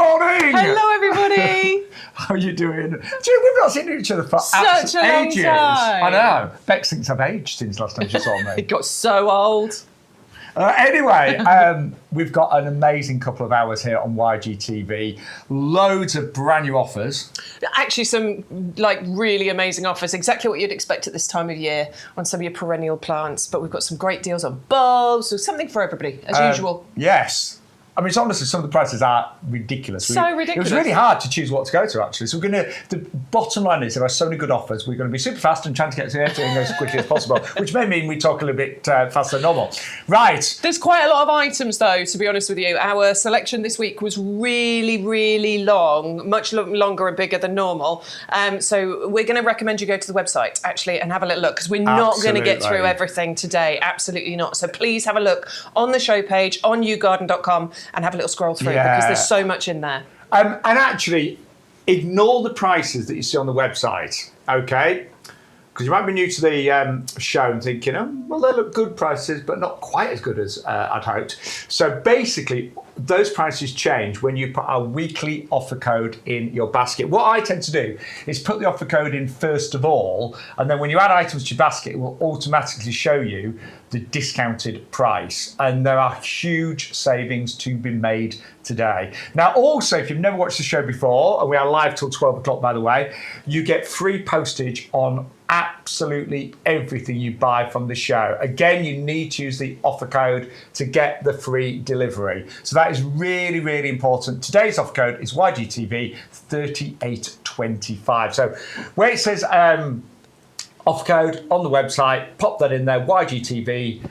morning! Hello, everybody! How are you doing? We've not seen each other for such a long ages. time. I know. Bex thinks I've aged since last time she saw me. It got so old. Anyway, we've got an amazing couple of hours here on YGTV. Loads of brand new offers. Actually, some really amazing offers. Exactly what you'd expect at this time of year on some of your perennial plants. But we've got some great deals on bulbs. So something for everybody, as usual. Yes. I mean, it's honestly, some of the prices are ridiculous. Ridiculous. It was really hard to choose what to go to, actually. So the bottom line is there are so many good offers. We're going to be super fast and trying to get to everything as quickly as possible, which may mean we talk a little bit faster than normal. Right. There's quite a lot of items, though, to be honest with you. Our selection this week was really, really long, much longer and bigger than normal. So we're going to recommend you go to the website, actually, and have a little look, because we're not going to get through everything today. Absolutely not. So please have a look on the show page, on YouGarden.com, and have a little scroll through because there's so much in there. And actually, ignore the prices that you see on the website, okay? Because you might be new to the show and thinking, well, they look good prices, but not quite as good as I'd hoped. So basically, those prices change when you put our weekly offer code in your basket. What I tend to do is put the offer code in first of all, and then when you add items to your basket, it will automatically show you the discounted price. And there are huge savings to be made today. Now, also, if you've never watched the show before, and we are live till 12 o'clock, by the way, you get free postage on absolutely everything you buy from the show. Again, you need to use the offer code to get the free delivery. So that is really, really important. Today's offer code is YGTV 3825. So where it says offer code on the website, pop that in there, YGTV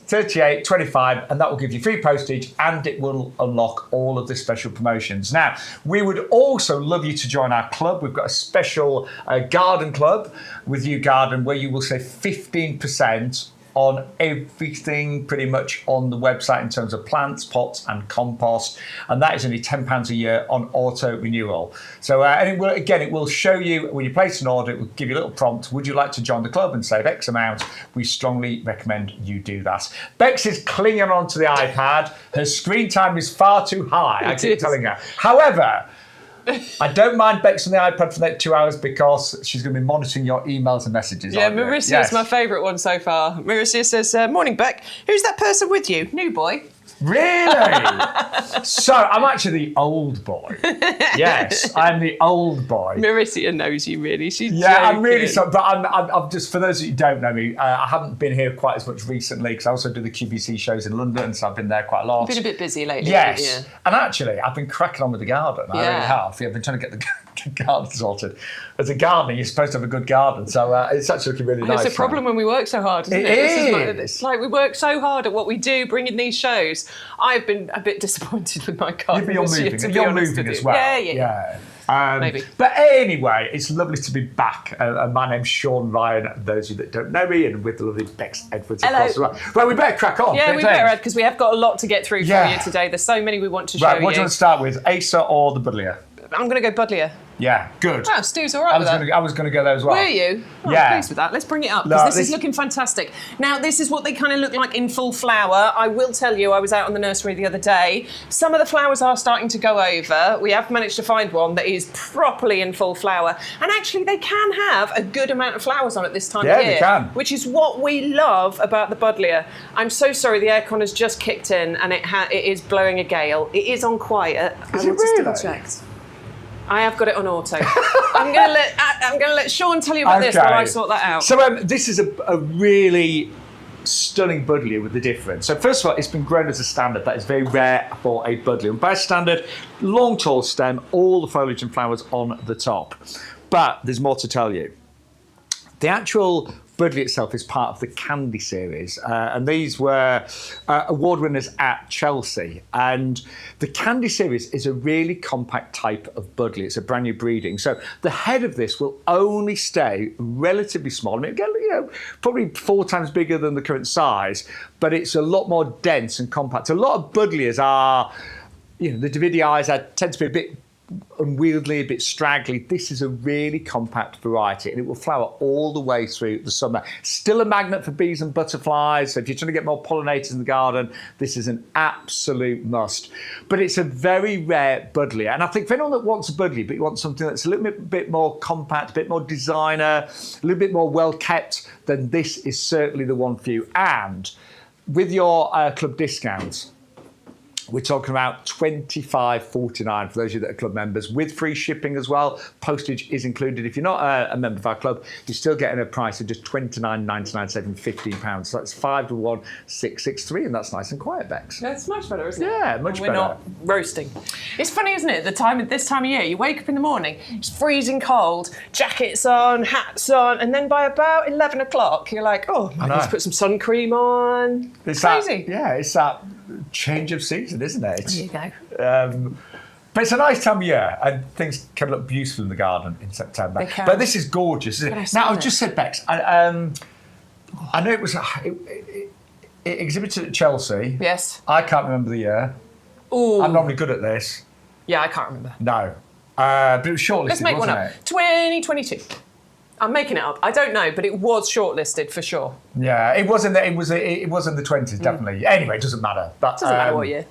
3825, and that will give you free postage and it will unlock all of the special promotions. Now, we would also love you to join our club. We've got a special garden club with YouGarden where you will save 15% on everything pretty much on the website in terms of plants, pots and compost, and that is only £10 a year on auto renewal. So and it will show you when you place an order, it will give you a little prompt, would you like to join the club and save X amount? We strongly recommend you do that. Bex is clinging onto the iPad. Her screen time is far too high, I keep telling her. However, I don't mind Bex on the iPad for the next 2 hours because she's going to be monitoring your emails and messages. Yeah, Marissa is my favourite one so far. Marissa says, morning, Beck. Who's that person with you? New boy. Really? So I'm actually the old boy. Yes, I'm the old boy. Marissa knows you really. She's joking. I'm really sorry, but I'm just, for those of you who don't know me, I haven't been here quite as much recently because I also do the QVC shows in London, so I've been there quite a lot. You've been a bit busy lately. Yes, yeah. And actually I've been cracking on with the garden. I really have. I've been trying to get the garden sorted. As a gardener, you're supposed to have a good garden, so it's actually looking really nice. It's a problem when we work so hard, isn't it? It's like we work so hard at what we do, bringing these shows. I've been a bit disappointed with my garden. You're moving as well. Yeah. Maybe. But anyway, it's lovely to be back. My name's Shaun Ryan, those of you that don't know me, and with the lovely Bex Edwards. Hello. Well, we better crack on. Yeah, we better, because we have got a lot to get through for you today. There's so many we want to show you. Right, what do you want to start with, Acer or the Buddleia? I'm going to go Buddleia. Yeah, good. Wow, Stu's all right with that. I was going to go there as well. Were you? Oh, yeah. I'm pleased with that. Let's bring it up, because this is looking fantastic. Now, this is what they kind of look like in full flower. I will tell you, I was out on the nursery the other day. Some of the flowers are starting to go over. We have managed to find one that is properly in full flower. And actually, they can have a good amount of flowers on at this time of year. Yeah, they can. Which is what we love about the Buddleia. I'm so sorry, the aircon has just kicked in and it is blowing a gale. It is on quiet. Is it really? Just double-checked. I have got it on auto. I'm going to let Shaun tell you about this while I sort that out. So this is a really stunning Buddleia with the difference. So first of all, it's been grown as a standard. That is very rare for a Buddleia. And by standard, long, tall stem, all the foliage and flowers on the top. But there's more to tell you. The actual Buddleia itself is part of the Candy series, and these were award winners at Chelsea. And the Candy series is a really compact type of Buddleia. It's a brand new breeding. So the head of this will only stay relatively small. I mean, again, probably 4 times bigger than the current size, but it's a lot more dense and compact. A lot of Buddleias are, the Davidii tend to be a bit unwieldy, a bit straggly. This is a really compact variety, and it will flower all the way through the summer. Still a magnet for bees and butterflies, so if you're trying to get more pollinators in the garden, this is an absolute must. But it's a very rare Buddleia, and I think for anyone that wants a Buddleia, but you want something that's a little bit more compact, a bit more designer, a little bit more well kept, then this is certainly the one for you. And with your club discounts, we're talking about $25.49 for those of you that are club members, with free shipping as well. Postage is included. If you're not a member of our club, you're still getting a price of just $29.99, saving £15. So that's 5 to 1, 663, and that's nice and quiet, Bex. That's much better, isn't it? Yeah, much better. We're not roasting. It's funny, isn't it? This time of year, you wake up in the morning, it's freezing cold, jackets on, hats on, and then by about 11 o'clock, you're like, oh, I need to put some sun cream on. It's crazy. It's that change of season, isn't it? There you go. But it's a nice time of year, and things can look beautiful in the garden in September. They can. But this is gorgeous, isn't it? Now, I just said, Bex, I know it exhibited at Chelsea. Yes. I can't remember the year. Ooh. I'm normally good at this. Yeah, I can't remember. No. But it was shortlisted, Let's make one wasn't up. it? 2022. I'm making it up. I don't know, but it was shortlisted for sure. Yeah, it was in the 20s, definitely. Anyway, it doesn't matter. But, Doesn't matter what year.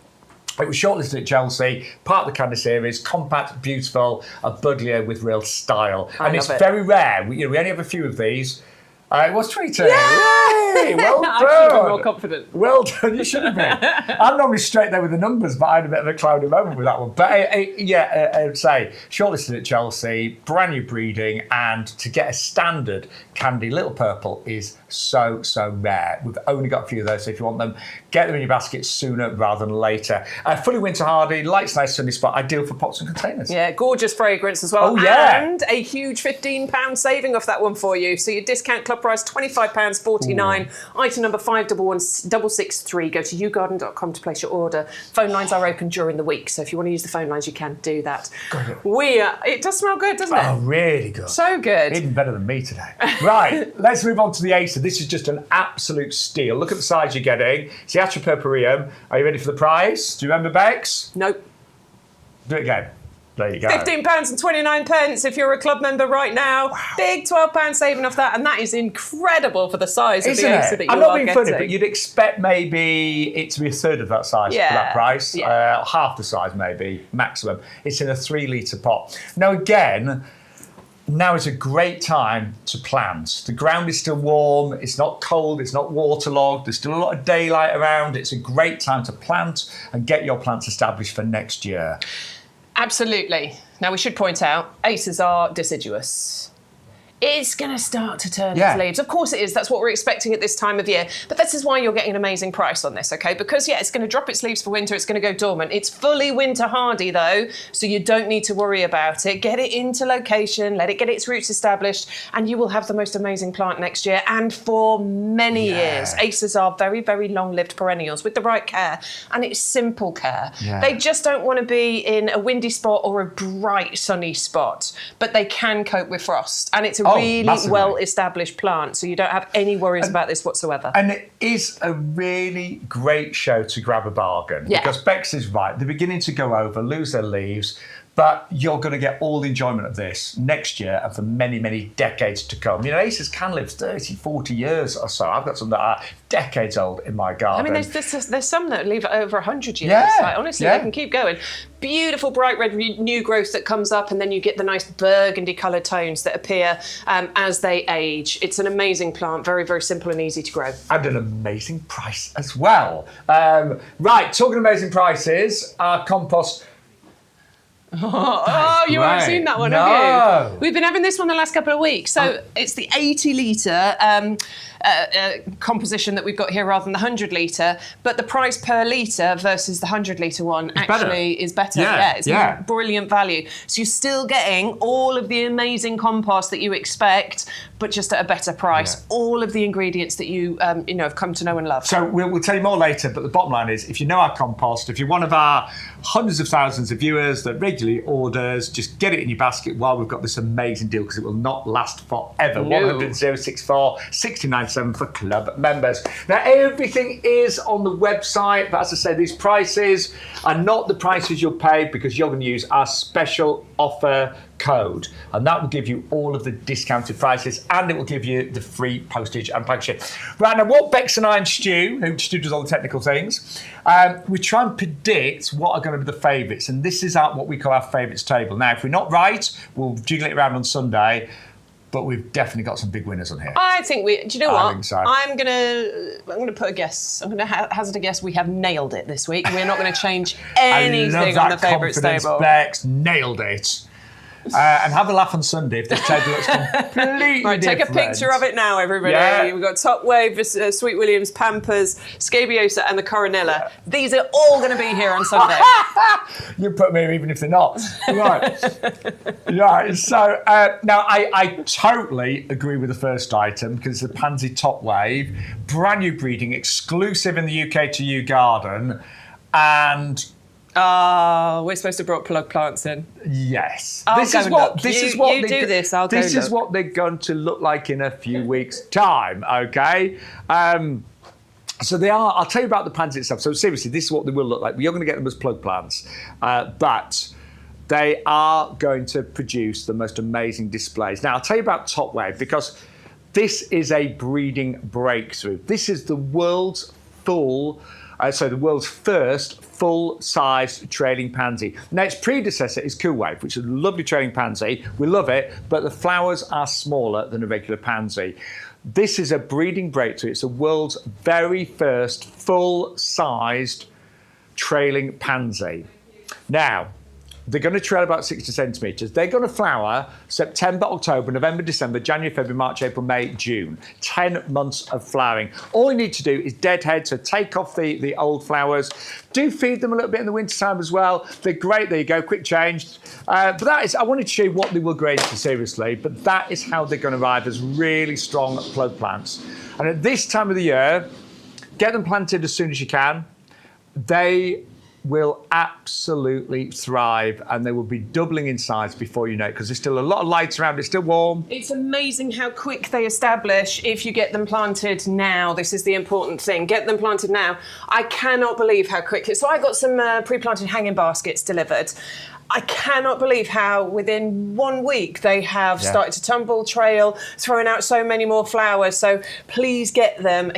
It was shortlisted at Chelsea, part of the Candy series, compact, beautiful, a Buddleia with real style. And it's very rare. We only have a few of these. It was 22. Yay! Well done. I should be more confident. Well done, you should have been. I'm normally straight there with the numbers, but I had a bit of a cloudy moment with that one. But I would say, shortlisted at Chelsea, brand new breeding, and to get a standard candy little purple is so rare. We've only got a few of those, so if you want them, get them in your basket sooner rather than later. Fully winter hardy, likes nice sunny spot, ideal for pots and containers. Yeah, gorgeous fragrance as well. Oh, yeah. And a huge £15 saving off that one for you. So your discount club price, £25.49. Item number 511663. Go to YouGarden.com to place your order. Phone lines are open during the week, so if you want to use the phone lines, you can do that. It does smell good, doesn't it? Oh, really good. So good. Even better than me today. Right, let's move on to the Acer. This is just an absolute steal. Look at the size you're getting. It's the atropurpureum. Are you ready for the price? Do you remember, Bex? Nope. Do it again. There you go. £15.29 if you're a club member right now. Wow. Big £12 saving off that, and that is incredible for the size of the Acer that you are getting. I'm not being funny, but you'd expect maybe it to be a third of that size for that price. Yeah. Half the size maybe, maximum. It's in a 3-litre pot. Now again, now is a great time to plant. The ground is still warm, it's not cold, it's not waterlogged, there's still a lot of daylight around. It's a great time to plant and get your plants established for next year. Absolutely. Now, we should point out, Acers are deciduous. It's going to start to turn its leaves. Of course it is. That's what we're expecting at this time of year. But this is why you're getting an amazing price on this, OK? Because, it's going to drop its leaves for winter. It's going to go dormant. It's fully winter hardy, though, so you don't need to worry about it. Get it into location, let it get its roots established, and you will have the most amazing plant next year and for many years. Acers are very, very long-lived perennials with the right care, and it's simple care. They just don't want to be in a windy spot or a bright, sunny spot, but they can cope with frost, and it's a really well-established plant, so you don't have any worries about this whatsoever. And it is a really great show to grab a bargain, because Bex is right. They're beginning to go over, lose their leaves, but you're going to get all the enjoyment of this next year and for many, many decades to come. You know, Acers can live 30, 40 years or so. I've got some that are decades old in my garden. I mean, there's some that live over 100 years. Like, honestly, they can keep going. Beautiful bright red new growth that comes up, and then you get the nice burgundy coloured tones that appear as they age. It's an amazing plant, very, very simple and easy to grow. And an amazing price as well. Right, talking amazing prices, our compost... Oh, you haven't seen that one, have you? We've been having this one the last couple of weeks. So it's the 80-litre composition that we've got here rather than the 100-litre, but the price per litre versus the 100-litre one is better. It's a brilliant value. So you're still getting all of the amazing compost that you expect, but just at a better price. All of the ingredients that you have come to know and love. So we'll tell you more later, but the bottom line is, if you know our compost, if you're one of our hundreds of thousands of viewers that regularly take orders. Just get it in your basket while we've got this amazing deal, because it will not last forever. No. 100,064 697 for club members. Now, everything is on the website, but as I say, these prices are not the prices you'll pay, because you're going to use our special offer code, and that will give you all of the discounted prices, and it will give you the free postage and packaging. Right, now what Bex and I and Stu does all the technical things, we try and predict what are going to be the favourites, and this is what we call our favourites table. Now, if we're not right, we'll jiggle it around on Sunday, but we've definitely got some big winners on here. I think we. Do you know what? I think so. I'm gonna put a guess. I'm gonna hazard a guess. We have nailed it this week. We're not going to change anything on the favourites table. Bex nailed it. And have a laugh on Sunday if this table looks completely Right, take different. a picture of it now, everybody. Yeah. We've got Top Wave, Sweet Williams, Pampas, Scabiosa, and the Coronilla. These are all going to be here on Sunday. You put them here even if they're not. Right. Right. So now I totally agree with the first item, because the Pansy Top Wave, brand new breeding, exclusive in the UK to YouGarden, and we're supposed to brought plug plants in. yes. I'll This go is and what look. this You- is what you they do go- this, I'll go This is look. what they're going to look like in a few weeks' time, okay? So they are, I'll tell you about the pansy itself. So seriously, this is what they will look like. You're going to get them as plug plants, but they are going to produce the most amazing displays. Now, I'll tell you about Top Wave, because this is a breeding breakthrough. This is the world's the world's first full-sized trailing pansy. Now, its predecessor is Cool Wave, which is a lovely trailing pansy. We love it, but the flowers are smaller than a regular pansy. This is a breeding breakthrough. It's the world's very first full-sized trailing pansy. Now, they're going to trail about 60 centimetres. They're going to flower September, October, November, December, January, February, March, April, May, June. 10 months of flowering. All you need to do is deadhead, so take off the old flowers. Do feed them a little bit in the winter time as well. They're great. There you go, quick change. But that is, I wanted to show you what they will grow into seriously, but that is how they're going to arrive as really strong plug plants. And at this time of the year, get them planted as soon as you can. They will absolutely thrive, and they will be doubling in size before you know it, because there's still a lot of light around, it's still warm. It's amazing how quick they establish if you get them planted now. This is the important thing. Get them planted now. I cannot believe how quick. So I got some pre-planted hanging baskets delivered. I cannot believe how within 1 week they have started to tumble, trail, throwing out so many more flowers. So please get them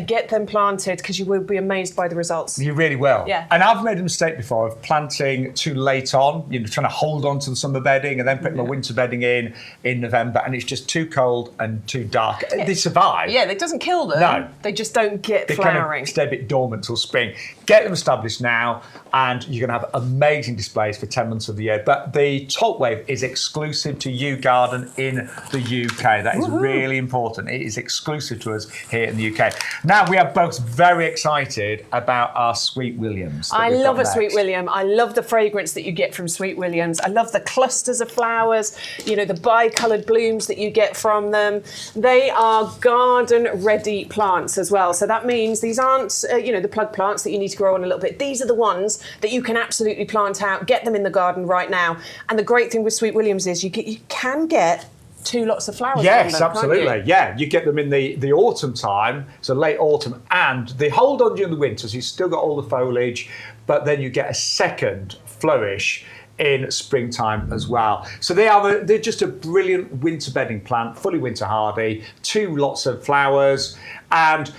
planted, because you will be amazed by the results. You really will. Yeah. And I've made a mistake before of planting too late on, trying to hold on to the summer bedding and then putting my winter bedding in November, and it's just too cold and too dark. Yeah. They survive. Yeah, it doesn't kill them. No. They just don't get They flowering. kind of stay a bit dormant till spring. Get them established now, and you're going to have amazing displays for 10 months of the year. But the Top Wave is exclusive to YouGarden in the UK. That is really important. It is exclusive to us here in the UK. Now, we are both very excited about our Sweet Williams. I love a Sweet William. I love the fragrance that you get from Sweet Williams. I love the clusters of flowers, the bi-coloured blooms that you get from them. They are garden-ready plants as well. So that means these aren't, the plug plants that you need to grow on a little bit. These are the ones that you can absolutely plant out, get them in the garden right now. And the great thing with Sweet Williams is you can get 2 lots of flowers. Yes, from them, absolutely. can't you? Yeah, you get them in the autumn time, so late autumn, and they hold on during the winter, so you've still got all the foliage, but then you get a second flourish in springtime as well. So they're just a brilliant winter bedding plant, fully winter hardy, 2 lots of flowers, and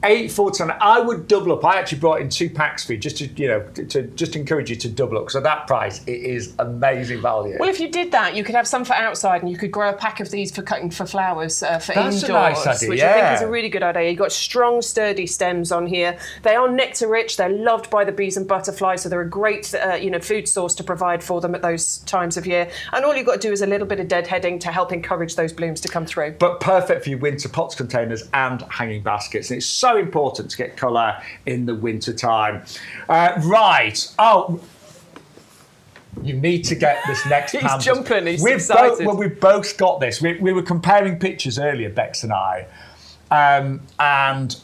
8 for 10. I would double up. I actually brought in 2 packs for you, just to just encourage you to double up, because at that price it is amazing value. Well, if you did that, you could have some for outside, and you could grow a pack of these for cutting for flowers for That's indoors, a nice idea, which I think yeah. is a really good idea. You've got strong, sturdy stems on here. They are nectar rich. They're loved by the bees and butterflies, so they're a great food source to provide for them at those times of year. And all you've got to do is a little bit of deadheading to help encourage those blooms to come through. But perfect for your winter pots, containers and hanging baskets. And it's so important to get colour in the winter time. Right. Oh, you need to get this next He's Pampas. jumping, he's excited. We've both got this. We were comparing pictures earlier, Bex and I. And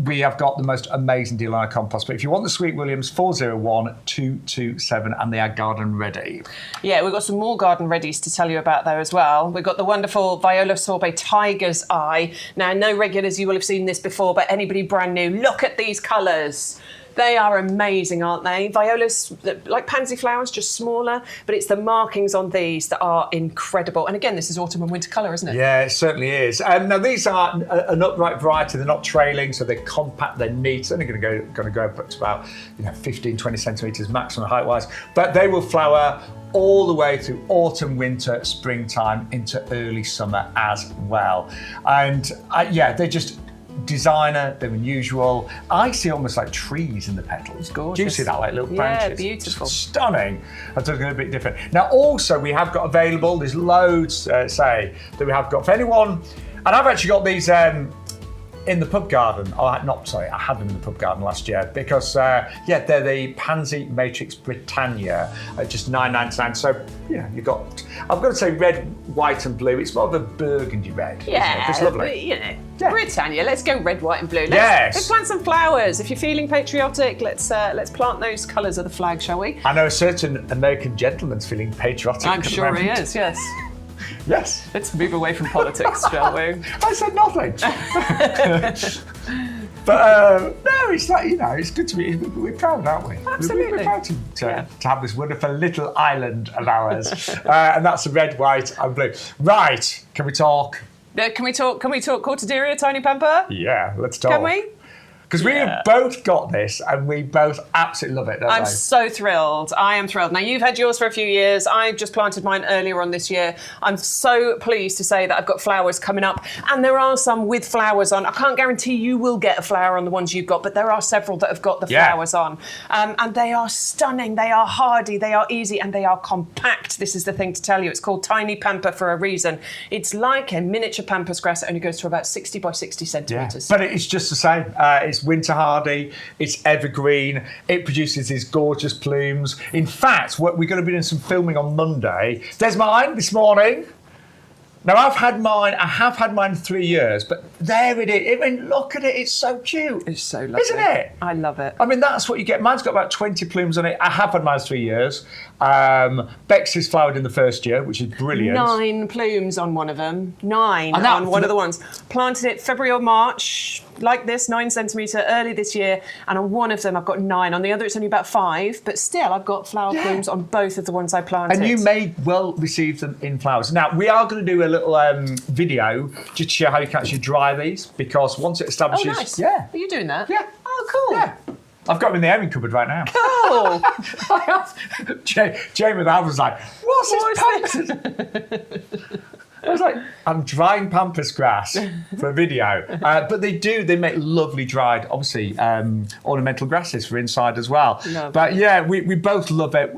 we have got the most amazing deal on our compost. But if you want the Sweet Williams, 401-227, and they are garden ready. Yeah, we've got some more garden readies to tell you about there as well. We've got the wonderful Viola Sorbet Tiger's Eye. Now, no regulars, you will have seen this before, but anybody brand new, look at these colours. They are amazing, aren't they? Viola's like pansy flowers, just smaller, but it's the markings on these that are incredible. And again, this is autumn and winter colour, isn't it? Yeah, it certainly is. Now, these are an upright variety. They're not trailing, so they're compact, they're neat. It's only going to go up to about 15, 20 centimetres maximum height-wise. But they will flower all the way through autumn, winter, springtime, into early summer as well. And they're just designer, they're unusual. I see almost like trees in the petals. Gorgeous. Do you see that, like little branches? Yeah, beautiful. Stunning. That's going to be a bit different. Now, also, we have got available, there's loads, that we have got for anyone, and I've actually got these in the pub garden. I had them in the pub garden last year because, they're the Pansy Matrix Britannia at just $9.99. So, you've got, I've got to say red, white and blue. It's more of a burgundy red. Yeah, it's lovely. Britannia, let's go red, white and blue. Let's plant some flowers. If you're feeling patriotic, let's plant those colours of the flag, shall we? I know a certain American gentleman's feling patriotic. I'm sure he is, yes. Yes. Let's move away from politics, shall we? I said nothing. But no, it's like, it's good to be. We're proud, aren't we? Absolutely. We're proud to have this wonderful little island of ours, and that's red, white, and blue. Right? Can we talk? Can we talk Cordylia, Tiny Pampa? Yeah, let's talk. Can we? Because we have both got this and we both absolutely love it, don't we? I'm so thrilled. I am thrilled. Now, you've had yours for a few years. I've just planted mine earlier on this year. I'm so pleased to say that I've got flowers coming up, and there are some with flowers on. I can't guarantee you will get a flower on the ones you've got, but there are several that have got the flowers on. And they are stunning. They are hardy. They are easy, and they are compact. This is the thing to tell you. It's called Tiny Pampa for a reason. It's like a miniature pampas grass. It only goes to about 60 by 60 centimetres. But it's just the same. It's winter hardy, it's evergreen, it produces these gorgeous plumes. In fact, we're going to be doing some filming on Monday. There's mine this morning. Now, I have had mine 3 years, but there it is. I mean, look at it, it's so cute. It's so lovely. Isn't it? I love it. I mean, that's what you get. Mine's got about 20 plumes on it. I have had mine 3 years. Bex has flowered in the first year, which is brilliant. 9 plumes on one of them. 9 on one of the ones. Planted it February or March, like this, 9 centimetre, early this year. And on one of them, I've got 9. On the other, it's only about 5. But still, I've got flower plumes on both of the ones I planted. And you may well receive them in flowers. Now, we are going to do a little video just to show how you can actually dry these, because once it establishes... Oh, nice. Yeah. Are you doing that? Yeah. Oh, cool. Yeah. I've got them in the airing cupboard right now. Cool. I have. Jane with Al was like, what's this pampas? I was like, I'm drying pampas grass for a video. But they make lovely dried, obviously, ornamental grasses for inside as well. Lovely. But yeah, we both love it.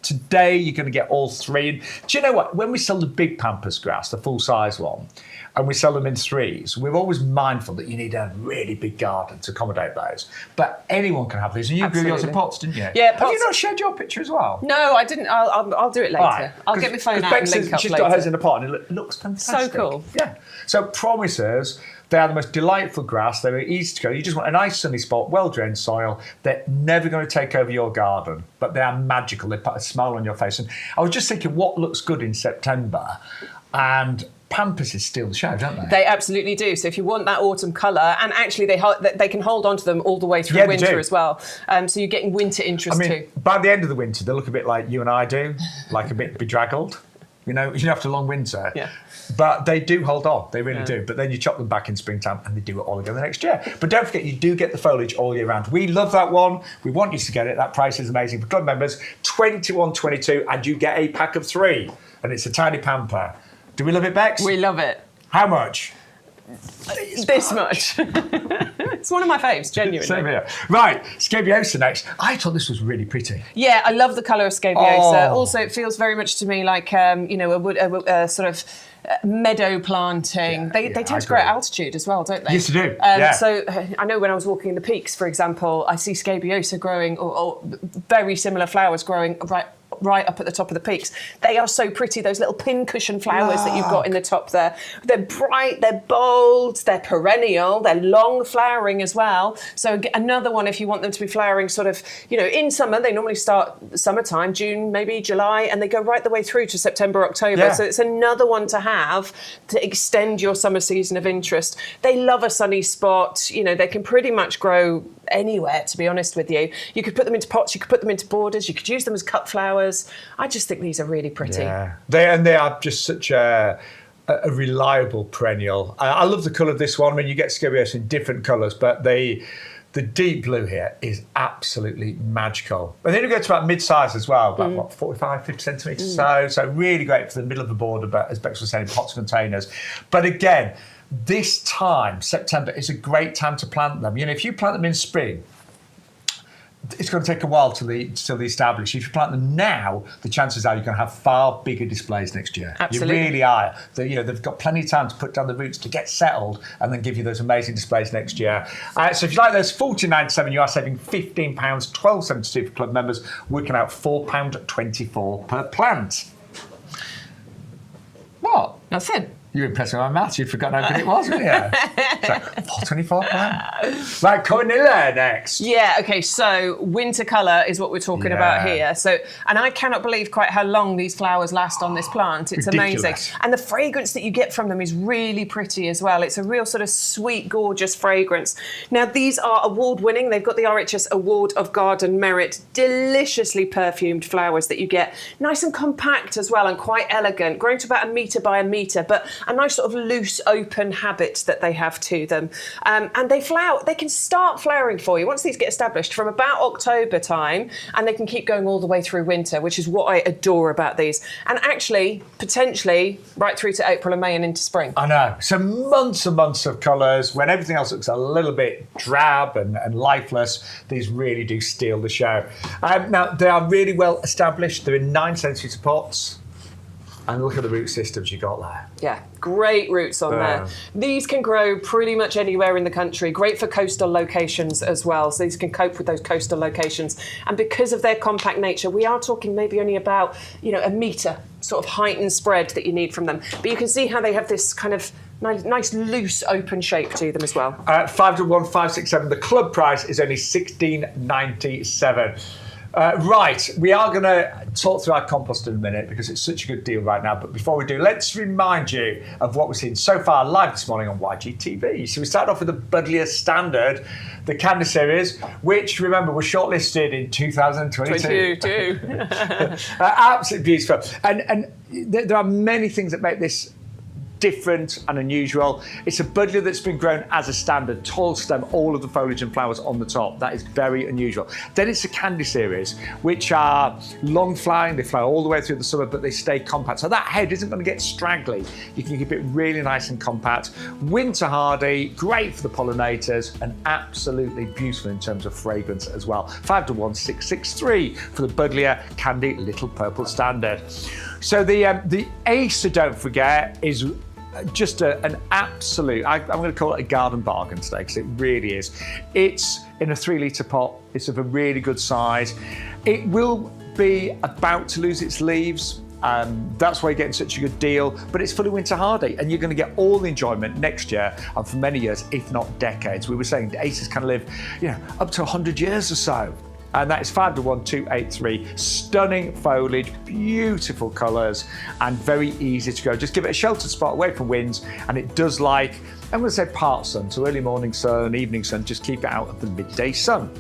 Today, you're going to get all 3. Do you know what? When we sell the big pampas grass, the full-size one, and we sell them in 3s, we're always mindful that you need a really big garden to accommodate those. But anyone can have these. And you grew yours in pots, didn't you? Yeah, pots. Have you not shared your picture as well? No, I didn't. I'll do it later. Right. I'll get my phone out Bex and link up she's later. got hers in a pot and it looks fantastic. So cool. Yeah. So promises, they are the most delightful grass. They're easy to grow. You just want a nice sunny spot, well-drained soil. They're never going to take over your garden, but they are magical. They put a smile on your face. And I was just thinking what looks good in September, and pampas is still the show, don't they? They absolutely do. So if you want that autumn colour, and actually they can hold on to them all the way through winter as well. So you're getting winter interest too. By the end of the winter, they look a bit like you and I do, like a bit bedraggled. After a long winter. Yeah. But they do hold on, they really do. But then you chop them back in springtime and they do it all again the next year. But don't forget, you do get the foliage all year round. We love that one. We want you to get it. That price is amazing. For club members, $21.22, and you get a pack of 3. And it's a tiny pampa. Do we love it, Bex? We love it. How much? This much. It's one of my faves, genuinely. Same here. Right, Scabiosa next. I thought this was really pretty. Yeah, I love the colour of Scabiosa. Also, it feels very much to me like, a sort of meadow planting. They tend to grow at altitude as well, don't they? Yes, they do. So I know when I was walking in the peaks, for example, I see Scabiosa growing, or very similar flowers growing right right up at the top of the peaks. They are so pretty, those little pincushion flowers that you've got in the top there. They're bright, they're bold, they're perennial, they're long flowering as well. So another one, if you want them to be flowering sort of, you know, in summer, they normally start summertime, June, maybe July, and they go right the way through to September, October. Yeah. So it's another one to have to extend your summer season of interest. They love a sunny spot. You know, they can pretty much grow anywhere, to be honest with you. You could put them into pots, you could put them into borders, you could use them as cut flowers. I just think these are really pretty. Yeah, they are just such a reliable perennial. I love the colour of this one. I mean, you get Scabiosa in different colours, but the deep blue here is absolutely magical. And then you go to about mid-size as well, about what, 45, 50 centimetres so really great for the middle of the border, but as Bex was saying, pots and containers. But again, this time, September, is a great time to plant them. You know, if you plant them in spring, it's going to take a while till they establish. If you plant them now, the chances are you're going to have far bigger displays next year. Absolutely. You really are. They've got plenty of time to put down the roots to get settled and then give you those amazing displays next year. So if you like those, $14.97, you are saving £15, $12.72 for club members, working out £4.24 per plant. What? Nothing. You were impressed with my maths. You'd forgotten how good it was, wouldn't you? So, 424 pounds. Right, Coronilla next. Yeah, okay, so winter colour is what we're talking about here. So, and I cannot believe quite how long these flowers last on this plant. It's Ridiculous. amazing. And the fragrance that you get from them is really pretty as well. It's a real sort of sweet, gorgeous fragrance. Now, these are award-winning. They've got the RHS Award of Garden Merit. Deliciously perfumed flowers that you get. Nice and compact as well and quite elegant. Growing to about 1 metre by 1 metre, but a nice sort of loose, open habit that they have to them. And they flower, they can start flowering for you once these get established from about October time, and they can keep going all the way through winter, which is what I adore about these. And actually, potentially, right through to April and May and into spring. I know. So months and months of colours. When everything else looks a little bit drab and lifeless, these really do steal the show. Now, they are really well established. They're in 9 centimetre pots. And look at the root systems you got there. Yeah, great roots on there. These can grow pretty much anywhere in the country. Great for coastal locations as well. So these can cope with those coastal locations. And because of their compact nature, we are talking maybe only about, you know, 1 metre sort of height and spread that you need from them. But you can see how they have this kind of nice loose open shape to them as well. 51567. The club price is only $16.97. Right, we are going to talk through our compost in a minute because it's such a good deal right now. But before we do, let's remind you of what we've seen so far live this morning on YGTV. So we started off with the Buddleia Standard, the Candy series, which, remember, was shortlisted in 2022. Absolutely beautiful. And there are many things that make this different and unusual. It's a Buddleia that's been grown as a standard, tall stem, all of the foliage and flowers on the top. That is very unusual. Then it's a Candy series, which are long flowering. They flower all the way through the summer, but they stay compact. So that head isn't going to get straggly. You can keep it really nice and compact. Winter hardy, great for the pollinators, and absolutely beautiful in terms of fragrance as well. 511663 for the Buddleia Candy Little Purple Standard. So the Acer, don't forget, is just an absolute, I'm going to call it a garden bargain today because it really is. It's in a 3 litre pot. It's of a really good size. It will be about to lose its leaves. That's why you're getting such a good deal, but it's fully winter hardy and you're going to get all the enjoyment next year and for many years, if not decades. We were saying the Acers can live, you know, up to 100 years or so. And that is 511283. Stunning foliage, beautiful colours, and very easy to grow. Just give it a sheltered spot away from winds, and it does like, I'm going to say part sun, so early morning sun, evening sun, just keep it out of the midday sun.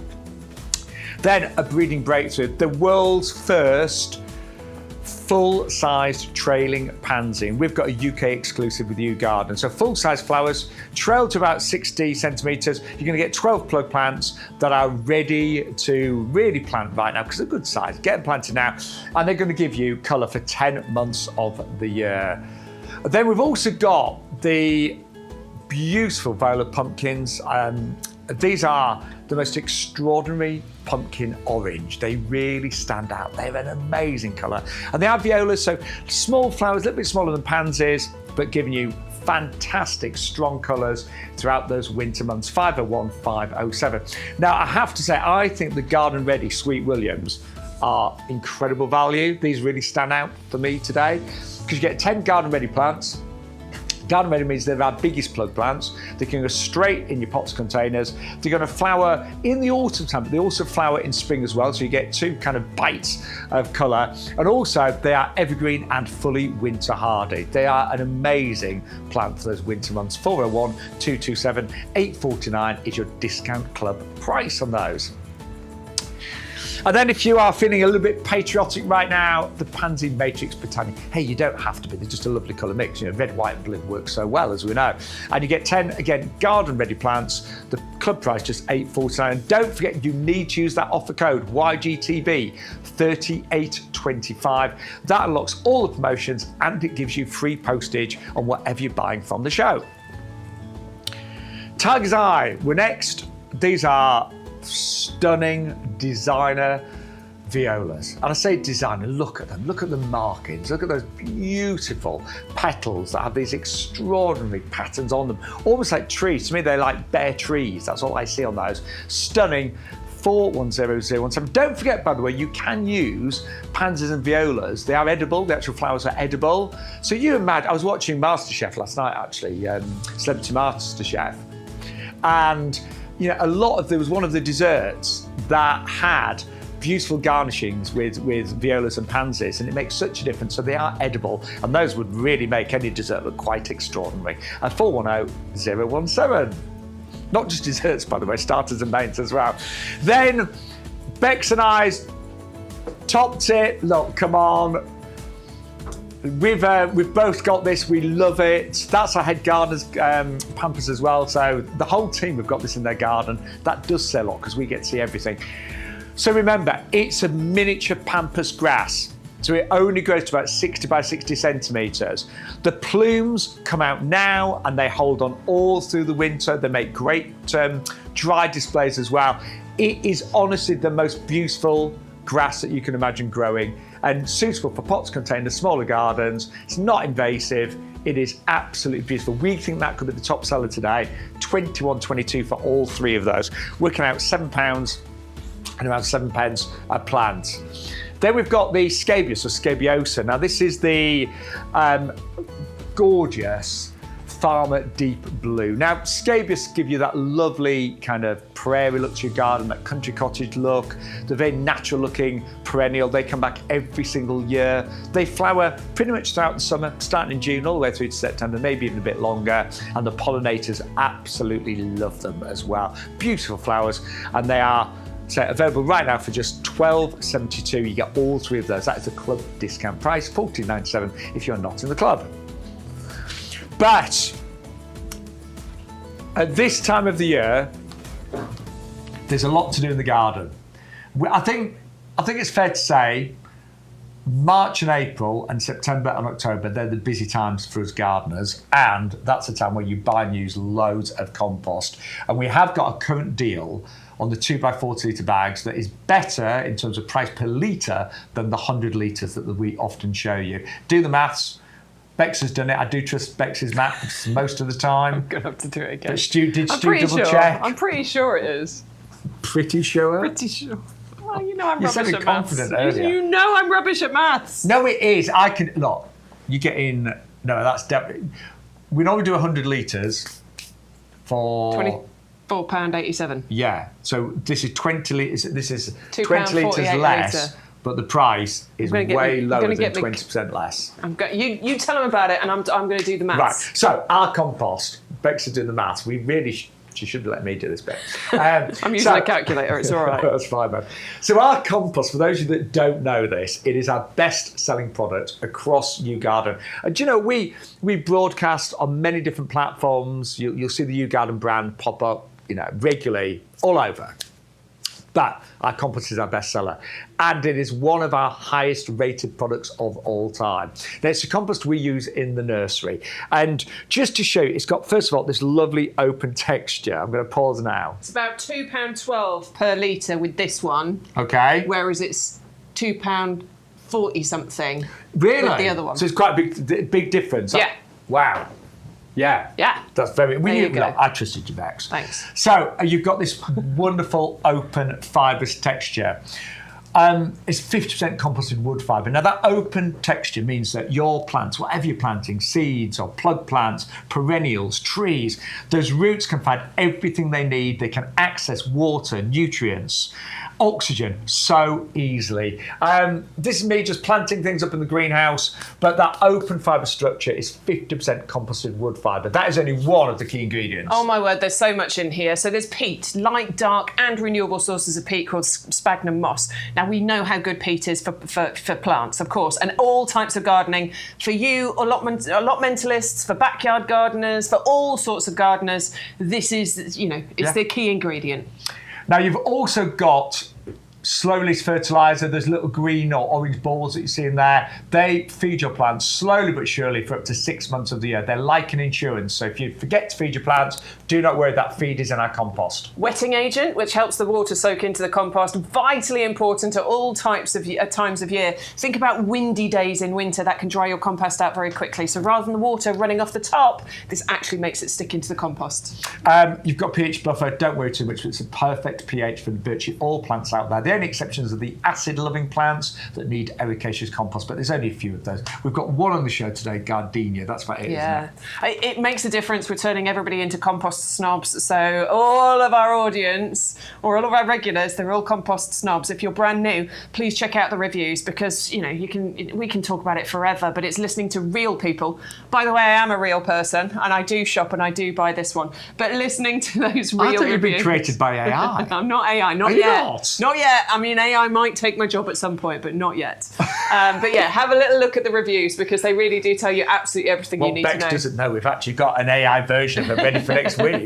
Then a breeding breakthrough, the world's first full-sized trailing pansy, and we've got a UK exclusive with YouGarden. So full-size flowers, trail to about 60 centimetres. You're going to get 12 plug plants that are ready to really plant right now because they're good size. Get them planted now, and they're going to give you colour for 10 months of the year. Then we've also got the beautiful Viola pumpkins. These are the most extraordinary pumpkin orange. They really stand out. They're an amazing colour. And they are violas, so small flowers, a little bit smaller than pansies, but giving you fantastic, strong colours throughout those winter months. 501507. Now, I have to say, I think the Garden Ready Sweet Williams are incredible value. These really stand out for me today because you get 10 garden ready plants. Garden ready means they're our biggest plug plants. They can go straight in your pots containers. They're going to flower in the autumn time, but they also flower in spring as well. So you get two kind of bites of colour. And also they are evergreen and fully winter hardy. They are an amazing plant for those winter months. 401 227 849 is your discount club price on those. And then if you are feeling a little bit patriotic right now, the Pansy Matrix Britannia. Hey, you don't have to be, they're just a lovely colour mix. You know, red, white and blue works so well, as we know. And you get 10, again, garden ready plants. The club price just $8.49. And don't forget, you need to use that offer code YGTV 3825. That unlocks all the promotions and it gives you free postage on whatever you're buying from the show. Tiger's Eye, we're next. These are stunning designer violas. And I say designer, look at them, look at the markings, look at those beautiful petals that have these extraordinary patterns on them, almost like trees. To me, they're like bare trees. That's all I see on those. Stunning. 410017. Don't forget, by the way, you can use pansies and violas. They are edible. The actual flowers are edible. So you imagine, I was watching MasterChef last night, actually, Celebrity MasterChef, and you know, there was one of the desserts that had beautiful garnishings with violas and pansies, and it makes such a difference. So they are edible, and those would really make any dessert look quite extraordinary. And 410017. Not just desserts, by the way, starters and mains as well. Then Bex and I's top tip. Look, come on. We've both got this. We love it. That's our head gardener's Pampas as well. So the whole team have got this in their garden. That does say a lot because we get to see everything. So remember, it's a miniature Pampas grass. So it only grows to about 60 by 60 centimetres. The plumes come out now and they hold on all through the winter. They make great dry displays as well. It is honestly the most beautiful grass that you can imagine growing, and suitable for pots, containers, smaller gardens. It's not invasive. It is absolutely beautiful. We think that could be the top seller today. $21.22 for all three of those, working out £7 and around 7 pence a plant. Then we've got the Scabiosa. Now this is the gorgeous Farmer Deep Blue. Now, scabious give you that lovely kind of prairie look to your garden, that country cottage look. They're very natural looking perennial. They come back every single year. They flower pretty much throughout the summer, starting in June all the way through to September, maybe even a bit longer. And the pollinators absolutely love them as well. Beautiful flowers, and they are available right now for just $12.72. You get all three of those. That is the club discount price, $14.97 if you're not in the club. But at this time of the year, there's a lot to do in the garden. I think it's fair to say March and April and September and October, they're the busy times for us gardeners, and that's the time where you buy and use loads of compost. And we have got a current deal on the 2x40 litre bags that is better in terms of price per litre than the 100 litres that we often show you. Do the maths. Bex has done it. I do trust Bex's maths most of the time. I'm going to have to do it again. But Stu, did Stu double check? I'm pretty sure it is. Pretty sure? Pretty sure. Well, you know I'm rubbish at maths. You know I'm rubbish at maths. No, it is. Look, you get in, no, that's definitely, we normally do 100 litres for £24.87. Yeah, so this is 20 litres, this is 20 litres less. Litre. But the price is way lower than 20% less. You tell them about it, and I'm going to do the maths. Right. So our compost, Bex is doing the maths. We really she should let me do this bit. I'm using a calculator. It's all right. That's fine, man. So our compost, for those of you that don't know this, it is our best-selling product across YouGarden. And do you know, we broadcast on many different platforms. You'll see the YouGarden brand pop up, regularly all over. But our compost is our bestseller, and it is one of our highest rated products of all time. Now, it's a compost we use in the nursery. And just to show you, it's got, first of all, this lovely open texture. I'm going to pause now. It's about £2.12 per litre with this one. Okay. Whereas it's £2.40 something really? With the other one. So it's quite a big difference. Yeah. Wow. Yeah. Yeah. That's very... I trusted you, Bex. Thanks. So you've got this wonderful open fibrous texture. It's 50% composted wood fibre. Now, that open texture means that your plants, whatever you're planting, seeds or plug plants, perennials, trees, those roots can find everything they need. They can access water, nutrients, oxygen so easily. This is me just planting things up in the greenhouse, but that open fibre structure is 50% composted wood fibre. That is only one of the key ingredients. Oh my word, there's so much in here. So there's peat, light, dark and renewable sources of peat called sphagnum moss. Now we know how good peat is for plants, of course, and all types of gardening. For you, allotmentalists, for backyard gardeners, for all sorts of gardeners, this is, you know, it's the key ingredient. Now, you've also got slow-release fertiliser. There's little green or orange balls that you see in there. They feed your plants slowly but surely for up to 6 months of the year. They're like an insurance. So if you forget to feed your plants, do not worry, that feed is in our compost. Wetting agent, which helps the water soak into the compost, vitally important at all times of year. Think about windy days in winter. That can dry your compost out very quickly. So rather than the water running off the top, this actually makes it stick into the compost. You've got pH buffer. Don't worry too much. It's a perfect pH for virtually all plants out there. The only exceptions are the acid-loving plants that need ericaceous compost, but there's only a few of those. We've got one on the show today, Gardenia. That's about it, isn't it? It makes a difference. We're turning everybody into compost snobs. So all of our audience, or all of our regulars, they're all compost snobs. If you're brand new, please check out the reviews, because you know we can talk about it forever, but it's listening to real people. By the way, I am a real person, and I do shop and I do buy this one. But listening to those real I thought you'd reviews, been created by AI. I'm not AI, not Are you yet. not? Not yet. I mean, AI might take my job at some point, but not yet. But yeah, have a little look at the reviews, because they really do tell you absolutely everything you need Bex to know. doesn't know, we've actually got an AI version of it ready for next week.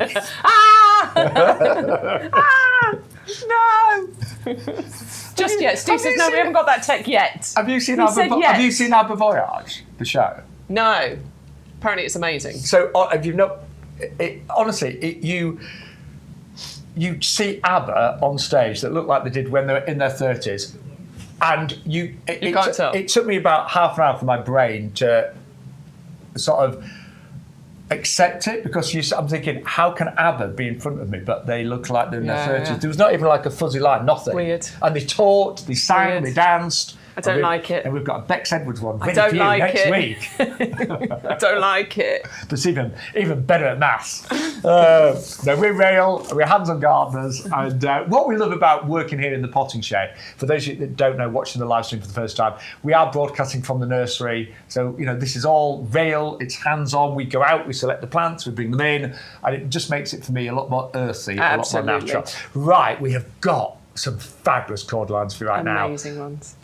No! Just yet. Steve says, no, we haven't got that tech yet. Have you seen He said yes. Voyage, the show? No. Apparently it's amazing. So have you not? Honestly, you see ABBA on stage that look like they did when they were in their 30s, and you can't tell. It took me about half an hour for my brain to sort of accept it, because I'm thinking, how can ABBA be in front of me but they look like they're in their 30s? Yeah. There was not even like a fuzzy line, nothing. Weird. And they talked, they sang, Weird. they danced. I don't like it. And we've got a Bex Edwards one ready don't for you like next it. week. I don't like it. But it's even better at maths. No, we're real, we're hands-on gardeners, and what we love about working here in the potting shed, for those of you that don't know, watching the live stream for the first time, we are broadcasting from the nursery, so you know this is all real, it's hands-on. We go out, we select the plants, we bring them in, and it just makes it for me a lot more earthy, Absolutely. a lot more natural. Right, we have got some fabulous cordylines for you right now. Amazing ones.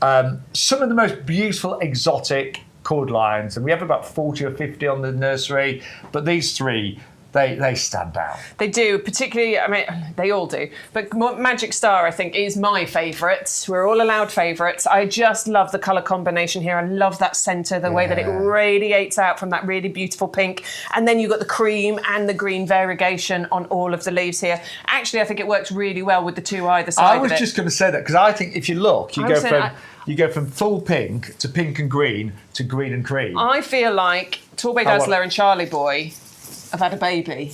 Some of the most beautiful exotic cordylines, and we have about 40 or 50 on the nursery, but these three, they stand out. They do, particularly, I mean, they all do, but Magic Star, I think, is my favourite. We're all allowed favourites. I just love the colour combination here. I love that centre, the way that it radiates out from that really beautiful pink. And then you've got the cream and the green variegation on all of the leaves here. Actually, I think it works really well with the two either side I was just going to say that, because I think if you look, you go from full pink to pink and green to green and cream. I feel like Torbay Dazzler and Charlie Boy have had a baby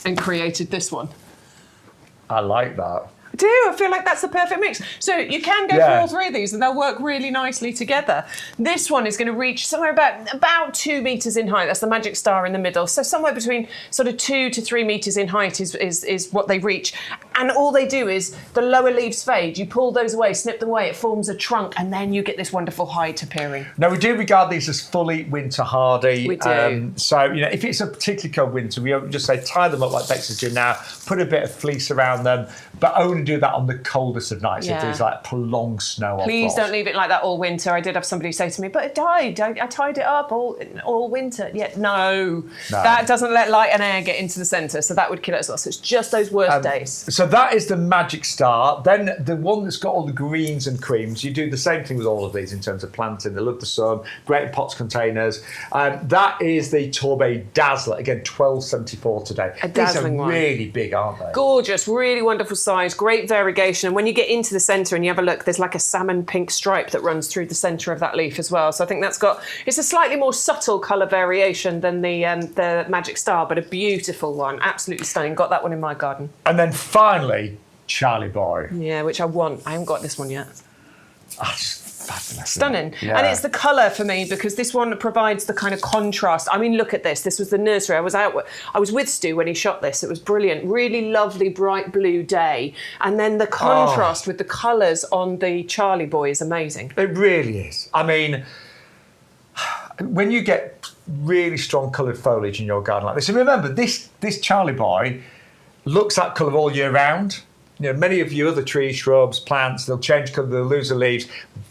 and created this one. I like that. I do. I feel like that's the perfect mix. So you can go for all three of these and they'll work really nicely together. This one is going to reach somewhere about 2 metres in height. That's the Magic Star in the middle. So somewhere between sort of 2 to 3 metres in height is what they reach. And all they do is the lower leaves fade. You pull those away, snip them away, it forms a trunk, and then you get this wonderful height appearing. Now, we do regard these as fully winter hardy. We do. So, you know, if it's a particularly cold winter, we just say tie them up like Bex is doing now, put a bit of fleece around them, but only do that on the coldest of nights if there's like prolonged snow or Please frost. don't leave it like that all winter. I did have somebody say to me, but it died. I tied it up all winter. Yeah, no. That doesn't let light and air get into the centre, so that would kill it as well. So it's just those worst days. So that is the Magic Star. Then the one that's got all the greens and creams, you do the same thing with all of these in terms of planting. They love the sun, great in pots, containers. That is the Torbay Dazzler. Again, $12.74 today. A dazzling one. These are really big, aren't they? Gorgeous, really wonderful size, great variegation. And when you get into the centre and you have a look, there's like a salmon pink stripe that runs through the centre of that leaf as well. So I think it's a slightly more subtle colour variation than the Magic Star, but a beautiful one, absolutely stunning. Got that one in my garden. And then finally, Charlie Boy. Yeah, which I want. I haven't got this one yet. Fabulous. Stunning. Yeah. And it's the colour for me, because this one provides the kind of contrast. I mean, look at this. This was the nursery. I was with Stu when he shot this. It was brilliant. Really lovely bright blue day. And then the contrast with the colours on the Charlie boy is amazing. It really is. I mean, when you get really strong coloured foliage in your garden like this, and remember, this Charlie boy looks that colour all year round. You know, many of your other trees, shrubs, plants, they'll change colour, they'll lose the leaves.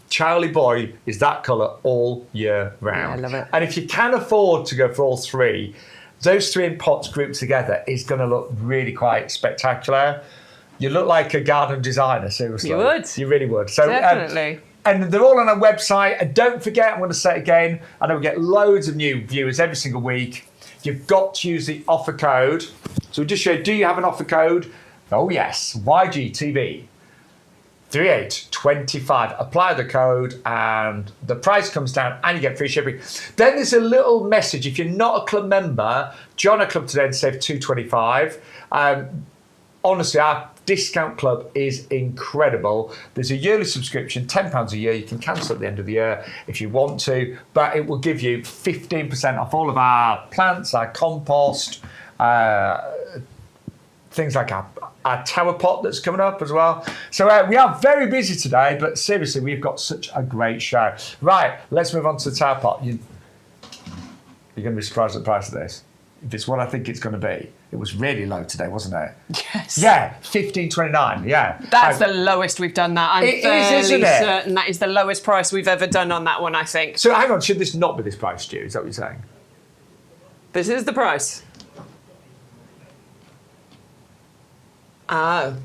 Charlie boy is that colour all year round. Yeah, I love it. And if you can afford to go for all three, those three in pots grouped together is going to look really quite spectacular. You look like a garden designer, seriously. You would. You really would. So, Definitely. And they're all on our website. And don't forget, I'm going to say it again, I know we get loads of new viewers every single week. You've got to use the offer code. So we'll just show you, do you have an offer code? Oh yes, YGTV 3825. Apply the code and the price comes down and you get free shipping. Then there's a little message. If you're not a club member, join our club today and save $2.25. Honestly, our discount club is incredible. There's a yearly subscription, £10 a year. You can cancel at the end of the year if you want to, but it will give you 15% off all of our plants, our compost, things like our tower pot that's coming up as well. So we are very busy today, but seriously, we've got such a great show. Right, let's move on to the tower pot. You're going to be surprised at the price of this. If it's what I think it's going to be. It was really low today, wasn't it? Yes. Yeah, $15.29, yeah. That's the lowest we've done that. I'm fairly isn't it? certain that is the lowest price we've ever done on that one, I think. So hang on, should this not be this price, Stu? Is that what you're saying? This is the price.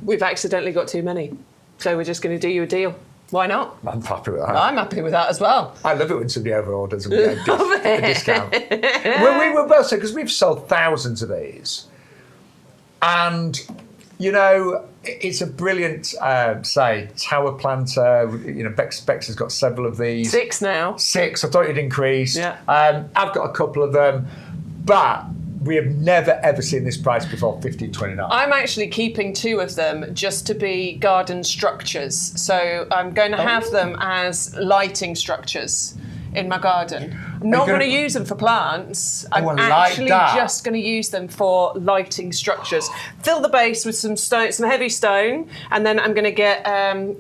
We've accidentally got too many. So we're just going to do you a deal. Why not? I'm happy with that. I'm happy with that as well. I love it when somebody over-orders and we get a discount. Well, we were both saying, because we've sold thousands of these. And, you know, it's a brilliant, say, tower planter. You know, Bex has got several of these. 6 now. 6. I thought it'd increased. Yeah. I've got a couple of them. But we have never, ever seen this price before, $15.29. I'm actually keeping 2 of them just to be garden structures. So I'm going to have them as lighting structures in my garden. I'm not going to use them for plants. I'm actually just going to use them for lighting structures. Fill the base with some stone, some heavy stone, and then I'm going to get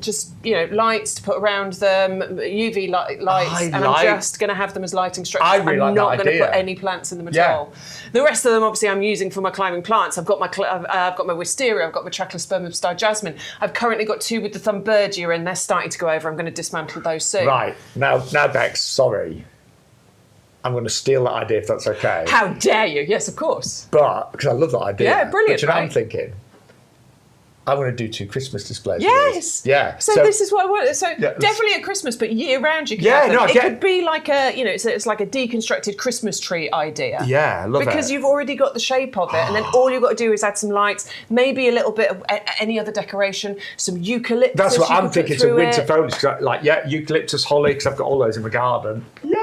just lights to put around them, UV lights, and I'm just going to have them as lighting structures. I really I'm like not that going to idea. put any plants in them at all. The rest of them, obviously, I'm using for my climbing plants. I've got my wisteria, I've got my Trachlospermum star jasmine. I've currently got 2 with the Thunbergia, and they're starting to go over. I'm going to dismantle those soon. Right now, Bex, sorry. I'm going to steal that idea if that's okay. How dare you? Yes, of course. But, because I love that idea. Yeah, brilliant, But you know what I'm right? thinking? I want to do 2 Christmas displays. Yes. Yeah. So this is what I want. So definitely at Christmas, but year round you can have them. It could be like a, it's like a deconstructed Christmas tree idea. Yeah, I love it. Because you've already got the shape of it, and then all you've got to do is add some lights, maybe a little bit of any other decoration, some eucalyptus. That's what I'm thinking. It's a winter foliage. Like, eucalyptus, holly, because I've got all those in my garden. Yay!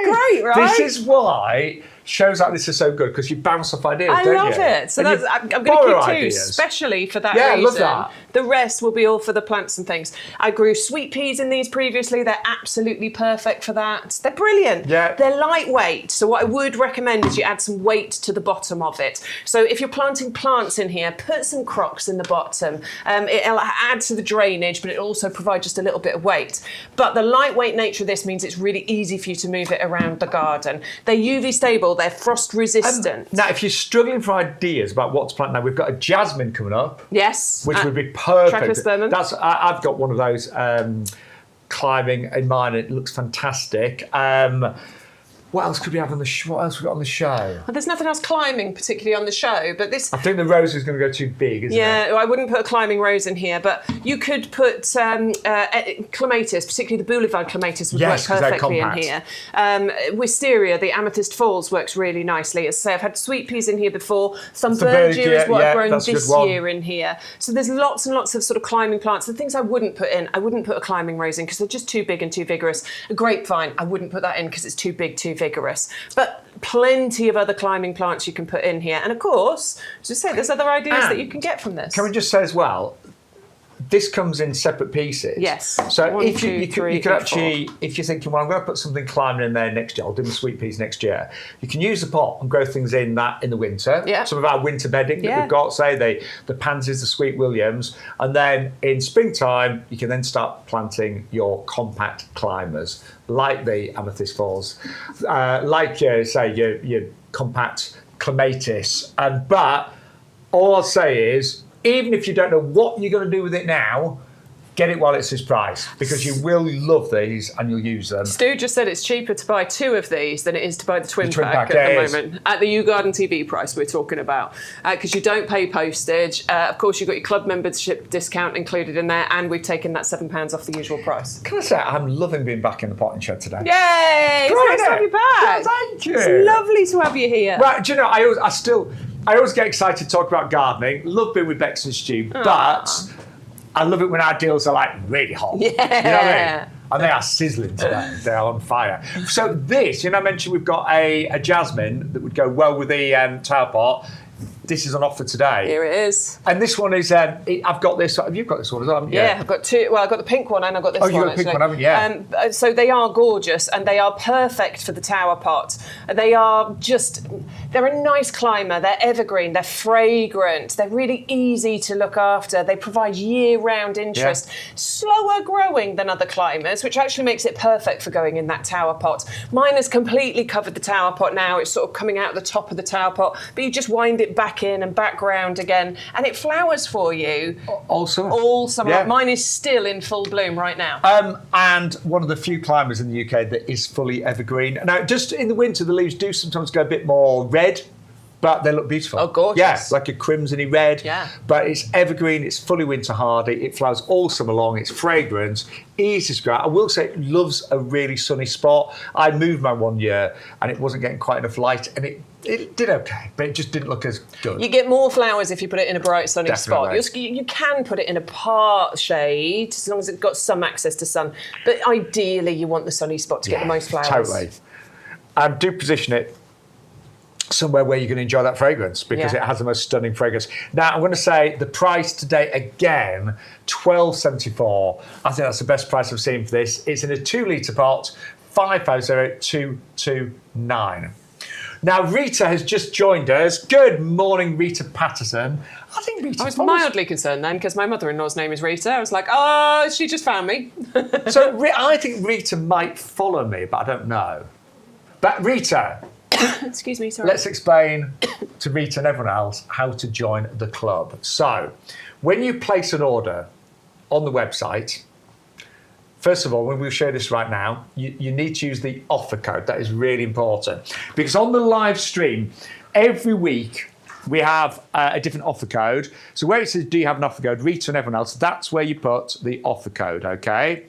Great, right? This is why shows like this are so good, because you bounce off ideas, don't you? I love it. So I'm going to keep 2, especially for that reason. Yeah, I love that. The rest will be all for the plants and things. I grew sweet peas in these previously. They're absolutely perfect for that. They're brilliant. Yeah. They're lightweight. So what I would recommend is you add some weight to the bottom of it. So if you're planting plants in here, put some crocks in the bottom. It'll add to the drainage, but it'll also provide just a little bit of weight. But the lightweight nature of this means it's really easy for you to move it around the garden. They're UV stable. They're frost resistant. Now, if you're struggling for ideas about what to plant now, we've got a jasmine coming up. Yes. Which would be perfect. Trachlospermum. I've got one of those climbing in mine. It looks fantastic. What else could we have on the show? What else we got on the show? Well, there's nothing else climbing particularly on the show, but this. I think the rose is going to go too big, isn't it? Yeah, I wouldn't put a climbing rose in here, but you could put clematis, particularly the Boulevard clematis would work perfectly in here. Wisteria, the amethyst falls, works really nicely. As I say, I've had sweet peas in here before. Thunbergia is what I've grown this year in here. So there's lots and lots of sort of climbing plants. The things I wouldn't put in, I wouldn't put a climbing rose in because they're just too big and too vigorous. A grapevine, I wouldn't put that in because it's too big, too vigorous. But plenty of other climbing plants you can put in here. And of course, as I say, there's other ideas that you can get from this. Can we just say as well, this comes in separate pieces. Yes. So One, if two, you three, could and actually, four. if you're thinking, well, I'm going to put something climbing in there next year, I'll do my sweet peas next year. You can use the pot and grow things in that in the winter. Yeah. Some of our winter bedding that we've got, say the pansies, the sweet Williams, and then in springtime you can then start planting your compact climbers like the amethyst falls, like say your compact clematis, but all I'll say is, even if you don't know what you're going to do with it now, get it while it's this price, because you will love these and you'll use them. Stu just said it's cheaper to buy 2 of these than it is to buy the twin pack yeah, at the moment. At the YouGarden TV price we're talking about. Because you don't pay postage. Of course, you've got your club membership discount included in there, and we've taken that £7 off the usual price. Can I say, I'm loving being back in the potting shed today. Yay! It's nice to have you back. Yeah, thank you. It's lovely to have you here. Right, do you know, I always get excited to talk about gardening. Love being with Bex and Stu, but I love it when our deals are like really hot. Yeah. You know what I mean? And they are sizzling today. They are on fire. So this, I mentioned we've got a jasmine that would go well with the tower pot. This is on offer today. Here it is. And this one is, I've got this. Have you got this one as well? Haven't you? Yeah, I've got 2. Well, I've got the pink one and I've got this one. Oh, you've got the pink one, haven't you? Yeah. So they are gorgeous and they are perfect for the tower pot. They're a nice climber. They're evergreen. They're fragrant. They're really easy to look after. They provide year-round interest. Yeah. Slower growing than other climbers, which actually makes it perfect for going in that tower pot. Mine has completely covered the tower pot now. It's sort of coming out the top of the tower pot, but you just wind it back in and back round again, and it flowers for you all summer. All summer. Yeah. Mine is still in full bloom right now. And one of the few climbers in the UK that is fully evergreen. Now, just in the winter, the leaves do sometimes go a bit more red, but they look beautiful. Oh, gorgeous. Yeah, like a crimsony red. Yeah. But it's evergreen, it's fully winter hardy, it flowers all summer long, it's fragrant, easy to grow. I will say it loves a really sunny spot. I moved mine one year and it wasn't getting quite enough light, and it did okay, but it just didn't look as good. You get more flowers if you put it in a bright sunny Definitely. spot. You can put it in a part shade as long as it's got some access to sun, but ideally you want the sunny spot to get the most flowers. Totally. And do position it somewhere where you're going to enjoy that fragrance, because it has the most stunning fragrance. Now, I'm going to say the price today again, $12.74. I think that's the best price I've seen for this. It's in a 2-litre pot, 550229. Now, Rita has just joined us. Good morning, Rita Patterson. I think Rita. I was mildly concerned then because my mother-in-law's name is Rita. I was like, oh, she just found me. So I think Rita might follow me, but I don't know. But Rita, excuse me, sorry. let's explain to Rita and everyone else how to join the club. So, when you place an order on the website, first of all, when we'll show this right now, you need to use the offer code. That is really important. Because on the live stream, every week, we have a different offer code. So where it says, do you have an offer code, Rita and everyone else, that's where you put the offer code, okay?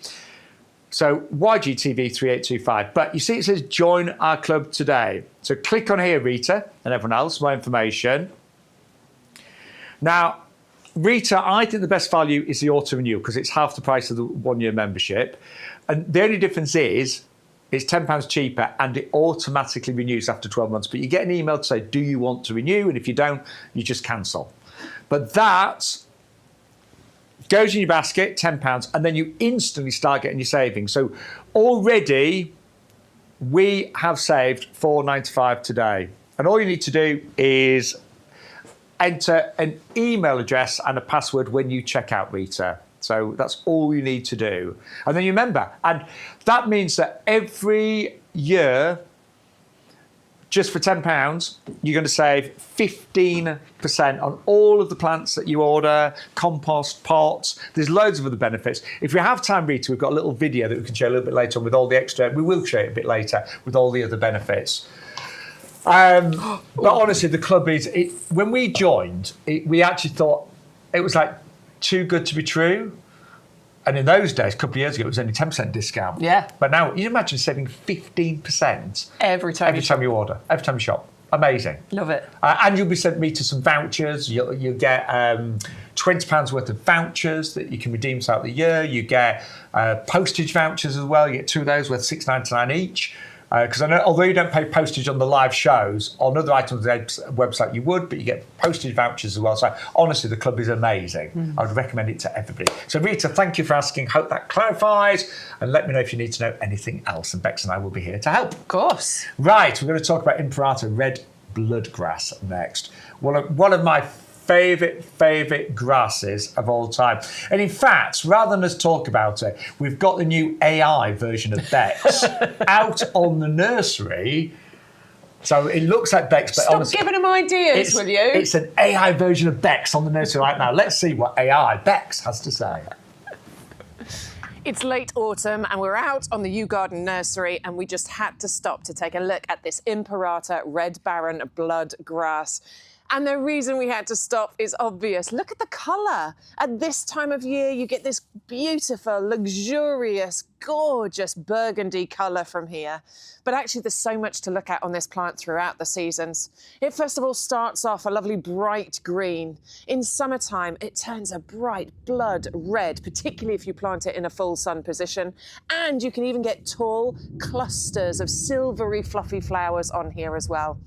So YGTV 3825. But you see it says, join our club today. So click on here, Rita and everyone else, more information. Now, Rita, I think the best value is the auto renewal because it's half the price of the 1-year membership. And the only difference is it's £10 cheaper and it automatically renews after 12 months. But you get an email to say, do you want to renew? And if you don't, you just cancel. But that goes in your basket, £10, and then you instantly start getting your savings. So already we have saved $4.95 today. And all you need to do is enter an email address and a password when you check out, Rita. So that's all you need to do. And then you remember, and that means that every year, just for £10, you're going to save 15% on all of the plants that you order, compost, pots. There's loads of other benefits. If we have time, Rita, we've got a little video that we can show a little bit later on with all the extra. We will show it a bit later with all the other benefits. But honestly, the club is, when we joined, we actually thought it was like too good to be true. And in those days, a couple of years ago, it was only 10% discount. Yeah. But now, you imagine saving 15% every time you order, every time you shop. Amazing. Love it. And you'll be sent me to some vouchers. You'll get £20 worth of vouchers that you can redeem throughout the year. You get postage vouchers as well. You get 2 of those worth $6.99 each. Because I know, although you don't pay postage on the live shows, on other items on the website you would, but you get postage vouchers as well. So honestly, the club is amazing. I would recommend it to everybody. So Rita, thank you for asking. Hope that clarifies. And let me know if you need to know anything else. And Bex and I will be here to help. Of course. Right, we're going to talk about Imperator red bloodgrass next. One of my favourite grasses of all time. And in fact, rather than us talk about it, we've got the new AI version of Bex out on the nursery. So it looks like Bex, but Stop honestly, giving them ideas, will you? It's an AI version of Bex on the nursery right now. Let's see what AI Bex has to say. It's late autumn and we're out on the YouGarden nursery and we just had to stop to take a look at this Imperator red barren blood grass. And the reason we had to stop is obvious. Look at the colour. At this time of year, you get this beautiful, luxurious, gorgeous burgundy colour from here. But actually, there's so much to look at on this plant throughout the seasons. It first of all starts off a lovely bright green. In summertime, it turns a bright blood red, particularly if you plant it in a full sun position. And you can even get tall clusters of silvery, fluffy flowers on here as well.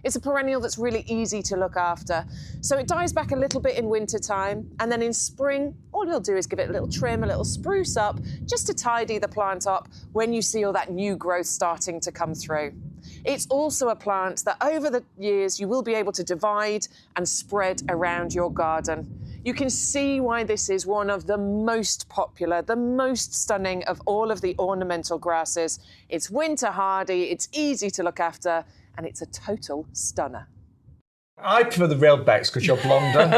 It's a perennial that's really easy to look after. So it dies back a little bit in winter time, and then in spring, all you'll do is give it a little trim, a little spruce up, just to tidy the plant up when you see all that new growth starting to come through. It's also a plant that over the years you will be able to divide and spread around your garden. You can see why this is one of the most popular, the most stunning of all of the ornamental grasses. It's winter hardy, it's easy to look after, and it's a total stunner. I prefer the real Bex because you're blonder.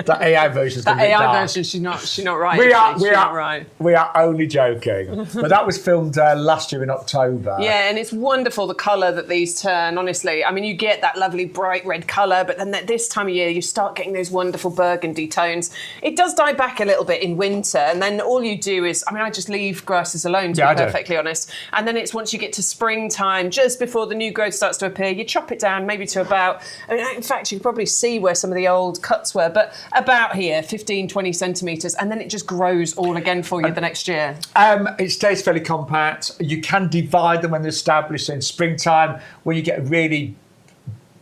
That AI version is going to be dark. AI version, she's not right. We are only joking. But that was filmed last year in October. Yeah, and it's wonderful the colour that these turn, honestly. I mean, you get that lovely bright red colour, but then at this time of year, you start getting those wonderful burgundy tones. It does die back a little bit in winter, and then all you do is, I mean, I just leave grasses alone, to be perfectly honest. And then it's once you get to springtime, just before the new growth starts to appear, you chop it down maybe to about, I mean, in fact, you can probably see where some of the old cuts were, but about here, 15, 20 centimetres, and then it just grows all again for you the next year. It stays fairly compact. You can divide them when they're established. In springtime, when you get a really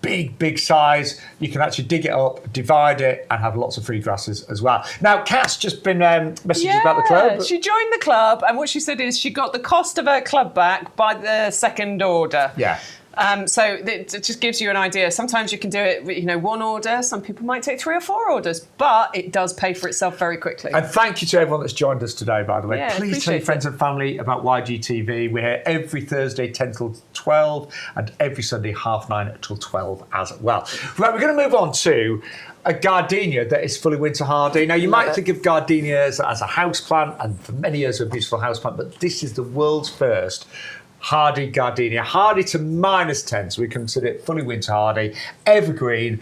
big size, you can actually dig it up, divide it, and have lots of free grasses as well. Now, Kat's just been messages about the club. She joined the club, and what she said is she got the cost of her club back by the second order. Yeah. So it just gives you an idea. Sometimes you can do it, you know, one order. Some people might take 3 or 4 orders, but it does pay for itself very quickly. And thank you to everyone that's joined us today, by the way. Yeah, please tell your friends and family about YGTV. We're here every Thursday 10 till 12 and every Sunday 9:30 till 12 as well. Right, we're going to move on to a gardenia that is fully winter hardy. Now, you might think of gardenias as a house plant, and for many years a beautiful house plant, but this is the world's first hardy gardenia, hardy to -10, so we consider it fully winter hardy, evergreen,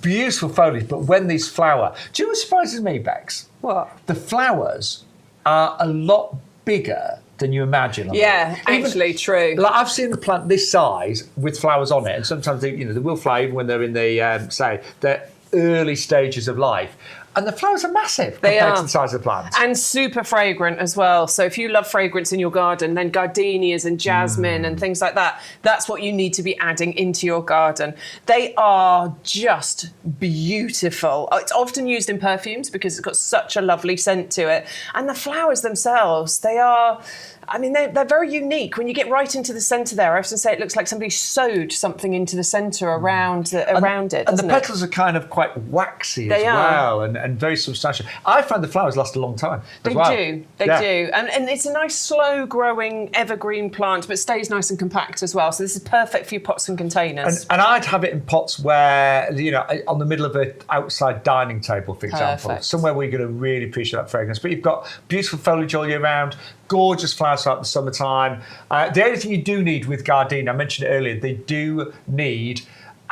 beautiful foliage. But when these flower, do you know what surprises me, Bex? What? The flowers are a lot bigger than you imagine. Yeah, actually true. Like I've seen the plant this size with flowers on it, and sometimes they will flower even when they're in the say the early stages of life. And the flowers are massive compared to the size of the plant. And super fragrant as well. So if you love fragrance in your garden, then gardenias and jasmine and things like that, that's what you need to be adding into your garden. They are just beautiful. It's often used in perfumes because it's got such a lovely scent to it. And the flowers themselves, they are, I mean, they're very unique. When you get right into the centre there, I often say it looks like somebody sewed something into the centre around it. And the petals are kind of quite waxy as well, and very substantial. I find the flowers last a long time as well. They do. And it's a nice slow-growing evergreen plant, but stays nice and compact as well. So this is perfect for your pots and containers. And I'd have it in pots where, you know, on the middle of an outside dining table, for example. Somewhere where you're going to really appreciate that fragrance. But you've got beautiful foliage all year round, gorgeous flowers throughout the summertime. The only thing you do need with gardenia, I mentioned it earlier, they do need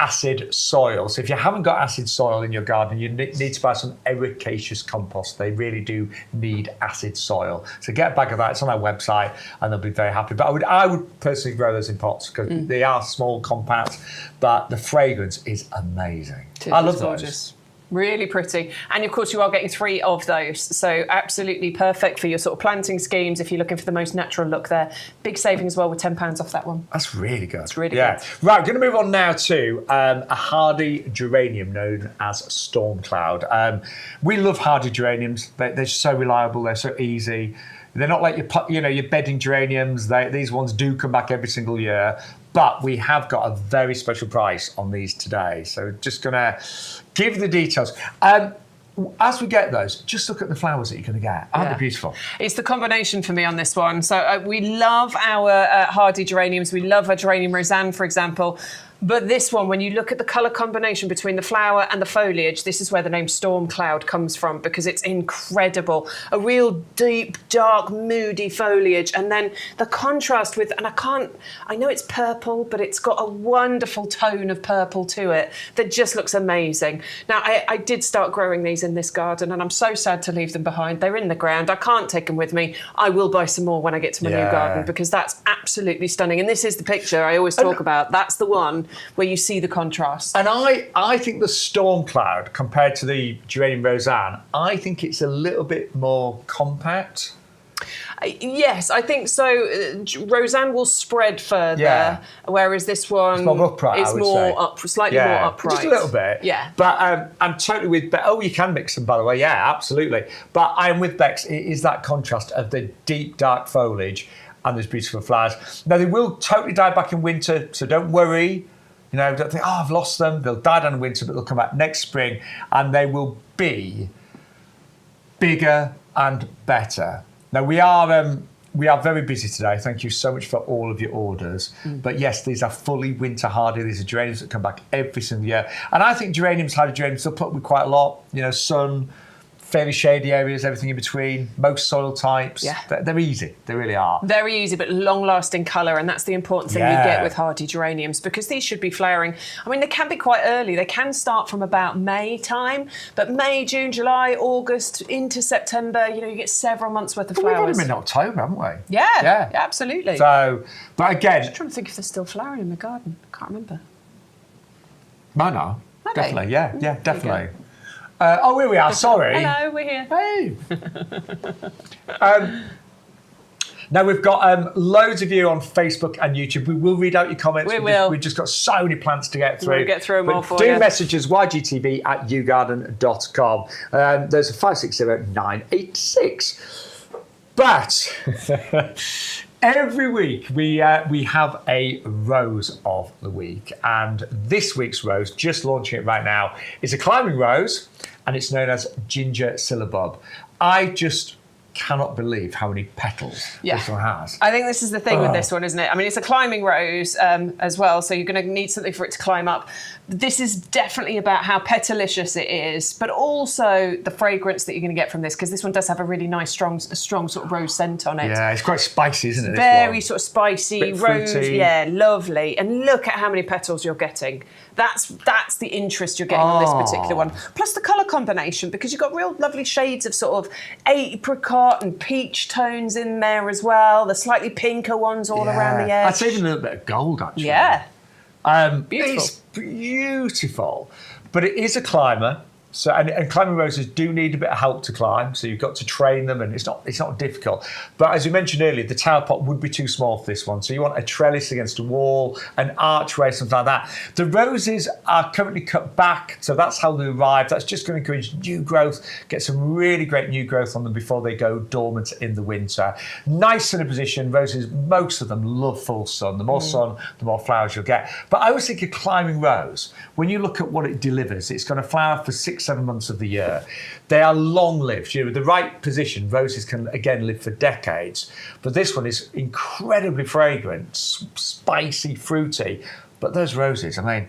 acid soil. So if you haven't got acid soil in your garden, you need to buy some ericaceous compost. They really do need acid soil. So get a bag of that. It's on our website, and they'll be very happy. But I would personally grow those in pots because they are small, compact, but the fragrance is amazing. I love those. Really pretty. And of course you are getting 3 of those. So absolutely perfect for your sort of planting schemes if you're looking for the most natural look there. Big saving as well with £10 off that one. That's really good. It's really good. Right, going to move on now to a hardy geranium known as Storm Cloud. We love hardy geraniums. They're so reliable. They're so easy. They're not like your bedding geraniums. These ones do come back every single year. But we have got a very special price on these today. So just going to give the details. As we get those, just look at the flowers that you're going to get. Aren't they beautiful? It's the combination for me on this one. So we love our hardy geraniums. We love our geranium roseanne, for example. But this one, when you look at the colour combination between the flower and the foliage, this is where the name Storm Cloud comes from, because it's incredible. A real deep, dark, moody foliage. And then the contrast with, and I know it's purple, but it's got a wonderful tone of purple to it that just looks amazing. Now, I did start growing these in this garden, and I'm so sad to leave them behind. They're in the ground. I can't take them with me. I will buy some more when I get to my new garden, because that's absolutely stunning. And this is the picture I always talk about. That's the one where you see the contrast. And I think the Storm Cloud, compared to the Geranium Roseanne, I think it's a little bit more compact. Yes, I think so. Roseanne will spread further, whereas this one it's more upright. It's more slightly more upright. Just a little bit. Yeah. But I'm totally with Bex. Oh, you can mix them, by the way. Yeah, absolutely. But I'm with Bex. It is that contrast of the deep, dark foliage and those beautiful flowers. Now, they will totally die back in winter, so don't worry. Don't think, I've lost them. They'll die down in winter, but they'll come back next spring, and they will be bigger and better. Now, we are very busy today. Thank you so much for all of your orders. But yes, these are fully winter hardy. These are geraniums that come back every single year. And I think hardy geraniums, they'll put up with quite a lot. Sun, fairly shady areas, everything in between, most soil types. Yeah. They're easy. They really are. Very easy, but long-lasting colour, and that's the important thing you get with hardy geraniums, because these should be flowering. I mean, they can be quite early. They can start from about May time, but May, June, July, August, into September, you get several months worth of flowers. We've got them in October, haven't we? Yeah, absolutely. So, but again... I'm just trying to think if they're still flowering in the garden. I can't remember. Mine are. Definitely, yeah, definitely. Here we are, sorry. Hello, we're here. Hey. Now, we've got loads of you on Facebook and YouTube. We will read out your comments. We've just got so many plants to get through. We'll get through them all for you. you. Do message us, YGTV@YouGarden.com. There's a 560986. But every week we have a rose of the week, and this week's rose, just launching it right now, is a climbing rose, and it's known as Ginger Syllabub. I just cannot believe how many petals this one has. I think this is the thing with this one, isn't it? I mean, it's a climbing rose as well, so you're going to need something for it to climb up. This is definitely about how petalicious it is, but also the fragrance that you're going to get from this, because this one does have a really nice, strong sort of rose scent on it. Yeah, it's quite spicy, isn't it? Very sort of spicy, rose, fruity. Lovely. And look at how many petals you're getting. That's the interest you're getting on this particular one. Plus the colour combination, because you've got real lovely shades of sort of apricot and peach tones in there as well. The slightly pinker ones all around the edge. That's even a little bit of gold, actually. Yeah. Beautiful. It's beautiful. But it is a climber. So, and climbing roses do need a bit of help to climb, so you've got to train them, and it's not difficult. But as we mentioned earlier, the tower pot would be too small for this one, so you want a trellis against a wall, an archway, something like that. The roses are currently cut back, so that's how they arrive. That's just going to encourage new growth, get some really great new growth on them before they go dormant in the winter. Nice in a position. Roses, most of them love full sun. The more sun, the more flowers you'll get. But I always think a climbing rose, when you look at what it delivers, it's going to flower for 6-7 months of the year. They are long-lived. With the right position, roses can again live for decades. But this one is incredibly fragrant, spicy, fruity. But those roses, I mean,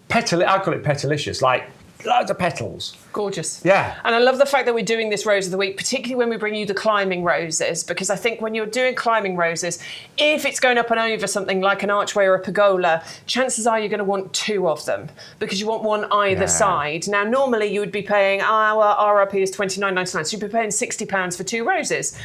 I call it petalicious, like loads of petals. Gorgeous. Yeah. And I love the fact that we're doing this rose of the week, particularly when we bring you the climbing roses, because I think when you're doing climbing roses, if it's going up and over something like an archway or a pergola, chances are you're going to want 2 of them, because you want one either side. Now, normally you would be paying, our RRP is $29.99, so you'd be paying £60 for 2 roses.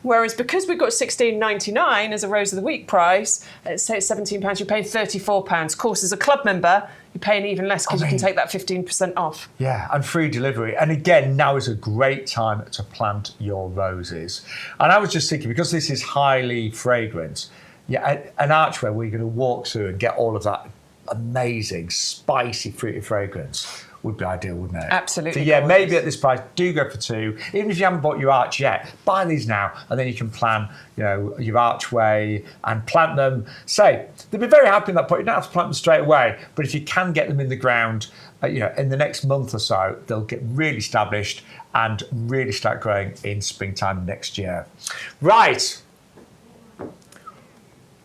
Whereas because we've got $16.99 as a Rose of the Week price, say it's £17, you're paying £34. Of course, as a club member, you're paying even less because you can take that 15% off. Yeah, and free delivery. And again, now is a great time to plant your roses. And I was just thinking, because this is highly fragrant, yeah, an archway where you're going to walk through and get all of that amazing, spicy, fruity fragrance would be ideal, wouldn't it? Absolutely. So yeah, gorgeous. maybe at this price, do go for 2. Even if you haven't bought your arch yet, buy these now, and then you can plan, your archway and plant them. Say, they'll be very happy in that point. You don't have to plant them straight away, but if you can get them in the ground, in the next month or so, they'll get really established and really start growing in springtime next year. Right.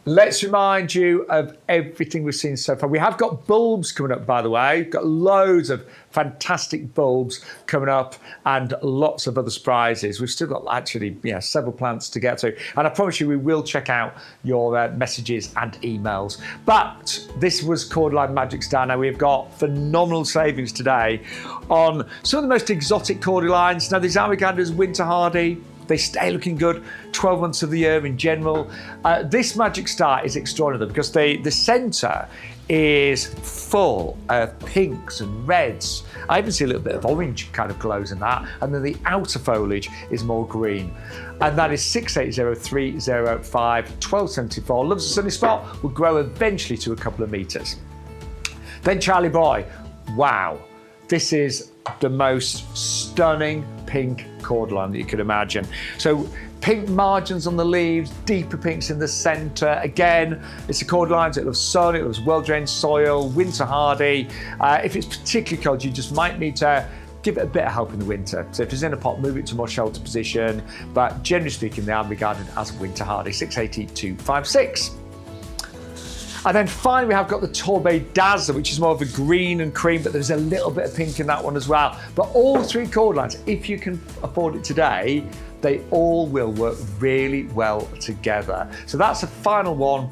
Let's remind you of everything we've seen so far. We have got bulbs coming up, by the way. We've got loads of fantastic bulbs coming up and lots of other surprises. We've still got actually several plants to get to. And I promise you we will check out your messages and emails. But this was Cordyline Magic Star. Now we've got phenomenal savings today on some of the most exotic Cordylines. Now these are regarded as winter hardy. They stay looking good 12 months of the year in general. This Magic Star is extraordinary because the centre is full of pinks and reds. I even see a little bit of orange kind of glows in that. And then the outer foliage is more green. And that is 680305 1274. Loves a sunny spot, will grow eventually to a couple of metres. Then Charlie Boy. Wow. This is the most stunning pink cordyline that you could imagine. So pink margins on the leaves, deeper pinks in the centre. Again, it's a cordyline, so it loves sun, it loves well-drained soil, winter hardy. If it's particularly cold, you just might need to give it a bit of help in the winter. So if it's in a pot, move it to a more sheltered position. But generally speaking, they are regarded as winter hardy. 680256. And then finally, we have got the Tulip Dazzler, which is more of a green and cream, but there's a little bit of pink in that one as well. But all 3 cordylines, if you can afford it today, they all will work really well together. So that's the final one.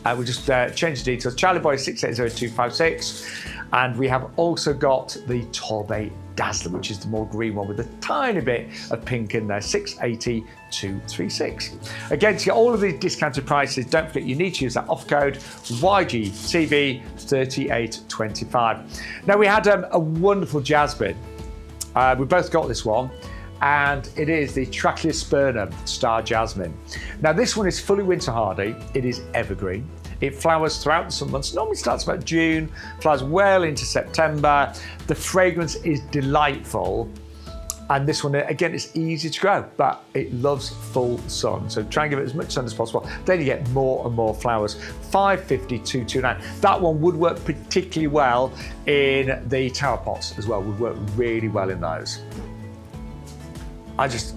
We'll just change the details. Charlie Boy 680256. And we have also got the Tulip Dazzler, which is the more green one with a tiny bit of pink in there, 680236. Again, to get all of these discounted prices, don't forget you need to use that off code YGTV 3825. Now we had a wonderful Jasmine. We both got this one, and it is the Trachyspernum Star Jasmine. Now this one is fully winter hardy. It is evergreen. It flowers throughout the summer months. Normally starts about June, flowers well into September. The fragrance is delightful. And this one, again, it's easy to grow, but it loves full sun. So try and give it as much sun as possible. Then you get more and more flowers. 550-229. That one would work particularly well in the tower pots as well. Would work really well in those. I just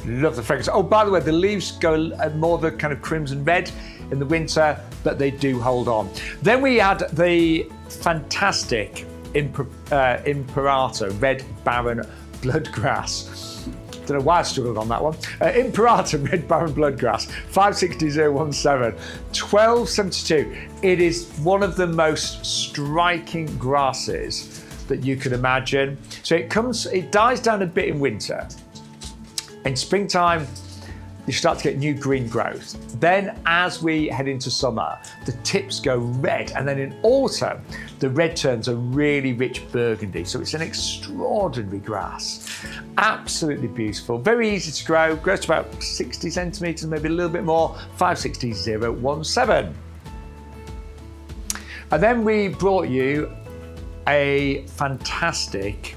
love the fragrance. Oh, by the way, the leaves go more of a kind of crimson red in the winter, but they do hold on. Then we had the fantastic Imperator Red Baron Bloodgrass. Don't know why I struggled on that one. Imperator Red Baron Bloodgrass, 560017, 1272. It is one of the most striking grasses that you can imagine. So it dies down a bit in winter. In springtime, you start to get new green growth. Then as we head into summer, the tips go red, and then in autumn, the red turns a really rich burgundy. So it's an extraordinary grass. Absolutely beautiful, very easy to grow, grows to about 60 centimetres, maybe a little bit more, 560017. And then we brought you a fantastic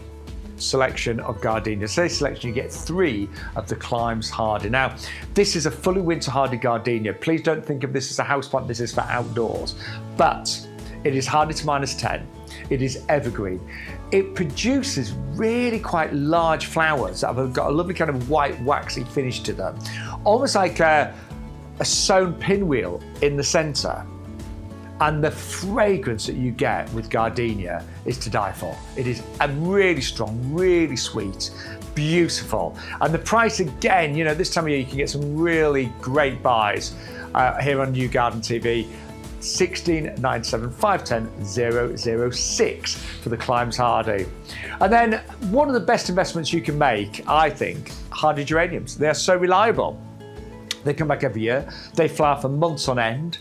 selection of gardenia. So this selection, you get 3 of the Climbs Hardy. Now, this is a fully winter hardy gardenia. Please don't think of this as a houseplant, this is for outdoors. But it is hardy to -10. It is evergreen. It produces really quite large flowers that have got a lovely kind of white waxy finish to them. Almost like a sewn pinwheel in the centre. And the fragrance that you get with gardenia is to die for. It is really strong, really sweet, beautiful. And the price again, this time of year you can get some really great buys here on YouGarden TV. 1697510 for the Climbs Hardy. And then one of the best investments you can make, I think, hardy geraniums. They are so reliable. They come back every year. They flower for months on end.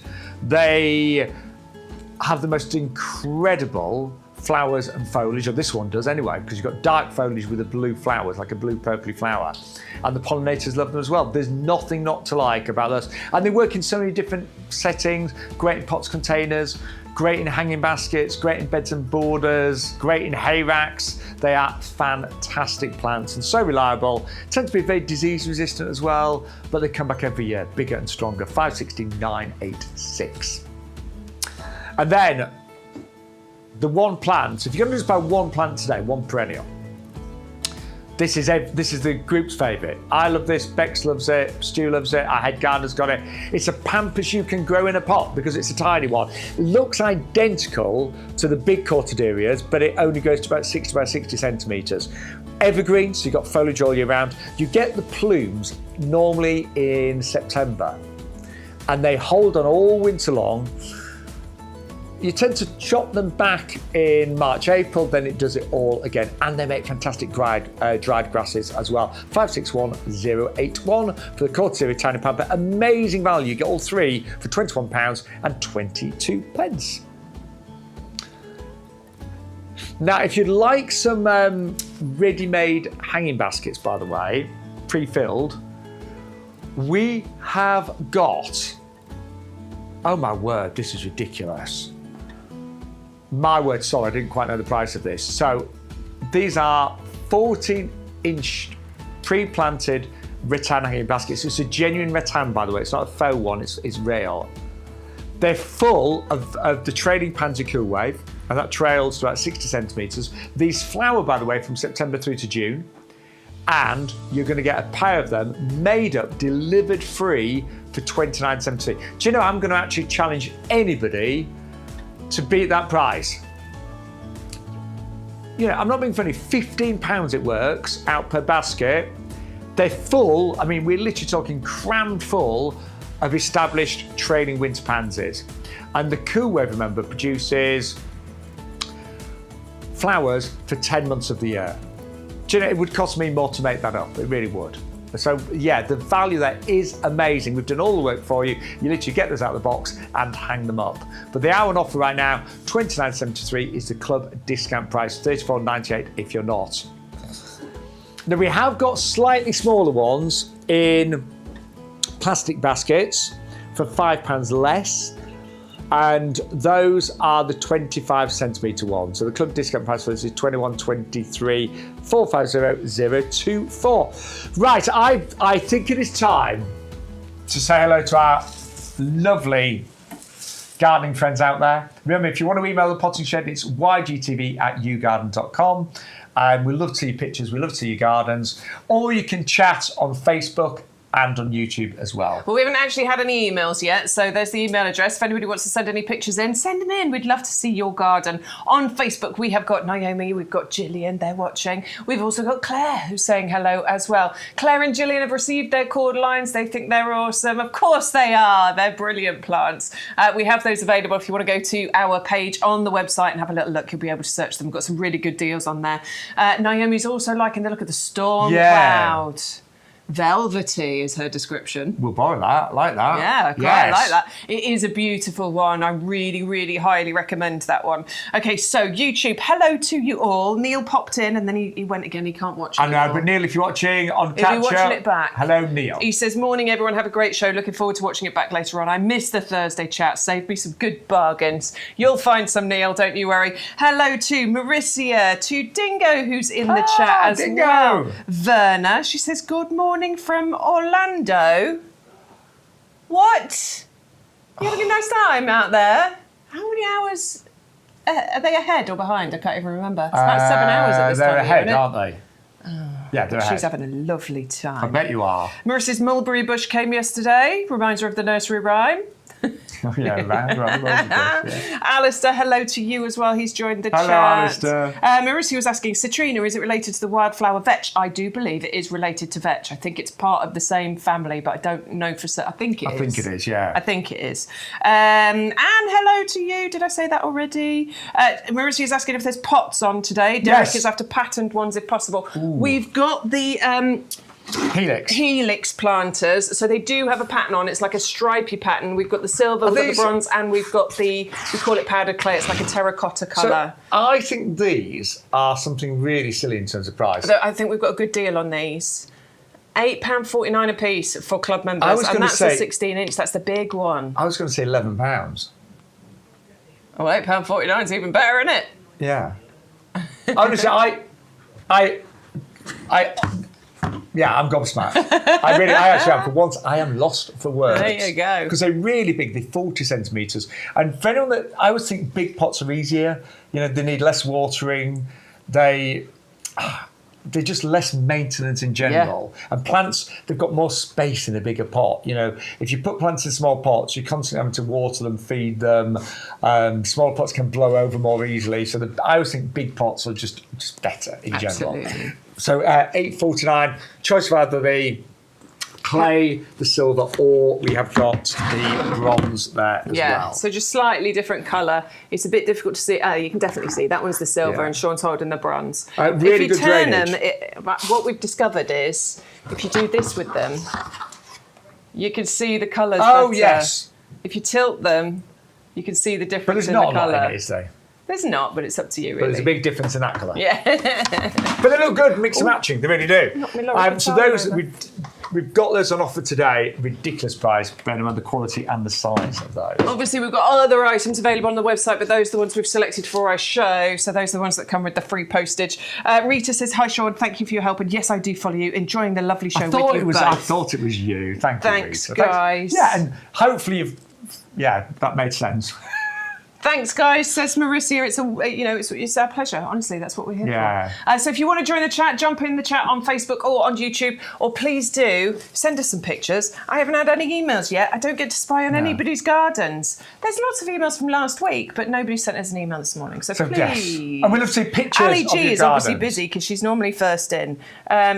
They have the most incredible flowers and foliage, or this one does anyway, because you've got dark foliage with the blue flowers, like a blue purpley flower. And the pollinators love them as well. There's nothing not to like about those. And they work in so many different settings, great in pots, containers, great in hanging baskets, great in beds and borders, great in hay racks. They are fantastic plants and so reliable. Tend to be very disease resistant as well, but they come back every year, bigger and stronger. 56986. And then the one plant, if you're going to just buy one plant today, one perennial, this is the group's favourite. I love this, Bex loves it, Stu loves it, our head gardener's got it. It's a pampas you can grow in a pot because it's a tiny one. It looks identical to the big cortaderias, but it only goes to about 60 by 60 centimetres. Evergreen, so you've got foliage all year round. You get the plumes normally in September, and they hold on all winter long. You tend to chop them back in March, April, then it does it all again. And they make fantastic dried grasses as well. 561081 for the Cordyline Tiny Pampa. Amazing value. You get all three for £21.22. Now, if you'd like some ready-made hanging baskets, by the way, pre-filled, we have got, oh my word, this is ridiculous. My word, sorry, I didn't quite know the price of this. So these are 14-inch pre-planted rattan hanging baskets. It's a genuine rattan, by the way. It's not a faux one, it's real. They're full of the trailing pansy cool wave, and that trails to about 60 centimetres. These flower, by the way, from September through to June, and you're going to get a pair of them made up, delivered free for £29.73. Do you know, I'm going to actually challenge anybody to beat that price. You know, I'm not being funny, £15 it works out per basket. They're full, I mean, we're literally talking crammed full of established trailing winter pansies. And the cool wave, remember, produces flowers for 10 months of the year. Do you know, it would cost me more to make that up, it really would. So yeah, the value there is amazing. We've done all the work for you. You literally get those out of the box and hang them up. But they are on offer right now. £29.73 is the club discount price, £34.98 if you're not. Now we have got slightly smaller ones in plastic baskets for £5 less. And those are the 25 centimetre ones. So the club discount price for this is £21.23, 450024. Right, I think it is time to say hello to our lovely gardening friends out there. Remember, if you want to email the potting shed, it's ygtv@yougarden.com. And we love to see your pictures, we love to see your gardens. Or you can chat on Facebook and on YouTube as well. Well, we haven't actually had any emails yet, so there's the email address. If anybody wants to send any pictures in, send them in. We'd love to see your garden. On Facebook, we have got Naomi, we've got Gillian, they're watching. We've also got Claire, who's saying hello as well. Claire and Gillian have received their Cordylines. They think they're awesome. Of course they are. They're brilliant plants. We have those available. If you want to go to our page on the website and have a little look, you'll be able to search them. We've got some really good deals on there. Naomi's also liking the look of the storm cloud. Velvety is her description. We'll borrow that, like that. Yeah, quite like that. It is a beautiful one. I really, really highly recommend that one. Okay, so YouTube, hello to you all. Neil popped in and then he went again. He can't watch it. I know, but Neil, if you're watching on catch-up, if you're watching it back. Hello, Neil. He says, morning, everyone. Have a great show. Looking forward to watching it back later on. I missed the Thursday chat. Saved me some good bargains. You'll find some, Neil. Don't you worry. Hello to Mauricia, to Dingo, who's in the chat as Dingo. well. Verna, she says, good morning from Orlando. What? You having a nice time out there? How many hours are they ahead or behind? I can't even remember. It's about 7 hours at this time. They're ahead, isn't it? aren't they? Yeah, they're ahead. She's having a lovely time. I bet you are. Marissa's mulberry bush came yesterday. Reminds her of the nursery rhyme. Oh, yeah, right. Alistair, hello to you as well. He's joined the chat. Hello, Alistair. Marissa was asking, citrina, is it related to the wildflower vetch? I do believe it is related to vetch. I think it's part of the same family, but I don't know for certain. I think it is. I think it is, yeah. I think it is. And hello to you. Did I say that already? Marissa is asking if there's pots on today. Derek is after patterned ones if possible. Ooh. We've got the Helix planters. So they do have a pattern on. It's like a stripy pattern. We've got the silver, we've got the bronze, and we've got we call it powdered clay. It's like a terracotta colour. So I think these are something really silly in terms of price. So I think we've got a good deal on these. £8.49 a piece for club members, and that's a 16-inch. That's the big one. I was going to say £11. Oh, £8.49 is even better, isn't it? Yeah. Honestly, I'm gobsmacked. I actually am. For once, I am lost for words. There you go. Because they're really big. They're 40 centimetres. And for anyone that, I always think big pots are easier. You know, they need less watering. They're just less maintenance in general. Yeah. And plants, they've got more space in a bigger pot. You know, if you put plants in small pots, you're constantly having to water them, feed them. Small pots can blow over more easily. So I always think big pots are just better in general. So £8.49, choice of either the clay, the silver, or we have got the bronze there as well. Yeah, so just slightly different colour. It's a bit difficult to see. Oh, you can definitely see. That one's the silver and Shaun's holding the bronze. Really if you good turn drainage. them, what we've discovered is, if you do this with them, you can see the colours better. Yes. If you tilt them, you can see the difference But there's in not the colour. a lot in it, is there? There's not, but it's up to you, really. But there's a big difference in that colour. Yeah. But they look good, mix and matching. They really do. So those we've got those on offer today. Ridiculous price, bearing in mind the quality and the size of those. Obviously, we've got other items available on the website, but those are the ones we've selected for our show. So those are the ones that come with the free postage. Rita says, "Hi, Shaun. Thank you for your help. And yes, I do follow you. Enjoying the lovely show with you both." I thought it was you. Thanks, Rita. guys. Yeah, and hopefully that made sense. Thanks, guys. Says Marissa. It's our pleasure. Honestly, that's what we're here for. So if you want to join the chat, jump in the chat on Facebook or on YouTube, or please do send us some pictures. I haven't had any emails yet. I don't get to spy on anybody's gardens. There's lots of emails from last week, but nobody sent us an email this morning. So please. Yes. And we'll have to see pictures Ali of G your is obviously gardens. busy because she's normally first in.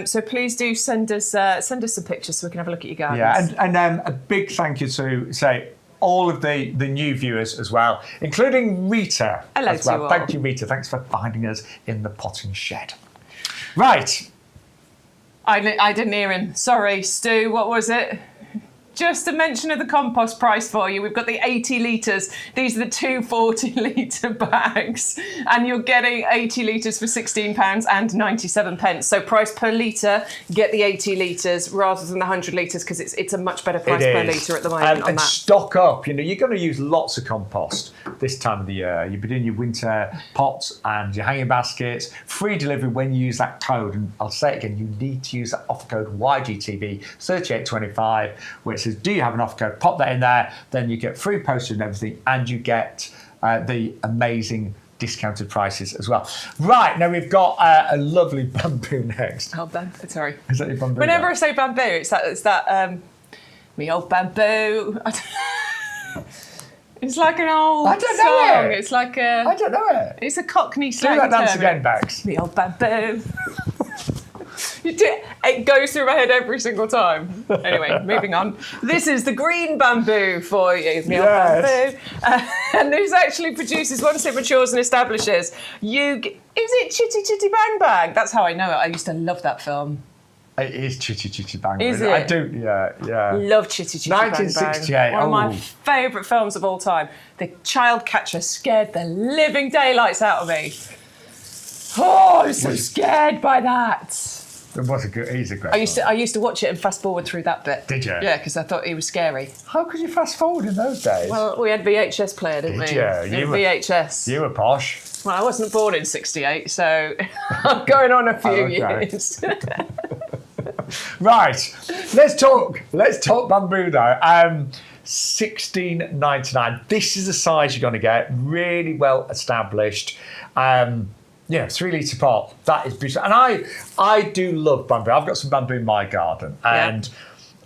So please do send us some pictures so we can have a look at your gardens. Yeah, and a big thank you to say all of the new viewers as well, including Rita. Hello as well. to you all. Thank you, Rita. Thanks for finding us in the potting shed. Right. I didn't hear him. Sorry, Stu. What was it? Just a mention of the compost price for you. We've got the 80 litres. These are the 2 40-litre bags. And you're getting 80 litres for £16.97. So price per litre, get the 80 litres rather than the 100 litres because it's a much better price per litre at the moment on and that. Stock up. You know, you're going to use lots of compost this time of the year. You've been doing your winter pots and your hanging baskets. Free delivery when you use that code. And I'll say it again, you need to use that offer code YGTV 3825, which says, do you have an offer code? Pop that in there, then you get free postage and everything, and you get the amazing discounted prices as well. Right, now we've got a lovely bamboo next. Oh, bamboo, sorry. Is that your bamboo? Whenever I say bamboo, it's that me old bamboo. It's like an old I don't know song. it. It's like a... I don't know it. It's a Cockney Do slang that dance term. again, Bex. Me old bamboo. It goes through my head every single time. Anyway, moving on. This is the green bamboo for you. Yes. Bamboo. And this actually produces, once it matures and establishes, is it Chitty Chitty Bang Bang? That's how I know it. I used to love that film. It is Chitty Chitty Bang Bang. Is it? I do, yeah. Love Chitty Chitty Bang Bang. 1968. One of my favourite films of all time. The child catcher scared the living daylights out of me. Oh, I was so scared by that. He's a great I used to watch it and fast forward through that bit. Did you? Yeah, because I thought he was scary. How could you fast forward in those days? Well, we had VHS player, didn't we? Did you? VHS. You were posh. Well, I wasn't born in ~68, so I'm going on a few years. Right, let's talk bamboo though. $16.99. This is the size you're going to get. Really well established. 3 litre pot. That is beautiful. And I do love bamboo. I've got some bamboo in my garden, and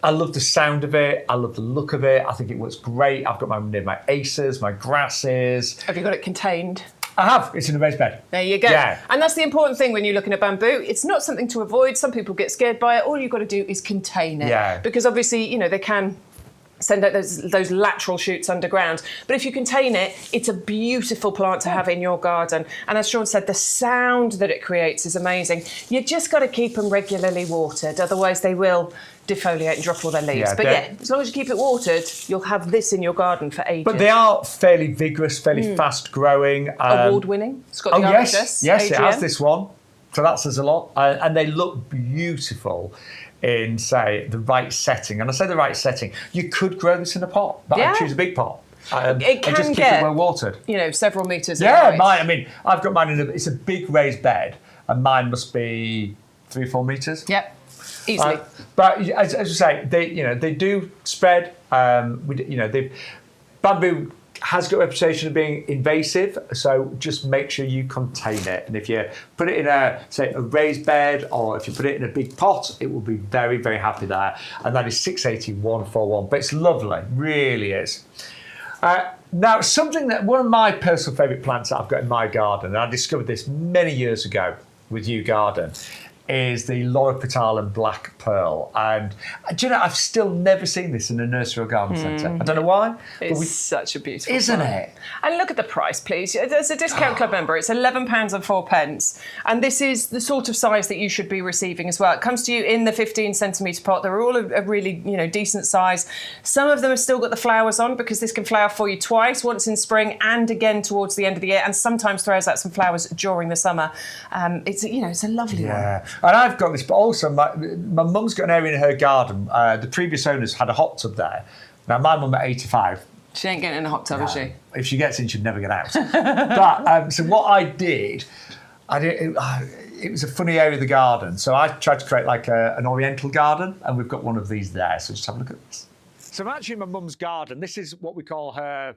I love the sound of it. I love the look of it. I think it works great. I've got my Acers, my grasses. Have you got it contained? I have. It's in a raised bed. There you go. Yeah. And that's the important thing when you're looking at bamboo. It's not something to avoid. Some people get scared by it. All you've got to do is contain it. Yeah. Because obviously, they can send out those lateral shoots underground. But if you contain it, it's a beautiful plant to have in your garden. And as Shaun said, the sound that it creates is amazing. You just got to keep them regularly watered, otherwise they will defoliate and drop all their leaves. But yeah, as long as you keep it watered, you'll have this in your garden for ages. But they are fairly vigorous, fairly fast growing. Award-winning. It's got the yes, it has this one. So that says a lot. And they look beautiful in, say, the right setting. And I say the right setting, you could grow this in a pot, but I'd choose a big pot. It can and just keep get, it well watered. Several metres. Yeah, mine. I mean, I've got mine it's a big raised bed, and mine must be 3 or 4 metres. Yep, easily. But as you say, they do spread. Bamboo has got a reputation of being invasive, so just make sure you contain it. And if you put it in a raised bed, or if you put it in a big pot, it will be very, very happy there. And that is 680-141. But it's lovely, really is. Now, one of my personal favourite plants that I've got in my garden, and I discovered this many years ago with YouGarden, is the Loropetalum Black Pearl. And do you know, I've still never seen this in a nursery or garden centre. I don't know why. It's such a beautiful Isn't plant. it? And look at the price, please. As a discount club member, it's £11.04. And this is the sort of size that you should be receiving as well. It comes to you in the 15cm pot. They're all a really, decent size. Some of them have still got the flowers on, because this can flower for you twice, once in spring and again towards the end of the year, and sometimes throws out some flowers during the summer. It's a lovely one. And I've got this, but also my mum's got an area in her garden. The previous owners had a hot tub there. Now, my mum at 85. She ain't getting in a hot tub, is she? If she gets in, she'd never get out. But so what I did, it was a funny area of the garden. So I tried to create like an oriental garden, and we've got one of these there. So just have a look at this. So I'm actually in my mum's garden. This is what we call her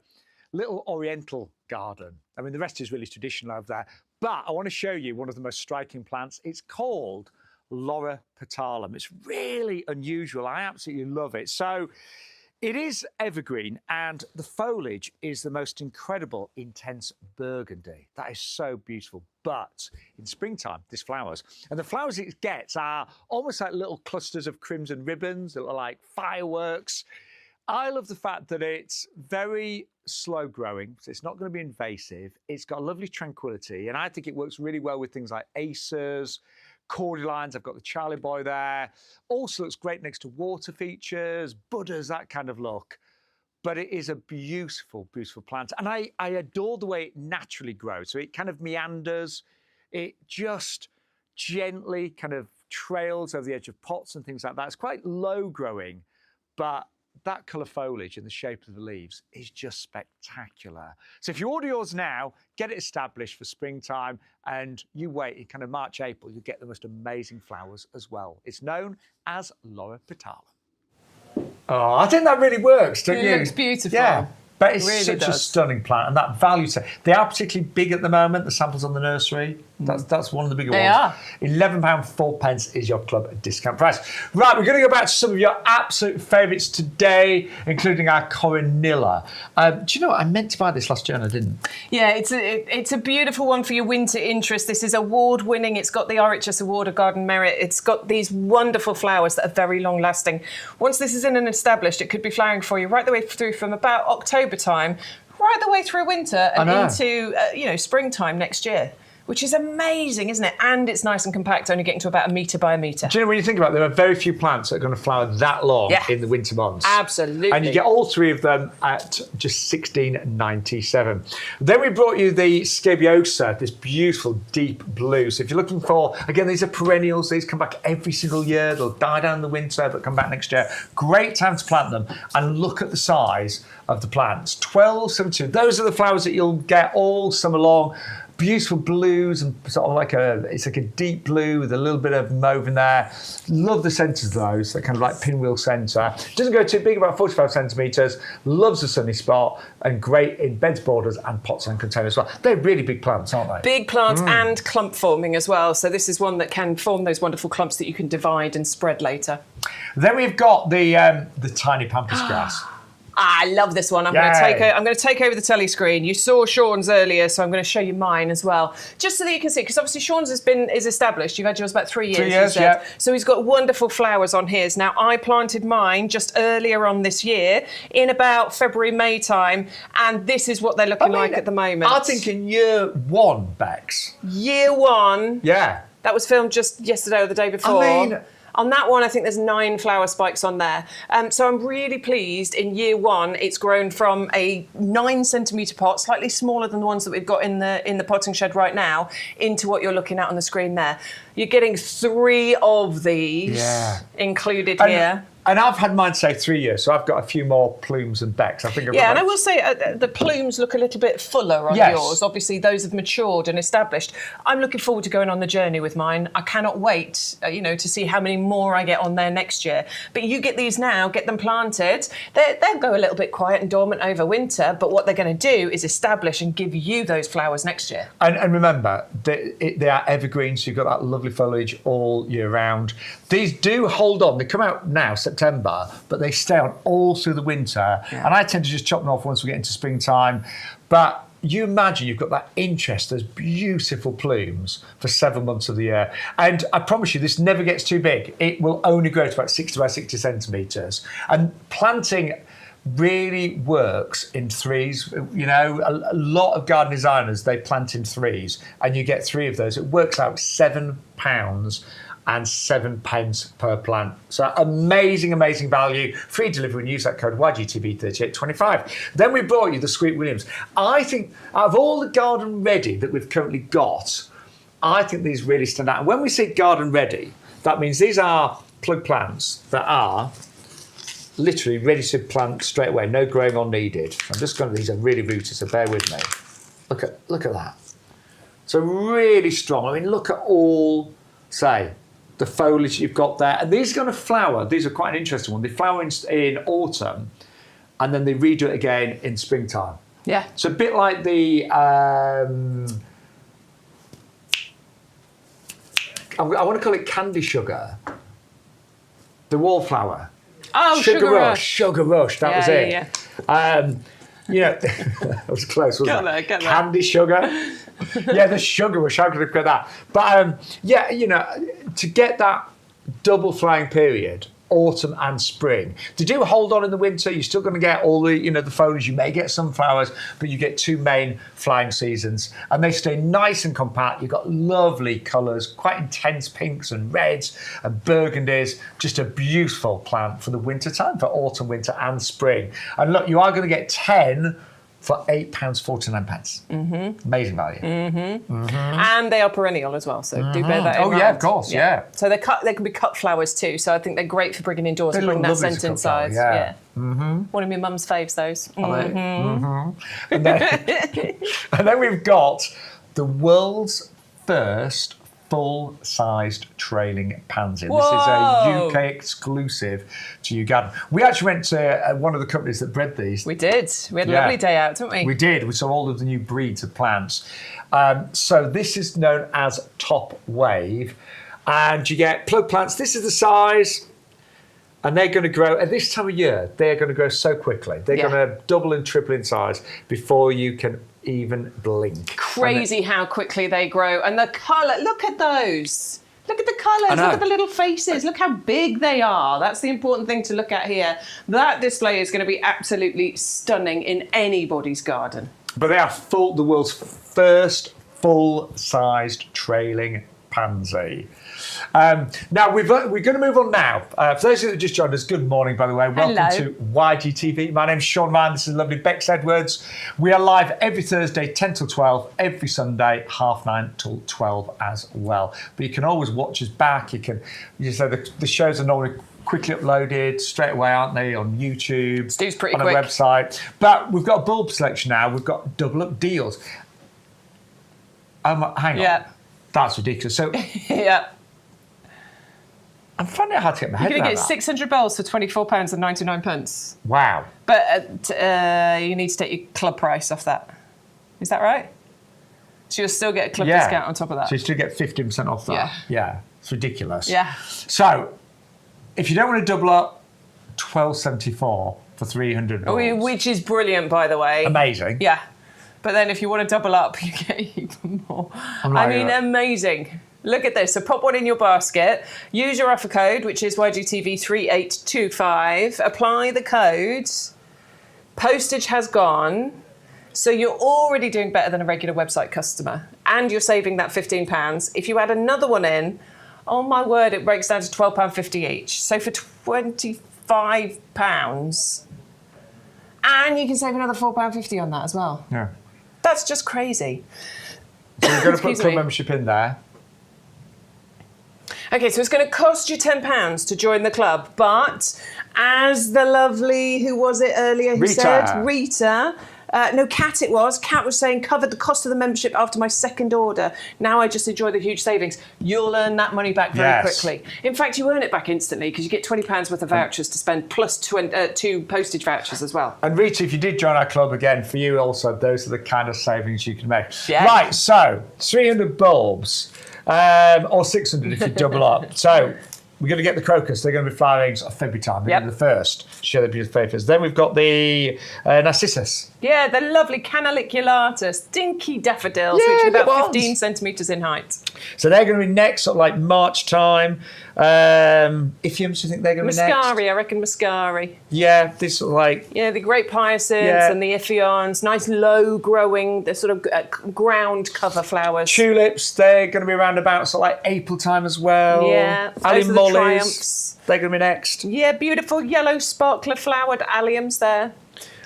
little oriental garden. I mean, the rest is really traditional over there. But I want to show you one of the most striking plants. It's called Loropetalum. It's really unusual. I absolutely love it. So it is evergreen, and the foliage is the most incredible intense burgundy. That is so beautiful. But in springtime, this flowers. And the flowers it gets are almost like little clusters of crimson ribbons that look like fireworks. I love the fact that it's very slow growing, so it's not going to be invasive. It's got a lovely tranquility, and I think it works really well with things like Acers, Cordylines. I've got the Charlie Boy there. Also looks great next to water features, Buddhas, that kind of look. But it is a beautiful, beautiful plant. And I adore the way it naturally grows. So it kind of meanders. It just gently kind of trails over the edge of pots and things like that. It's quite low growing, but that colour foliage and the shape of the leaves is just spectacular. So if you order yours now, get it established for springtime, and you wait in kind of March, April, you'll get the most amazing flowers as well. It's known as Loropetalum. Oh, I think that really works, don't you? It looks beautiful. Yeah. But it's really such a stunning plant, and that value set. They are particularly big at the moment, the samples on the nursery. That's one of the bigger ones. They are. £11.04 is your club discount price. Right, we're going to go back to some of your absolute favourites today, including our Coronilla. Do you know what? I meant to buy this last year and I didn't. Yeah, it's a beautiful one for your winter interest. This is award-winning. It's got the RHS Award of Garden Merit. It's got these wonderful flowers that are very long-lasting. Once this is in and established, it could be flowering for you right the way through from about October time, right the way through winter and into springtime next year, which is amazing, isn't it? And it's nice and compact, only getting to about 1 metre by 1 metre. Do you know, when you think about it, there are very few plants that are going to flower that long in the winter months. Absolutely. And you get all 3 of them at just $16.97. Then we brought you the Scabiosa, this beautiful deep blue. So if you're looking for, again, these are perennials. These come back every single year. They'll die down in the winter, but come back next year. Great time to plant them. And look at the size of the plants. 1272. Those are the flowers that you'll get all summer long. Beautiful blues and sort of it's like a deep blue with a little bit of mauve in there. Love the centres of those, that kind of like pinwheel centre. Doesn't go too big, about 45 centimetres. Loves a sunny spot and great in beds, borders and pots and containers as well. They're really big plants, aren't they? Big plants and clump forming as well. So this is one that can form those wonderful clumps that you can divide and spread later. Then we've got the tiny pampas grass. I love this one. I'm going to take over the telly screen. You saw Shaun's earlier, so I'm going to show you mine as well, just so that you can see. Because obviously Shaun's is established. You've had yours about 3 years. 3 years, yeah. So he's got wonderful flowers on his. Now I planted mine just earlier on this year, in about February, May time, and this is what they're looking like at the moment. I think in year 1, Bex. Year 1. Yeah. That was filmed just yesterday or the day before. I mean, on that one, I think there's 9 flower spikes on there. So I'm really pleased. In year 1, it's grown from a 9-centimetre pot, slightly smaller than the ones that we've got in the potting shed right now, into what you're looking at on the screen there. You're getting 3 of these included here. And I've had mine say 3 years, so I've got a few more plumes and Bex. I think. And I will say the plumes look a little bit fuller on yours. Obviously, those have matured and established. I'm looking forward to going on the journey with mine. I cannot wait, to see how many more I get on there next year. But you get these now, get them planted. They'll go a little bit quiet and dormant over winter, but what they're going to do is establish and give you those flowers next year. And remember, they are evergreen, so you've got that lovely foliage all year round. These do hold on. They come out now, September, but they stay on all through the winter. Yeah. And I tend to just chop them off once we get into springtime. But you imagine you've got that interest, those beautiful plumes for 7 months of the year. And I promise you, this never gets too big. It will only grow to about 60 by 60 centimetres. And planting really works in 3s. A lot of garden designers, they plant in 3s, and you get 3 of those. It works out £7 and 7 pence per plant. So amazing, amazing value. Free delivery, and use that code YGTV3825. Then we brought you the Sweet Williams. I think out of all the garden ready that we've currently got, I think these really stand out. And when we say garden ready, that means these are plug plants that are literally ready to plant straight away, no growing on needed. I'm just going to, these are really rooted, so bear with me. Look at that. So really strong. I mean, look at all, say, the foliage you've got there. And these are going to flower. These are quite an interesting one. They flower in autumn, and then they redo it again in springtime. Yeah. It's a bit like the, I want to call it candy sugar, the wallflower. Oh, Sugar Rush. Sugar Rush, that was it. Yeah. That was close, wasn't it? Get that. Candy sugar. Yeah, the Sugar Rush, how could I get that? But to get that double flowering period, autumn and spring, they do hold on in the winter. You're still going to get all the, the foliage. You may get some flowers, but you get 2 main flowering seasons, and they stay nice and compact. You've got lovely colours, quite intense pinks and reds and burgundies. Just a beautiful plant for the winter time, for autumn, winter and spring. And look, you are going to get 10 for £8.49. Mm-hmm. Amazing value. Mm-hmm. Mm-hmm. And they are perennial as well, so do bear that in mind. Oh yeah, of course, yeah. So they can be cut flowers too, so I think they're great for bringing indoors and bring that scent inside. Yeah. Mm-hmm. One of my mum's faves, those. Mm-hmm. Mm-hmm. And then we've got the world's first full-sized trailing pansy. Whoa. This is a UK exclusive to YouGarden. We actually went to one of the companies that bred these. We did. We had a lovely day out, didn't we? We did. We saw all of the new breeds of plants. So this is known as Top Wave. And you get plug plants. This is the size. And they're going to grow, at this time of year, they're going to grow so quickly. They're going to double and triple in size before you can even blink. Crazy how quickly they grow. And the colour, look at those. Look at the colours, look at the little faces, look how big they are. That's the important thing to look at here. That display is going to be absolutely stunning in anybody's garden. But they are the world's first full-sized trailing pansy. Now, we're going to move on now. For those of you that just joined us, good morning, by the way. Welcome to YGTV. My name's Shaun Ryan. This is lovely Bex Edwards. We are live every Thursday, 10 till 12, every Sunday, 9:30 till 12 as well. But you can always watch us back. The shows are normally quickly uploaded straight away, aren't they, on YouTube, Stu's pretty on quick. a website. But we've got a bulb selection now. We've got double up deals. Hang on. Yeah. That's ridiculous. So yeah. I'm finding it hard to get my head around that. You're going to get 600 bells for £24.99. Wow. But you need to take your club price off that. Is that right? So you'll still get a club discount on top of that. So you still get 15% off that. Yeah. It's ridiculous. Yeah. So if you don't want to double up, £12.74 for 300 bulbs. Which is brilliant, by the way. Amazing. Yeah. But then if you want to double up, you get even more. Amazing. Look at this. So pop one in your basket. Use your offer code, which is YGTV3825. Apply the code. Postage has gone. So you're already doing better than a regular website customer. And you're saving that £15. If you add another one in, oh my word, it breaks down to £12.50 each. So for £25, and you can save another £4.50 on that as well. Yeah. That's just crazy. So you're going to put club membership in there. Okay, so it's going to cost you £10 to join the club, but as the lovely, who was it earlier who said? Rita. Kat it was. Kat was saying, covered the cost of the membership after my second order. Now I just enjoy the huge savings. You'll earn that money back very quickly. In fact, you earn it back instantly because you get £20 worth of vouchers to spend plus 2 postage vouchers as well. And Rita, if you did join our club again, for you also, those are the kind of savings you can make. Yeah. Right, so 300 bulbs, or 600 if you double up. So we're going to get the crocus. They're going to be flowering sort of February time. They're going to be the first to show their beautiful papers. Then we've got the narcissus. Yeah, the lovely canaliculatus, dinky daffodils, which are about 15 centimetres in height. So they're going to be next, sort of like March time. Iphiums, do you think they're going to be next? Muscari, I reckon Muscari. Yeah, this sort of like... Yeah, the great hyacinths and the Iphions, nice low-growing, the sort of ground cover flowers. Tulips, they're going to be around about sort of like April time as well. Yeah, those are the triumphs. They're going to be next. Yeah, beautiful yellow sparkler flowered alliums there.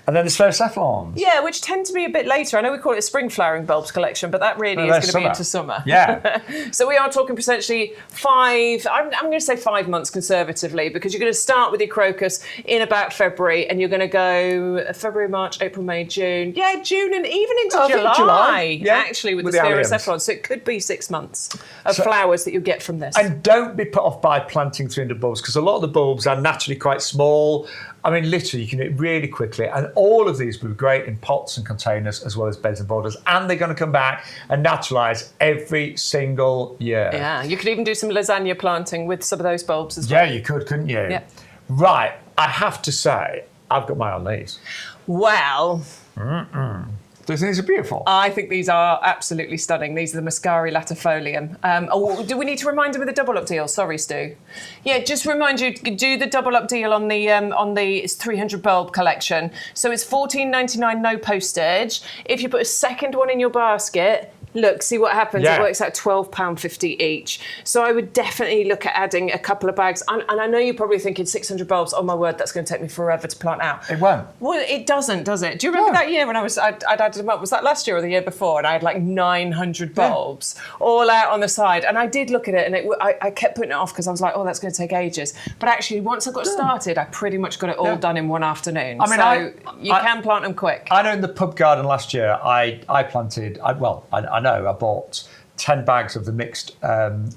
And then the Spherocephalons. Yeah, which tend to be a bit later. I know we call it a spring flowering bulbs collection, but that really is going to be into summer. Yeah. So we are talking potentially 5, I'm going to say 5 months conservatively, because you're going to start with your crocus in about February, and you're going to go February, March, April, May, June. Yeah, June and even into July, actually, with the Spherocephalons. So it could be 6 months of flowers that you'll get from this. And don't be put off by planting 300 bulbs, because a lot of the bulbs are naturally quite small. I mean, literally, you can do it really quickly. And all of these will be great in pots and containers, as well as beds and borders. And they're going to come back and naturalise every single year. Yeah, you could even do some lasagna planting with some of those bulbs as well. Yeah, you could, couldn't you? Yeah. Right, I have to say, I've got my eye on these. Well... These are beautiful. I think these are absolutely stunning. These are the Muscari latifolium. Do we need to remind them of the double up deal? Sorry, Stu. Yeah, just remind you, do the double up deal on the 300 bulb collection. So it's $14.99, no postage. If you put a second one in your basket, look, see what happens. Yeah. It works out £12.50 each. So I would definitely look at adding a couple of bags. And I know you're probably thinking 600 bulbs, oh my word, that's going to take me forever to plant out. It won't. Well, it doesn't, does it? Do you remember that year when I'd added them up? Was that last year or the year before? And I had like 900 bulbs all out on the side. And I did look at it, and I kept putting it off because I was like, oh, that's going to take ages. But actually, once I got started, I pretty much got it all done in one afternoon. I mean, you can plant them quick. I know in the pub garden last year, I planted, I bought 10 bags of the mixed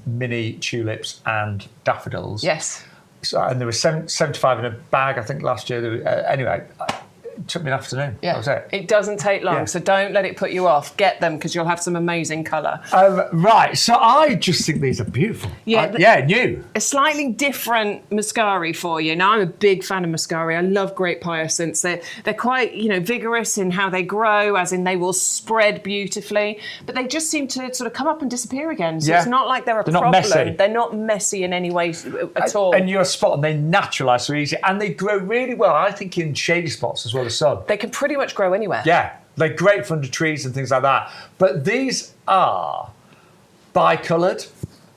mini tulips and daffodils. Yes. So, and there was 75 in a bag, I think, last year. Anyway, it took me an afternoon. Yeah. That was it. It doesn't take long, so don't let it put you off. Get them, because you'll have some amazing colour. Right, so I just think these are beautiful. Yeah, new. A slightly different Muscari for you. Now, I'm a big fan of Muscari. I love grape hyacinths. They're quite, vigorous in how they grow, as in they will spread beautifully, but they just seem to sort of come up and disappear again. So it's not like they're a problem. Not messy. They're not messy in any way at all. And you're spot on. They naturalise so easy, and they grow really well, I think, in shady spots as well as sun. They can pretty much grow anywhere. Yeah, they're great for under trees and things like that. But these are bicoloured.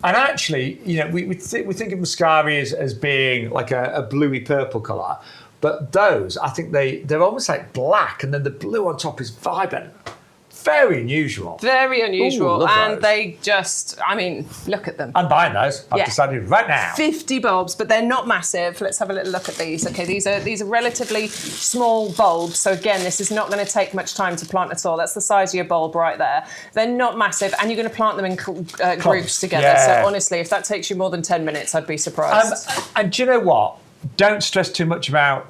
And actually, we think of Muscari as being like a bluey purple colour. But those, I think they're almost like black, and then the blue on top is vibrant. Very unusual. Very unusual. Ooh, and they just, look at them. I'm buying those. I've decided right now. 50 bulbs, but they're not massive. Let's have a little look at these. Okay, these are relatively small bulbs. So again, this is not going to take much time to plant at all. That's the size of your bulb right there. They're not massive, and you're going to plant them in groups together. Yeah. So honestly, if that takes you more than 10 minutes, I'd be surprised. And do you know what? Don't stress too much about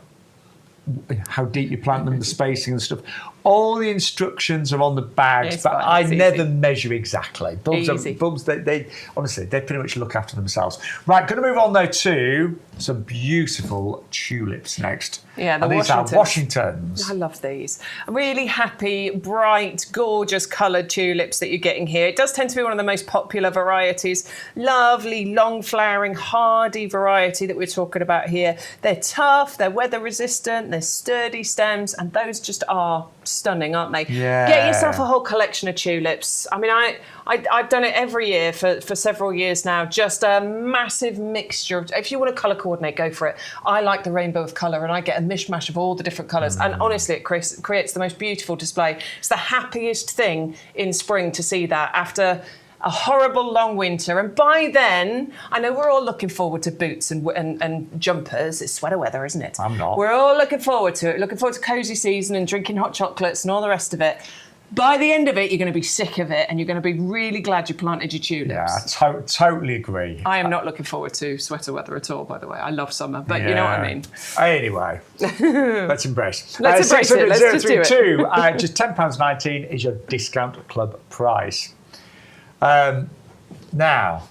how deep you plant them, the spacing and stuff. All the instructions are on the bags, It's but fine, I it's never easy. measure exactly. Easy. Bulbs, they honestly, they pretty much look after themselves. Right, going to move on though to some beautiful tulips next. Yeah, the and these are Washingtons. Washingtons. I love these. Really happy, bright, gorgeous coloured tulips that you're getting here. It does tend to be one of the most popular varieties. Lovely, long flowering, hardy variety that we're talking about here. They're tough, they're weather resistant, they're sturdy stems, and those just are stunning, aren't they? Yeah. Get yourself a whole collection of tulips. I mean, I've done it every year for several years now. Just a massive mixture of, if you want to colour coordinate, go for it. I like the rainbow of colour, and I get a mishmash of all the different colours. And honestly, it creates the most beautiful display. It's the happiest thing in spring to see that after a horrible long winter. And by then, I know we're all looking forward to boots and jumpers. It's sweater weather, isn't it? I'm not. We're all looking forward to it. Looking forward to cosy season and drinking hot chocolates and all the rest of it. By the end of it, you're going to be sick of it, and you're going to be really glad you planted your tulips. Yeah, totally agree. I am not looking forward to sweater weather at all, by the way. I love summer, but you know what I mean. Anyway, let's embrace. Let's embrace it. Let's just do it. 600,032, just £10.19 is your discount club price. Now,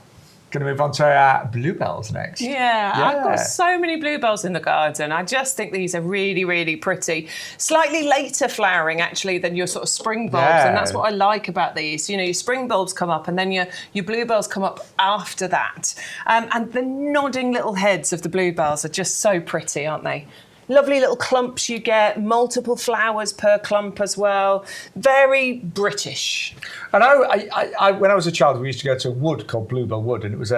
going to move on to our bluebells next. Yeah, I've got so many bluebells in the garden. I just think these are really, really pretty. Slightly later flowering, actually, than your sort of spring bulbs, and that's what I like about these. You know, your spring bulbs come up, and then your bluebells come up after that. And the nodding little heads of the bluebells are just so pretty, aren't they? Lovely little clumps you get, multiple flowers per clump as well. Very British. And I when I was a child, we used to go to a wood called Bluebell Wood, and it was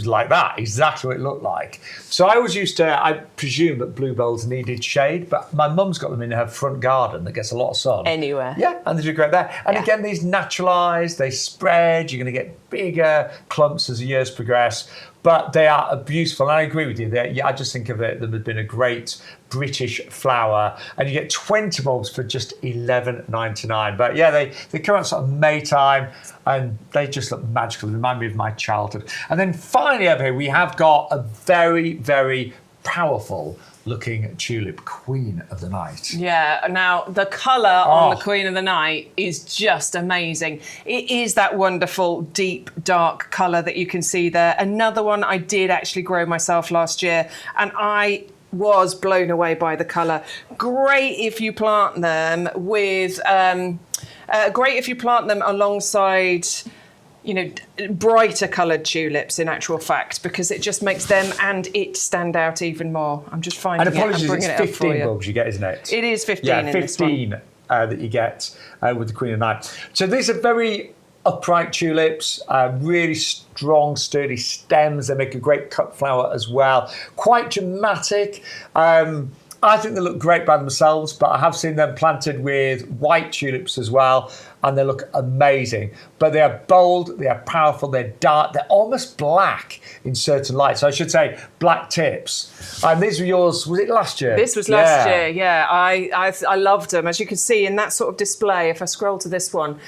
like that, exactly what it looked like. So I always used to, I presume that bluebells needed shade, but my mum's got them in her front garden that gets a lot of sun. Anywhere. Yeah, and they do great there. And again, these naturalise, they spread, you're going to get bigger clumps as the years progress. But they are beautiful, and I agree with you. I just think of it, them as being a great British flower, and you get 20 bulbs for just $11.99. But yeah, they come out sort of May time, and they just look magical. They remind me of my childhood. And then finally over here, we have got a very, very powerful looking tulip, Queen of the Night. Yeah, now the colour on the Queen of the Night is just amazing. It is that wonderful, deep, dark colour that you can see there. Another one I did actually grow myself last year, and I was blown away by the colour. Great if you plant them with, great if you plant them alongside, you know, brighter coloured tulips, in actual fact, because it just makes them and it stand out even more. I'm just finding and apologies, it. I'm it's 15 bulbs you get, isn't it? It is 15 yeah, in this one. 15 that you get with the Queen of the Night. So these are very upright tulips, really strong, sturdy stems. They make a great cut flower as well. Quite dramatic. I think they look great by themselves, but I have seen them planted with white tulips as well, and they look amazing. But they are bold, they are powerful, they're dark, they're almost black in certain lights. So I should say black tips. And these were yours, was it last year? This was last year, yeah. I loved them. As you can see in that sort of display, if I scroll to this one,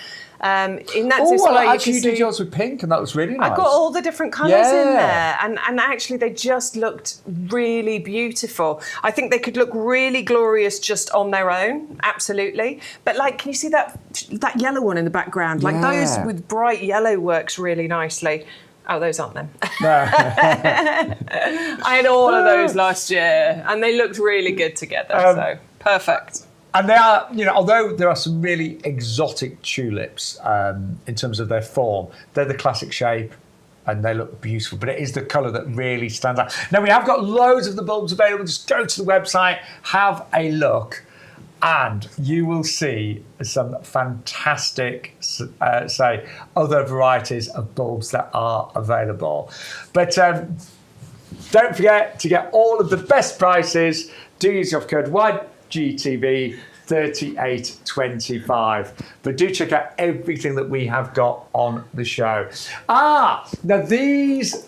in that display, well, actually, you did yours with pink, and that was really nice. I got all the different colours in there, and actually they just looked really beautiful. I think they could look really glorious just on their own, absolutely. But like, can you see that yellow one in the background? Like those with bright yellow works really nicely. Oh, those aren't them. I had all of those last year, and they looked really good together. So perfect. And they are, you know, although there are some really exotic tulips in terms of their form, they're the classic shape and they look beautiful, but it is the colour that really stands out. Now, we have got loads of the bulbs available. Just go to the website, have a look, and you will see some fantastic, other varieties of bulbs that are available. But don't forget to get all of the best prices. Do use your code YGTV 3825. But do check out everything that we have got on the show. Now these.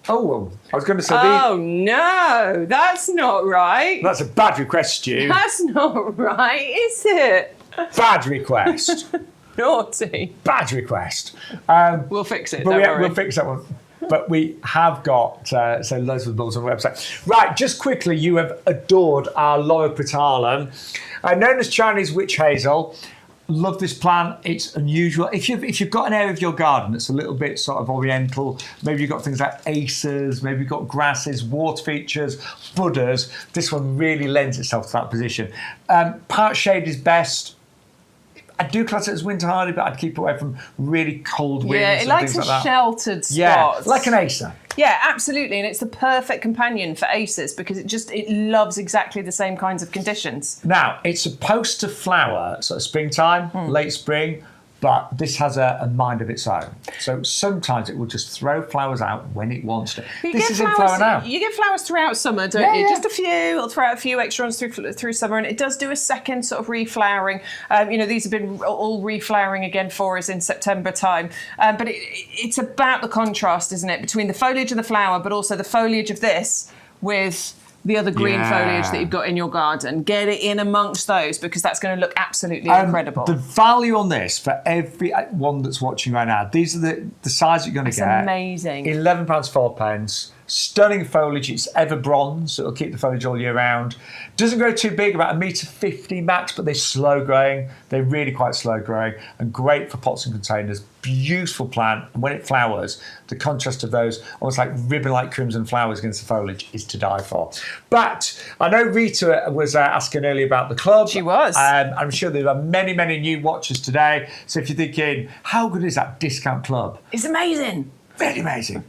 Oh, well, I was going to say these. Oh no, that's not right. That's a bad request, Stu. That's not right, is it? Bad request. Naughty. Bad request. We'll fix it. But Don't worry. we'll fix that one. But we have got loads of bulbs on the website. Right, just quickly, you have adored our Loropetalum, known as Chinese witch hazel. Love this plant. It's unusual. If you've got an area of your garden that's a little bit sort of oriental, maybe you've got things like acers, maybe you've got grasses, water features, budders. This one really lends itself to that position. Part shade is best. I do class it as winter hardy, but I'd keep away from really cold winds. Yeah, it likes things a like that. sheltered spot. Yeah, like an Acer. Yeah, absolutely, and it's the perfect companion for Acers because it loves exactly the same kinds of conditions. Now, it's supposed to flower sort of springtime, late spring, but this has a mind of its own. So sometimes it will just throw flowers out when it wants to. This is in flower now. You get flowers throughout summer, don't you? Yeah. Just a few. It'll throw out a few extra ones through summer, and it does do a second sort of reflowering. These have been all reflowering again for us in September time. But it's about the contrast, isn't it, between the foliage of the flower, but also the foliage of this with the other green foliage that you've got in your garden. Get it in amongst those because that's going to look absolutely incredible. The value on this for everyone that's watching right now, these are the size you're going to get. It's amazing. £11.04. Stunning foliage. It's ever bronze, so it'll keep the foliage all year round. Doesn't grow too big, about 1.50 m max, but they're slow growing. They're really quite slow growing and great for pots and containers. Beautiful plant, and when it flowers, the contrast of those almost like ribbon-like crimson flowers against the foliage is to die for. But I know Rita was asking earlier about the club. She was. I'm sure there are many, many new watchers today. So if you're thinking, how good is that discount club? It's amazing. Very amazing.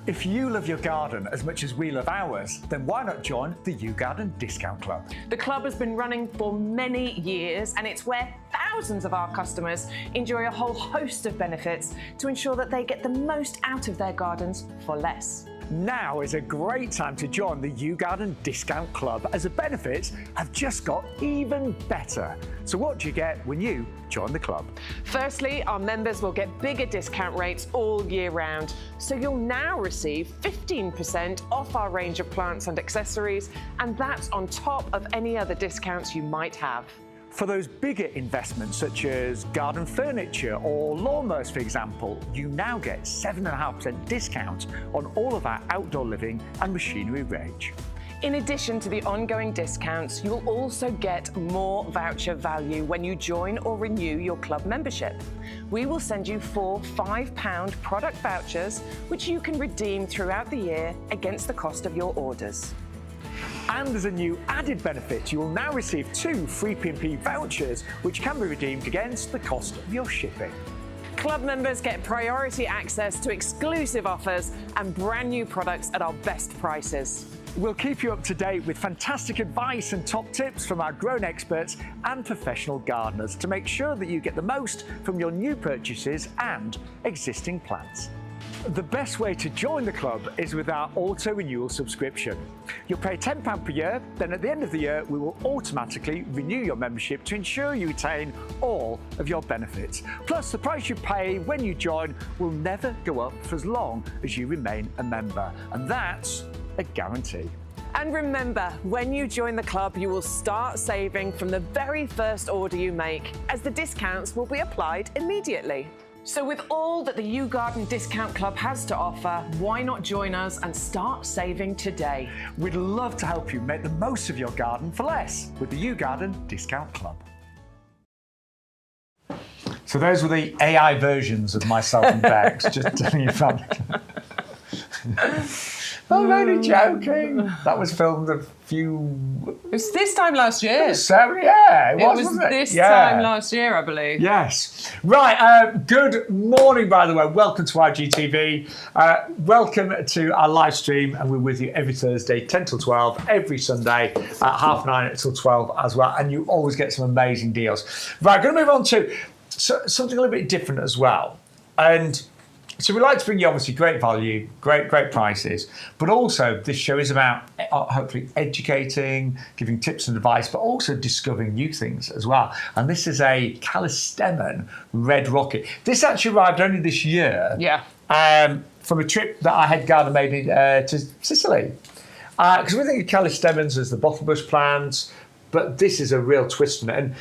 If you love your garden as much as we love ours, then why not join the YouGarden Discount Club? The club has been running for many years and it's where thousands of our customers enjoy a whole host of benefits to ensure that they get the most out of their gardens for less. Now is a great time to join the YouGarden Discount Club as the benefits have just got even better. So what do you get when you join the club? Firstly, our members will get bigger discount rates all year round. So you'll now receive 15% off our range of plants and accessories, and that's on top of any other discounts you might have. For those bigger investments such as garden furniture or lawnmowers, for example, you now get 7.5% discount on all of our outdoor living and machinery range. In addition to the ongoing discounts, you'll also get more voucher value when you join or renew your club membership. We will send you 4 £5 product vouchers, which you can redeem throughout the year against the cost of your orders. And as a new added benefit, you will now receive 2 free P&P vouchers, which can be redeemed against the cost of your shipping. Club members get priority access to exclusive offers and brand new products at our best prices. We'll keep you up to date with fantastic advice and top tips from our grown experts and professional gardeners to make sure that you get the most from your new purchases and existing plants. The best way to join the club is with our auto-renewal subscription. You'll pay £10 per year, then at the end of the year, we will automatically renew your membership to ensure you retain all of your benefits. Plus, the price you pay when you join will never go up for as long as you remain a member. And that's a guarantee. And remember, when you join the club, you will start saving from the very first order you make, as the discounts will be applied immediately. So with all that the YouGarden Discount Club has to offer, why not join us and start saving today? We'd love to help you make the most of your garden for less with the YouGarden Discount Club. So those were the AI versions of myself and Bex, just telling you family. I'm only joking. That was filmed a few... It was this time last year. So, yeah, it was, wasn't it? This time last year, I believe. Yes. Right, good morning, by the way. Welcome to YGTV. Welcome to our live stream, and we're with you every Thursday, 10 till 12, every Sunday, at 9:30 till 12 as well, and you always get some amazing deals. Right, going to move on to something a little bit different as well. And... so we like to bring you obviously great value, great prices, but also this show is about hopefully educating, giving tips and advice, but also discovering new things as well. And this is a Callistemon red rocket. This actually arrived only this year. Yeah. From a trip that I had garden made to Sicily. Because we think of Callistemons as the bottlebush plants, but this is a real twist on it. And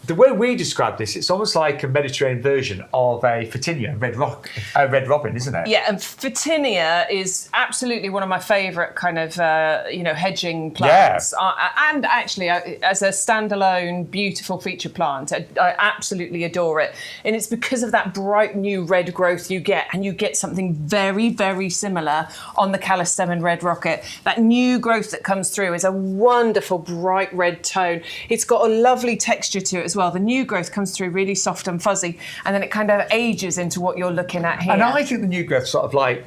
the way we describe this, it's almost like a Mediterranean version of a Photinia, red robin, isn't it? Yeah, and Photinia is absolutely one of my favourite kind of, hedging plants. Yeah. And actually, as a standalone, beautiful feature plant, I absolutely adore it. And it's because of that bright new red growth you get, and you get something very, very similar on the calistem and red rocket. That new growth that comes through is a wonderful bright red tone. It's got a lovely texture to it as well. The new growth comes through really soft and fuzzy, and then it kind of ages into what you're looking at here. And I think the new growth sort of like,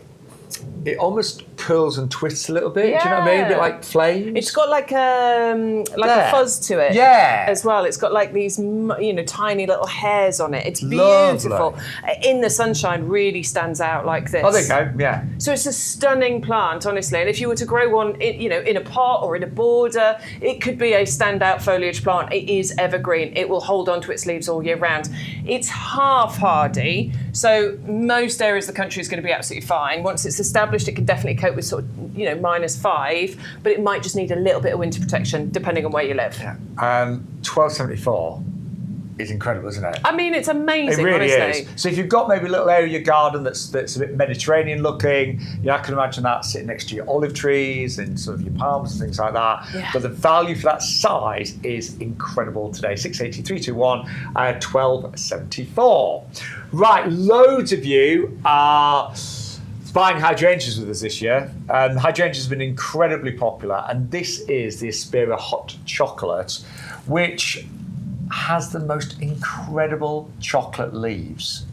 it almost curls and twists a little bit. Yeah. Do you know what I mean? A bit like flames. It's got like a fuzz to it. Yeah. As well. It's got like these, tiny little hairs on it. It's beautiful. Lovely. In the sunshine, really stands out like this. Oh, there you go. Yeah. So it's a stunning plant, honestly. And if you were to grow one, in a pot or in a border, it could be a standout foliage plant. It is evergreen. It will hold on to its leaves all year round. It's half hardy, so most areas of the country is going to be absolutely fine. Once it's established, it can definitely cope with sort of, -5, but it might just need a little bit of winter protection depending on where you live. Yeah. 1274 is incredible, isn't it? I mean, it's amazing, It really honestly. is. So if you've got maybe a little area of your garden that's a bit Mediterranean looking, I can imagine that sitting next to your olive trees and sort of your palms and things like that. Yeah. But the value for that size is incredible today. 680-321, 1274. Right, loads of you are buying hydrangeas with us this year. Hydrangeas have been incredibly popular, and this is the Aspera Hot Chocolate, which has the most incredible chocolate leaves.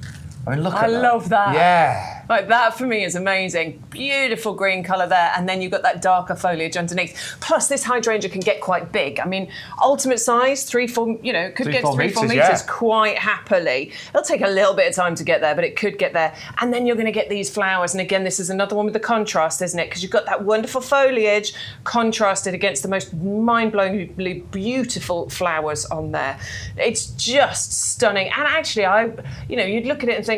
I mean, look at that. I love that. Yeah. Like that for me is amazing. Beautiful green colour there, and then you've got that darker foliage underneath. Plus, this hydrangea can get quite big. I mean, ultimate size, 3-4, could get 3-4 metres quite happily. It'll take a little bit of time to get there, but it could get there. And then you're going to get these flowers. And again, this is another one with the contrast, isn't it? Because you've got that wonderful foliage contrasted against the most mind-blowingly beautiful flowers on there. It's just stunning. And actually, you'd look at it and think,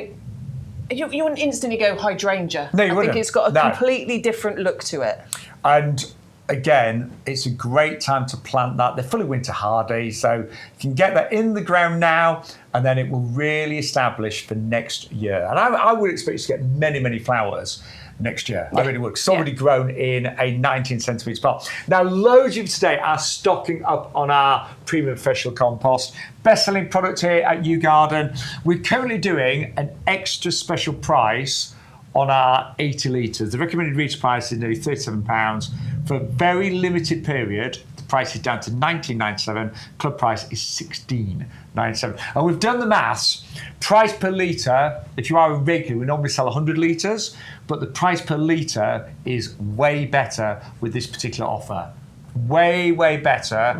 you wouldn't instantly go hydrangea. No, you wouldn't. I think it's got a completely different look to it. And again, it's a great time to plant that. They're fully winter hardy, so you can get that in the ground now, and then it will really establish for next year. And I would expect you to get many, many flowers next year. I really would. It's already grown in a 19 centimetre pot. Now, loads of you today are stocking up on our premium professional compost. Best-selling product here at YouGarden. We're currently doing an extra special price on our 80 litres. The recommended retail price is nearly £37. For a very limited period, the price is down to £19.97. Club price is £16.97. And we've done the maths. Price per litre, if you are a regular, we normally sell 100 litres, but the price per litre is way better with this particular offer. Way, way better.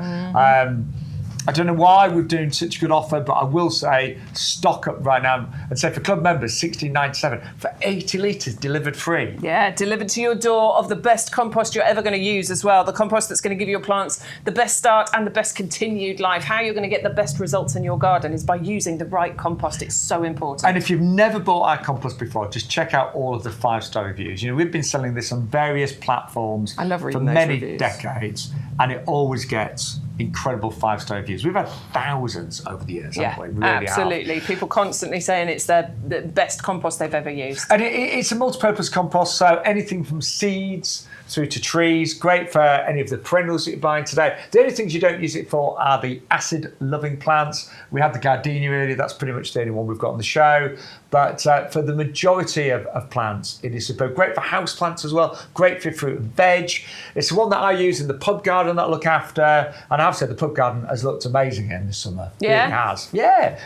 I don't know why we're doing such a good offer, but I will say stock up right now and say for club members, £16.97 for 80 litres delivered free. Yeah, delivered to your door of the best compost you're ever going to use as well. The compost that's going to give your plants the best start and the best continued life. How you're going to get the best results in your garden is by using the right compost. It's so important. And if you've never bought our compost before, just check out all of the 5-star reviews. We've been selling this on various platforms for many decades, and it always gets incredible 5-star reviews. We've had thousands over the years, haven't we? Really absolutely. have. People constantly saying it's the best compost they've ever used. And it's a multi-purpose compost, so anything from seeds through to trees, great for any of the perennials that you're buying today. The only things you don't use it for are the acid-loving plants. We had the Gardenia earlier, that's pretty much the only one we've got on the show. But for the majority of plants, it is superb. Great for house plants as well, great for fruit and veg. It's the one that I use in the pub garden that I look after, and I've said the pub garden has looked amazing in the summer. Yeah? It has. Yeah.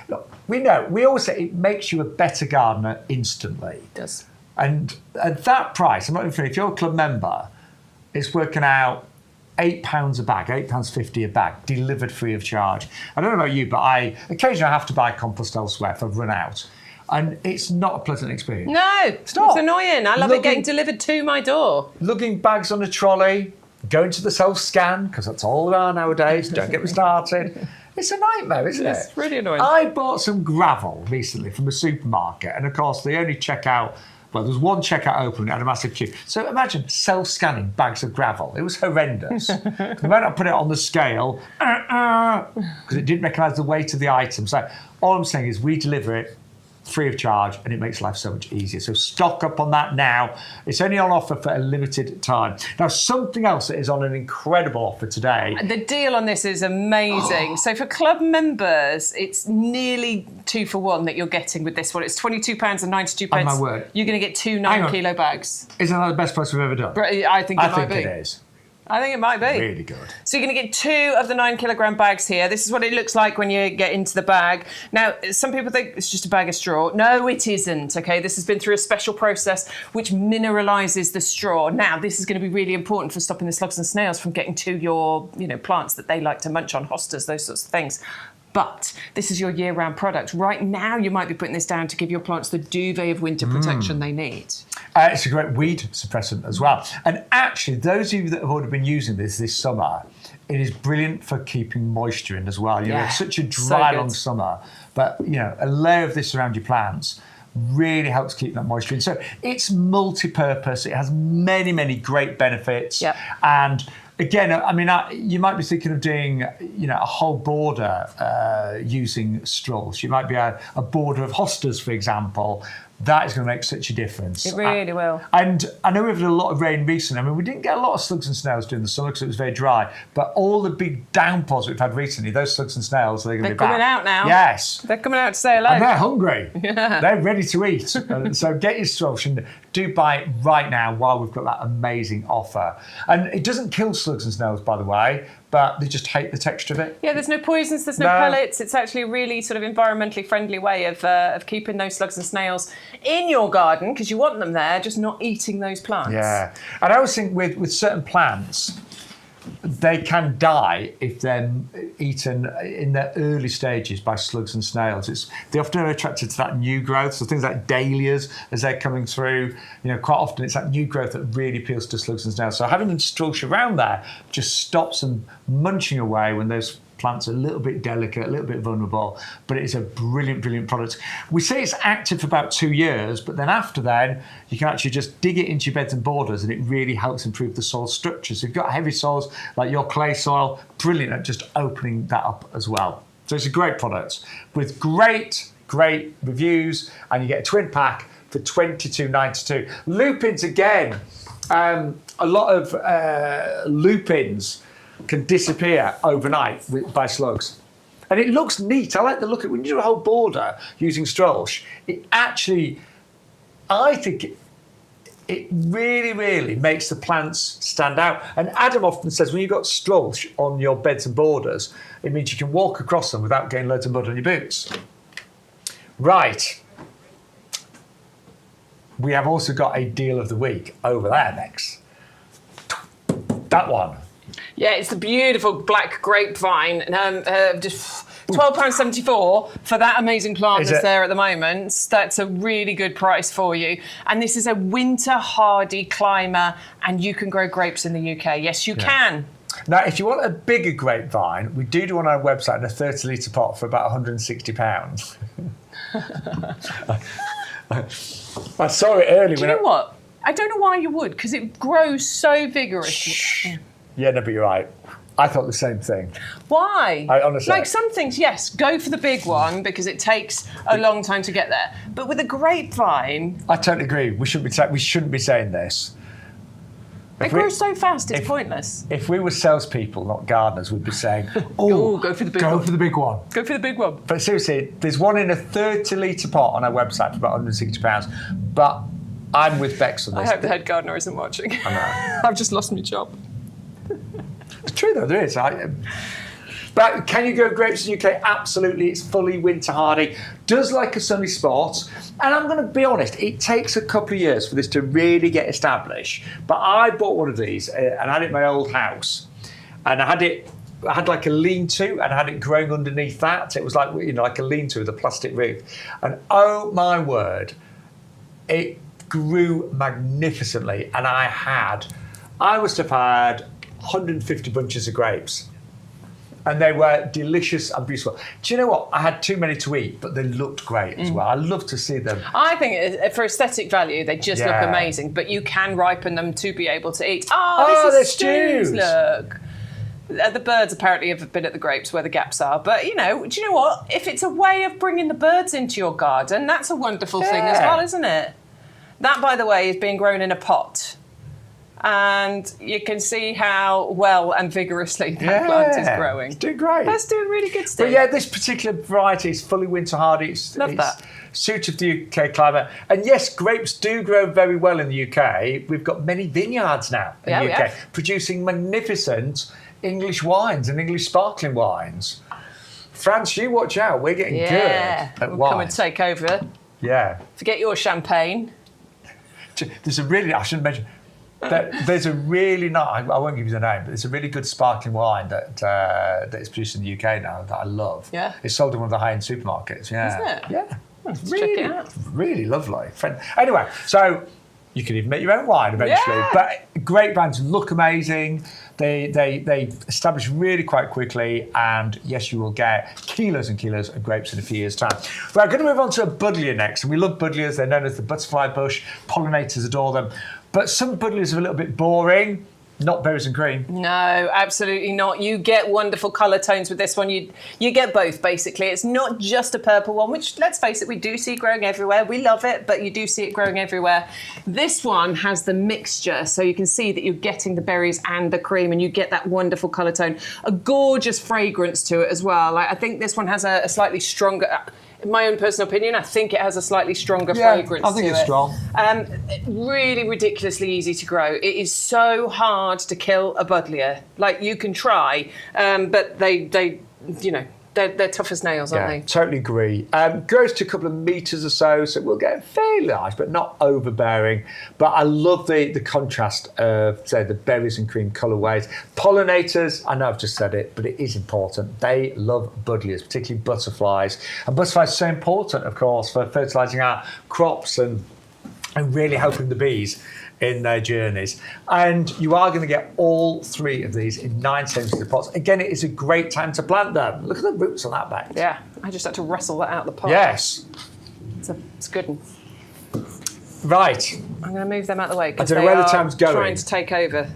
Look, we always say it makes you a better gardener instantly. It does. And at that price, I'm not even funny, if you're a club member, it's working out £8 a bag, £8.50 a bag, delivered free of charge. I don't know about you, but I occasionally have to buy compost elsewhere if I've run out. And it's not a pleasant experience. No, it's annoying. I love it getting delivered to my door. Lugging bags on a trolley, going to the self-scan, because that's all there are nowadays. Don't get me started. It's a nightmare, isn't it? It's really annoying. I bought some gravel recently from a supermarket, and of course they only check out Well, there was one checkout open, it had a massive queue. So imagine self-scanning bags of gravel. It was horrendous. They might not put it on the scale because it didn't recognise the weight of the item. So all I'm saying is we deliver it free of charge, and it makes life so much easier. So stock up on that now. It's only on offer for a limited time. Now, something else that is on an incredible offer today. The deal on this is amazing. So for club members, it's nearly 2 for 1 that you're getting with this one. It's £22.92. Oh, my word. You're going to get 2 9-kilo bags. Isn't that the best price we've ever done? I think it might be. It is. I think it might be. Really good. So you're going to get 2 of the 9-kilogram bags here. This is what it looks like when you get into the bag. Now, some people think it's just a bag of straw. No, it isn't, okay? This has been through a special process which mineralises the straw. Now, this is going to be really important for stopping the slugs and snails from getting to your, plants that they like to munch on, hostas, those sorts of things. But this is your year-round product. Right now, you might be putting this down to give your plants the duvet of winter protection they need. It's a great weed suppressant as well. And actually, those of you that have already been using this summer, it is brilliant for keeping moisture in as well. It's such a dry, long summer. But, a layer of this around your plants really helps keep that moisture in. So it's multi-purpose. It has many, many great benefits. Yep. And again, you might be thinking of doing, a whole border using straws. You might be a border of hostas, for example. That is going to make such a difference. It really will. And I know we've had a lot of rain recently. We didn't get a lot of slugs and snails during the summer because it was very dry. But all the big downpours we've had recently, those slugs and snails, they're going to be back. They're coming out now. Yes. They're coming out to say hello. And they're hungry. Yeah. They're ready to eat. So get your straws and do buy it right now while we've got that amazing offer. And it doesn't kill slugs and snails, by the way, but they just hate the texture of it. Yeah, there's no poisons, there's no pellets. It's actually a really sort of environmentally friendly way of keeping those slugs and snails in your garden, because you want them there, just not eating those plants. Yeah, and I always think with certain plants, they can die if they're eaten in their early stages by slugs and snails. They often are attracted to that new growth. So things like dahlias, as they're coming through, quite often it's that new growth that really appeals to slugs and snails. So having them structure around there just stops them munching away when those plants are a little bit delicate, a little bit vulnerable, but it's a brilliant, brilliant product. We say it's active for about 2 years, but then after then, you can actually just dig it into your beds and borders, and it really helps improve the soil structure. So if you've got heavy soils like your clay soil, brilliant at just opening that up as well. So it's a great product with great, great reviews, and you get a twin pack for $22.92. Lupins again, a lot of lupins can disappear overnight by slugs. And it looks neat. I like the look of it. When you do a whole border using Strolsch, it actually, I think it really, really makes the plants stand out. And Adam often says when you've got Strolsch on your beds and borders, it means you can walk across them without getting loads of mud on your boots. Right. We have also got a deal of the week over there next. That one. Yeah, it's the beautiful black grapevine. Just £12.74 for that amazing plant that's there at the moment. That's a really good price for you. And this is a winter hardy climber, and you can grow grapes in the UK. Yes, you can. Now, if you want a bigger grapevine, we do on our website in a 30-litre pot for about £160. I saw it earlier. Do you know what? I don't know why you would, because it grows so vigorously. Yeah, no, but you're right. I thought the same thing. Why? I honestly... Like some things, yes, go for the big one because it takes a long time to get there. But with a grapevine... I totally agree. We shouldn't be saying this. It grows so fast, it's pointless. If we were salespeople, not gardeners, we'd be saying, go for the big one. Go for the big one. Go for the big one. But seriously, there's one in a 30-litre pot on our website for about £160. But I'm with Bex on this. I hope the head gardener isn't watching. I know. I've just lost my job. It's true though, there is. But can you grow grapes in the UK? Absolutely, it's fully winter hardy. Does like a sunny spot. And I'm going to be honest, it takes a couple of years for this to really get established. But I bought one of these and I had it in my old house. And I had like a lean-to and I had it growing underneath that. It was like, like a lean-to with a plastic roof. And oh my word, it grew magnificently. And I must have had 150 bunches of grapes. And they were delicious and beautiful. Do you know what? I had too many to eat, but they looked great as well. I love to see them. I think for aesthetic value, they just look amazing, but you can ripen them to be able to eat. Oh, this is stews. Look. The birds apparently have been at the grapes where the gaps are. But, do you know what? If it's a way of bringing the birds into your garden, that's a wonderful thing as well, isn't it? That, by the way, is being grown in a pot. And you can see how well and vigorously that plant is growing. It's doing great. That's doing really good stuff. But yeah, this particular variety is fully winter hardy. Love that. Suited to the UK climate. And yes, grapes do grow very well in the UK. We've got many vineyards now in the UK producing magnificent English wines and English sparkling wines. France, you watch out. We're getting good at wine. We'll come and take over. Yeah. Forget your champagne. There's a really, I shouldn't mention, there's a really nice, I won't give you the name, but it's a really good sparkling wine that is produced in the UK now that I love. Yeah. It's sold in one of the high-end supermarkets. Yeah. Isn't it? Yeah. Let's check it out. Really lovely. Anyway, so you can even make your own wine eventually. Yeah. But grapevines look amazing. They establish really quite quickly, and yes, you will get kilos and kilos of grapes in a few years' time. We're going to move on to a Buddleia next, and we love Buddleias. They're known as the butterfly bush. Pollinators adore them. But some Buddleias are a little bit boring. Not berries and cream. No, absolutely not. You get wonderful colour tones with this one. You get both, basically. It's not just a purple one, which, let's face it, we do see growing everywhere. We love it, but you do see it growing everywhere. This one has the mixture, so you can see that you're getting the berries and the cream, and you get that wonderful colour tone. A gorgeous fragrance to it as well. I think this one has a slightly stronger... In my own personal opinion, I think it has a slightly stronger fragrance to it. I think it's strong. Really ridiculously easy to grow. It is so hard to kill a Buddleia. Like, you can try, but they're tough as nails, aren't they? Totally agree. Grows to a couple of metres or so it will get fairly large, but not overbearing. But I love the contrast of, say, the berries and cream colourways. Pollinators, I know I've just said it, but it is important. They love Buddleias, particularly butterflies. And butterflies are so important, of course, for fertilising our crops and really helping the bees in their journeys. And you are going to get all three of these in 9 centimetre pots. Again, it is a great time to plant them. Look at the roots on that bag. Yeah, I just had to wrestle that out of the pot. Yes. It's a good one. Right. I'm going to move them out of the way I don't know where the time's going. Trying to take over.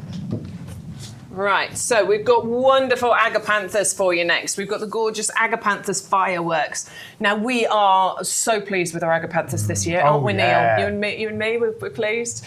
Right, so we've got wonderful Agapanthus for you next. We've got the gorgeous Agapanthus fireworks. Now, we are so pleased with our Agapanthus this year, aren't we, Neil? You and me, we're pleased.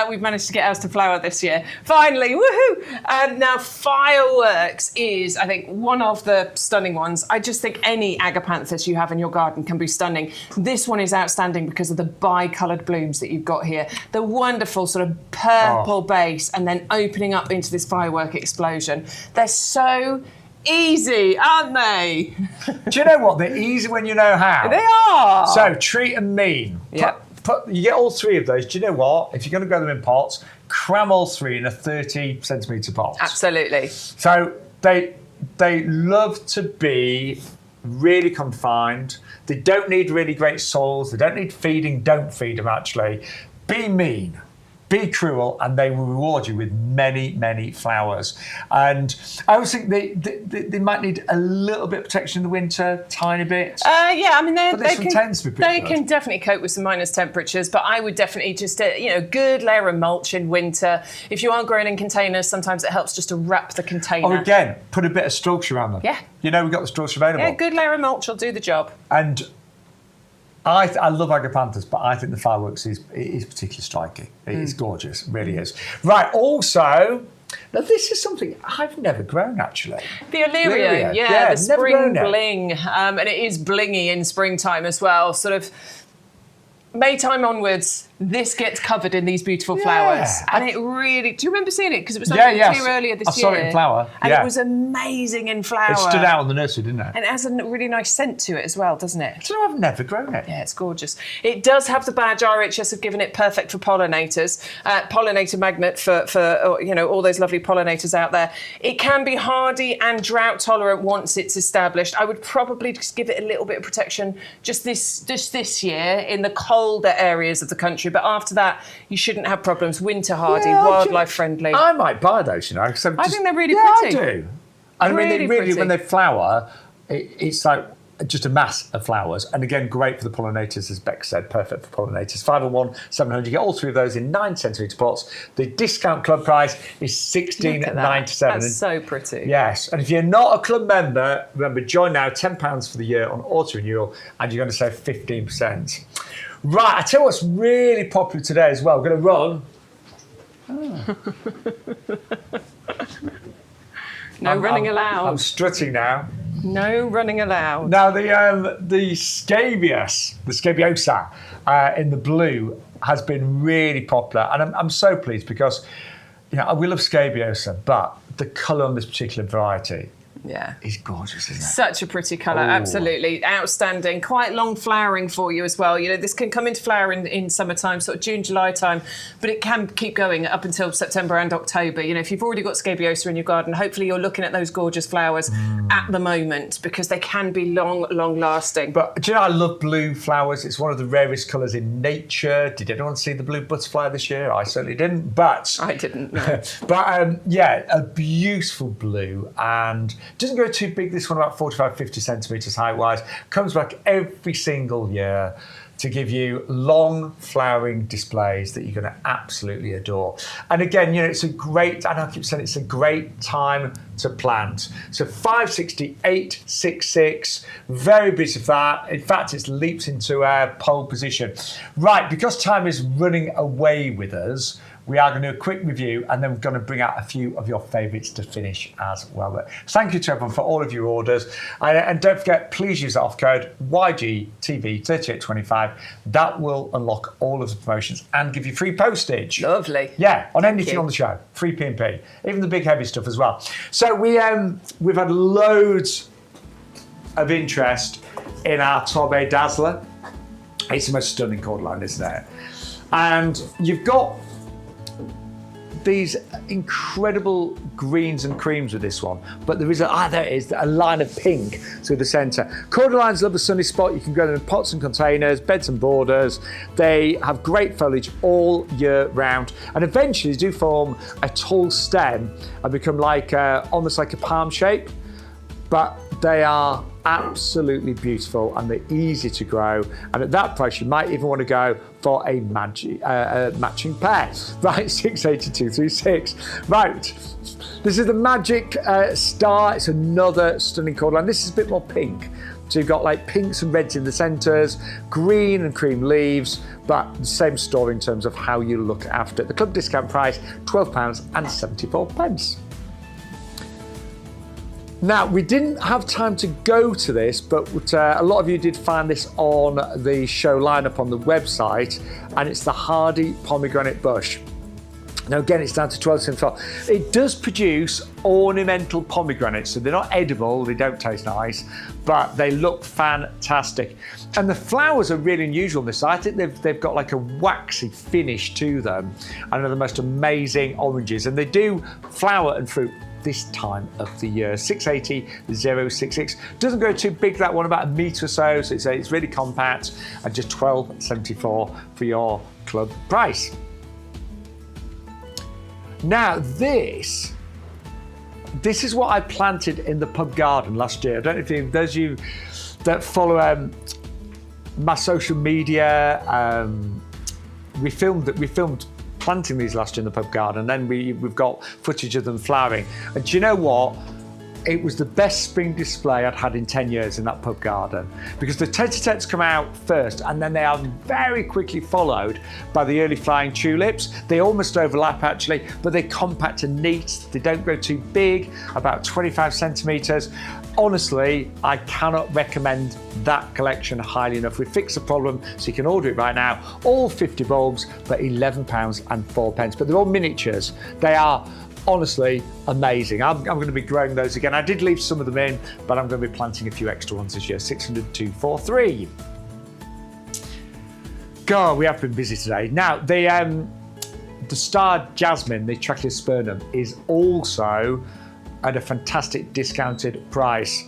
We've managed to get ours to flower this year. Finally, woohoo! Now, fireworks is, I think, one of the stunning ones. I just think any Agapanthus you have in your garden can be stunning. This one is outstanding because of the bi-coloured blooms that you've got here. The wonderful sort of purple base and then opening up into this firework explosion. They're so easy, aren't they? Do you know what? They're easy when you know how. They are. So, treat and mean. Yep. You get all three of those. Do you know what? If you're going to grow them in pots, cram all three in a 30 centimetre pot. Absolutely. So they love to be really confined. They don't need really great soils. They don't need feeding. Don't feed them, actually. Be mean. Be cruel, and they will reward you with many, many flowers. And I always think they might need a little bit of protection in the winter, tiny bit. Yeah, I mean, they can definitely cope with some minus temperatures, but I would definitely just, good layer of mulch in winter. If you are growing in containers, sometimes it helps just to wrap the container. Or again, put a bit of structure around them. Yeah. We've got the structure available. Yeah, good layer of mulch will do the job. And I love Agapanthus, but I think the fireworks is particularly striking. It's gorgeous, it really is. Right, also, now this is something I've never grown, actually. The Illyria, the spring bling. And it is blingy in springtime as well. Sort of Maytime onwards, this gets covered in these beautiful flowers. And it really... Do you remember seeing it? Because it was too earlier this year. I saw it in flower. And it was amazing in flower. It stood out on the nursery, didn't it? And it has a really nice scent to it as well, doesn't it? Do you know, I've never grown it. Yeah, it's gorgeous. It does have the badge RHS have given it perfect for pollinators. Pollinator magnet for all those lovely pollinators out there. It can be hardy and drought tolerant once it's established. I would probably just give it a little bit of protection just this year in the colder areas of the country. But after that, you shouldn't have problems. Winter hardy, wildlife friendly. I might buy those, I think they're really pretty. I do. And I mean, they really, pretty. when they flower, it's like just a mass of flowers. And again, great for the pollinators, as Bex said, perfect for pollinators. 501 700. You get all three of those in 9 centimetre pots. The discount club price is $16.97. That's so pretty. Yes. And if you're not a club member, remember, join now, £10 for the year on auto renewal, and you're going to save 15%. Right, I tell you what's really popular today as well. We're going to run. No running allowed. I'm strutting now. No running allowed. Now the Scabiosa in the blue has been really popular, and I'm so pleased because we love Scabiosa, but the colour on this particular variety is gorgeous, isn't it? Such a pretty colour, absolutely outstanding. Quite long flowering for you as well. This can come into flower in summertime, sort of June, July time, but it can keep going up until September and October. If you've already got Scabiosa in your garden, hopefully you're looking at those gorgeous flowers at the moment, because they can be long lasting. But do you know, I love blue flowers. It's one of the rarest colours in nature. Did anyone see the blue butterfly this year? I certainly didn't, but I didn't, no. But a beautiful blue, and doesn't go too big. This one about 45-50 centimetres height-wise. Comes back every single year to give you long flowering displays that you're going to absolutely adore. And again, it's a great, and I keep saying it's a great time to plant. So 560, 866, very busy for that. In fact, it leaps into our pole position. Right, because time is running away with us, we are going to do a quick review, and then we're going to bring out a few of your favourites to finish as well. But thank you to everyone for all of your orders. And don't forget, please use the off code YGTV3825. That will unlock all of the promotions and give you free postage. Lovely. Yeah, on anything on the show. Free P&P. Even the big heavy stuff as well. So we've had loads of interest in our Torbay Dazzler. It's the most stunning Cordyline, isn't it? And you've got these incredible greens and creams with this one, but there is there it is, a line of pink through the centre. Cordylines love a sunny spot. You can grow them in pots and containers, beds and borders. They have great foliage all year round, and eventually do form a tall stem and become almost like a palm shape. But they are absolutely beautiful, and they're easy to grow. And at that price, you might even want to go for a matching pair. Right, 68236. Right, this is the Magic Star. It's another stunning Cordyline. This is a bit more pink. So you've got pinks and reds in the centres, green and cream leaves, but the same story in terms of how you look after it. The club discount price, £12.74. Now, we didn't have time to go to this, but a lot of you did find this on the show lineup on the website, and it's the hardy pomegranate bush. Now, again, it's down to 12.74. It does produce ornamental pomegranates, so they're not edible, they don't taste nice, but they look fantastic. And the flowers are really unusual on this. I think they've got a waxy finish to them, and are the most amazing oranges. And they do flower and fruit this time of the year. 680-066. Doesn't go too big, that one, about a metre or so, so it's really compact, and just £12.74 for your club price. Now this is what I planted in the pub garden last year. I don't know if those of you that follow my social media, we filmed planting these last year in the pub garden, and then we've got footage of them flowering. And do you know what? It was the best spring display I'd had in 10 years in that pub garden, because the tete-a-tetes come out first, and then they are very quickly followed by the early flying tulips. They almost overlap actually, but they're compact and neat. They don't grow too big, about 25 centimetres. Honestly, I cannot recommend that collection highly enough. We fixed the problem, so you can order it right now. All 50 bulbs for £11.04. But they're all miniatures. They are honestly amazing. I'm going to be growing those again. I did leave some of them in, but I'm going to be planting a few extra ones this year. 600-243. God, we have been busy today. Now, the star Jasmine, the Tracheospernum, is also at a fantastic discounted price.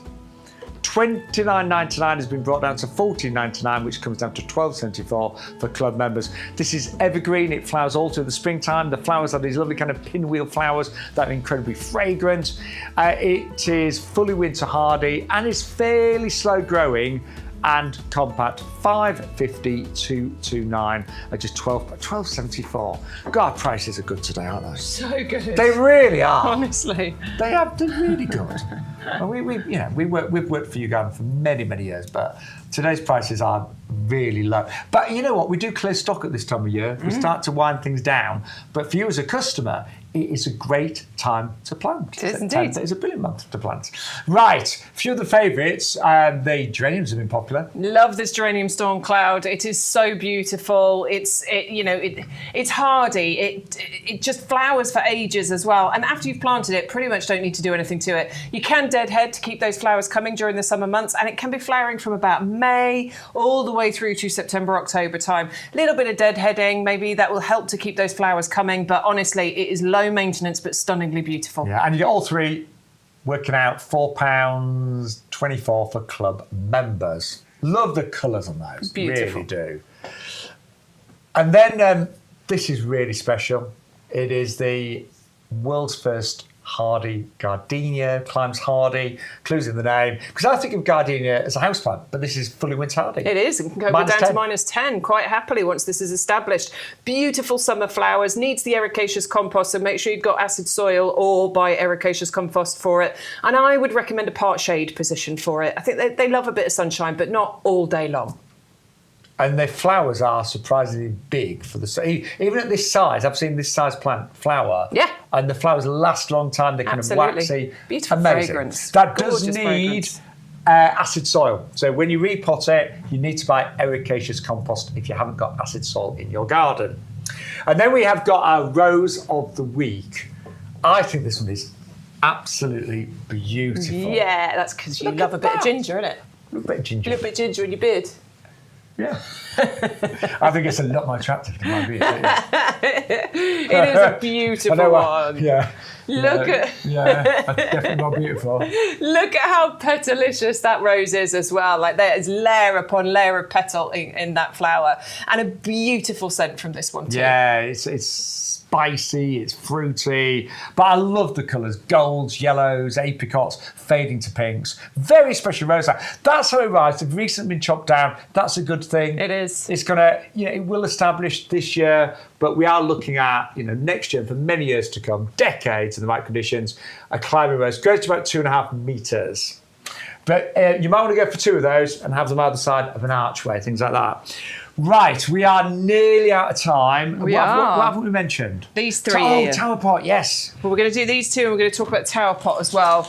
$29.99 has been brought down to $14.99, which comes down to $12.74 for club members. This is evergreen. It flowers all through the springtime. The flowers are these lovely kind of pinwheel flowers that are incredibly fragrant. It is fully winter hardy and is fairly slow growing and compact. $5.50 at just $12.74. God, prices are good today, aren't they? So good. They really are. Honestly. They're really good. And we've worked for YouGarden for many, many years, but today's prices are really low. But you know what? We do clear stock at this time of year. We start to wind things down. But for you as a customer, it is a great time to plant. It is indeed. It's a brilliant month to plant. Right, a few of the favourites. The geraniums have been popular. Love this geranium storm cloud. It is so beautiful. It's hardy. It just flowers for ages as well. And after you've planted it, pretty much don't need to do anything to it. You can deadhead to keep those flowers coming during the summer months, and it can be flowering from about May all the way through to September, October time. A little bit of deadheading, maybe that will help to keep those flowers coming, but honestly, it is low maintenance but stunningly beautiful. Yeah, and you get all three working out £4.24 for club members. Love the colours on those. Beautiful. Really do. And then this is really special. It is the world's first hardy gardenia, climbs hardy, clues in the name. Because I think of gardenia as a houseplant, but this is fully winter hardy. It is. It can go down to -10 quite happily once this is established. Beautiful summer flowers, needs the ericaceous compost, so make sure you've got acid soil or buy ericaceous compost for it. And I would recommend a part shade position for it. I think they love a bit of sunshine, but not all day long. And their flowers are surprisingly big for the even at this size. I've seen this size plant flower. Yeah. And the flowers last a long time. They're kind of waxy. Beautiful amazing. fragrance. That Gorgeous does need fragrance. Acid soil. So when you repot it, you need to buy ericaceous compost if you haven't got acid soil in your garden. And then we have got our rose of the week. I think this one is absolutely beautiful. Yeah, that's because you love a bit of ginger, isn't it? A little bit of ginger. A little bit of ginger in your beard. Yeah. I think it's a lot more attractive than my beard. It is a beautiful one. Yeah. Look at definitely more beautiful. Look at how petalicious that rose is as well. Like there is layer upon layer of petal in that flower, and a beautiful scent from this one too. Yeah, it's spicy, it's fruity, but I love the colours: golds, yellows, apricots, fading to pinks. Very special rose. That's how it rises. They've recently been chopped down. That's a good thing. It is. It's gonna, it will establish this year, but we are looking at, next year for many years to come, decades in the right conditions. A climbing rose goes to about 2.5 metres. But you might want to go for 2 of those and have them either side of an archway, things like that. Right, we are nearly out of time. What haven't we mentioned? These 3 here. Tower pot, yes. Well, we're going to do these 2 and we're going to talk about tower pot as well,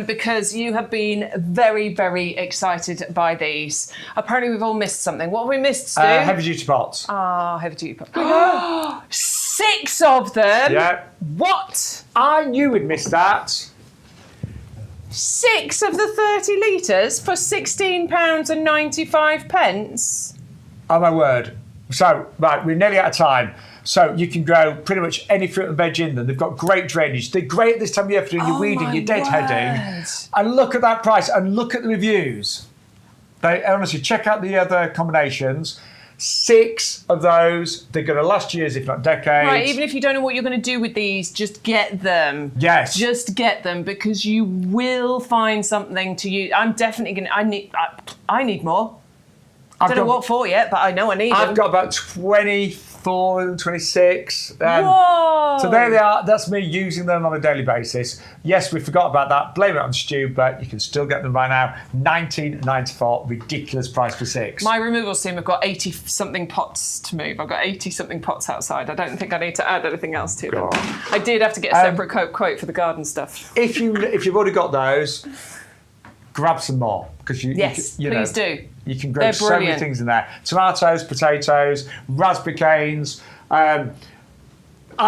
because you have been very, very excited by these. Apparently we've all missed something. What have we missed, Stu? Heavy duty pots. Heavy duty pots. 6 of them? Yeah. What? I knew we'd missed that. 6 of the 30 litres for £16.95. Oh my word. So, right, we're nearly out of time. So you can grow pretty much any fruit and veg in them. They've got great drainage. They're great at this time of year for doing your weeding, your deadheading. And look at that price and look at the reviews. They honestly, check out the other combinations. 6 of those, they're going to last years, if not decades. Right, even if you don't know what you're going to do with these, just get them. Yes. Just get them, because you will find something to use. I'm definitely going to, I need more. I don't know what for yet, but I know I need them. I've got about 24 and 26. Whoa! So there they are. That's me using them on a daily basis. Yes, we forgot about that. Blame it on Stu, but you can still get them right now. $19.94, ridiculous price for 6. My removals team have got 80-something pots to move. I've got 80-something pots outside. I don't think I need to add anything else to them. I did have to get a separate quote for the garden stuff. If you've already got those, grab some more, because please do. You can grow so many things in there. Tomatoes, potatoes, raspberry canes. I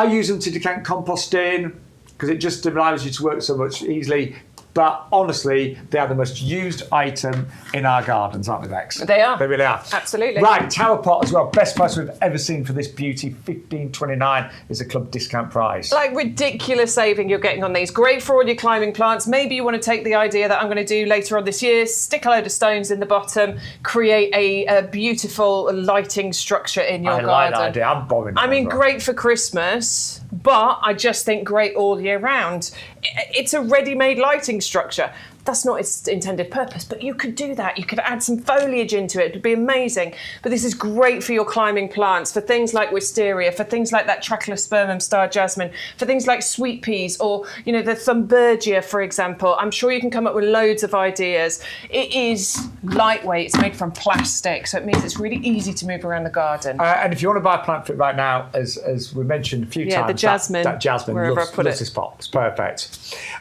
use them to decant compost in, because it just allows you to work so much easily. but honestly, they are the most used item in our gardens, aren't they, Bex? They are. They really are. Absolutely. Right, tower pot as well. Best price we've ever seen for this beauty, $15.29 is a club discount price. Like ridiculous saving you're getting on these. Great for all your climbing plants. Maybe you want to take the idea that I'm going to do later on this year, stick a load of stones in the bottom, create a beautiful lighting structure in your I like garden. that idea. I'm bombing. I mean, great for Christmas, but I just think great all year round. It's a ready-made lighting structure. That's not its intended purpose, but you could do that. You could add some foliage into it. It'd be amazing. But this is great for your climbing plants, for things like wisteria, for things like that Tracheospermum star jasmine, for things like sweet peas or, you know, the Thunbergia, for example. I'm sure you can come up with loads of ideas. It is lightweight. It's made from plastic, so it means it's really easy to move around the garden. And if you want to buy a plant for it right now, as we mentioned a few times, the jasmine, that jasmine wherever loves, I put loves it. this pot. It's perfect.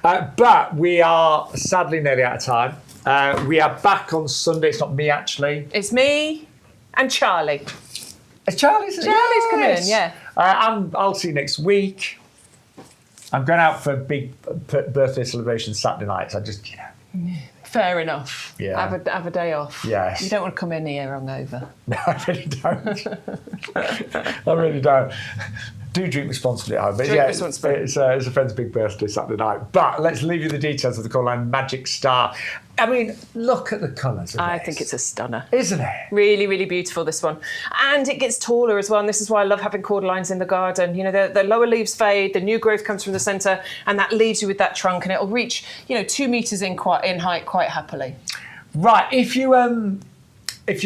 But we are sadly nearly out of time. We are back on Sunday. It's not me, actually. It's me and Charlie. It's Charlie's. Charlie's come in, yeah. I'll see you next week. I'm going out for a big birthday celebration Saturday night. So I just, Fair enough. Yeah. Have a day off. Yes. You don't want to come in here hungover. No, I really don't. I really don't. Do drink responsibly at home. But Drink responsibly. It's a friend's big birthday Saturday night. But let's leave you the details of the Cordyline Magic Star. I mean, look at the colours of I this. think it's a stunner. Isn't it? Really, really beautiful, this one. And it gets taller as well, and this is why I love having cordylines in the garden. You know, the lower leaves fade, the new growth comes from the centre, and that leaves you with that trunk, and it'll reach, 2 metres in height quite happily. Right, if you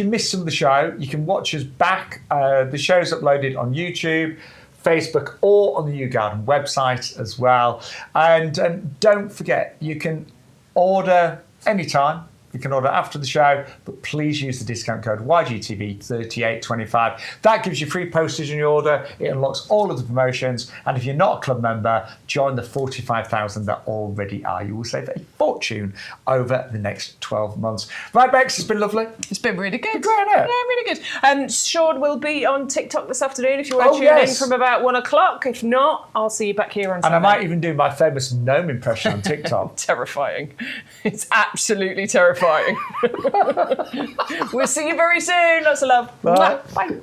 missed some of the show, you can watch us back. The show's uploaded on YouTube, Facebook, or on the YouGarden website as well. And don't forget, you can order anytime. You can order after the show, but please use the discount code YGTV3825. That gives you free postage on your order. It unlocks all of the promotions. And if you're not a club member, join the 45,000 that already are. You will save a fortune over the next 12 months. Right, Bex, it's been lovely. It's been really good. Great, isn't it? Yeah, really good. Shaun will be on TikTok this afternoon if you want to tune in from about 1 o'clock. If not, I'll see you back here on Sunday. And I might even do my famous gnome impression on TikTok. Terrifying. It's absolutely terrifying. We'll see you very soon. Lots of love. Bye. Bye.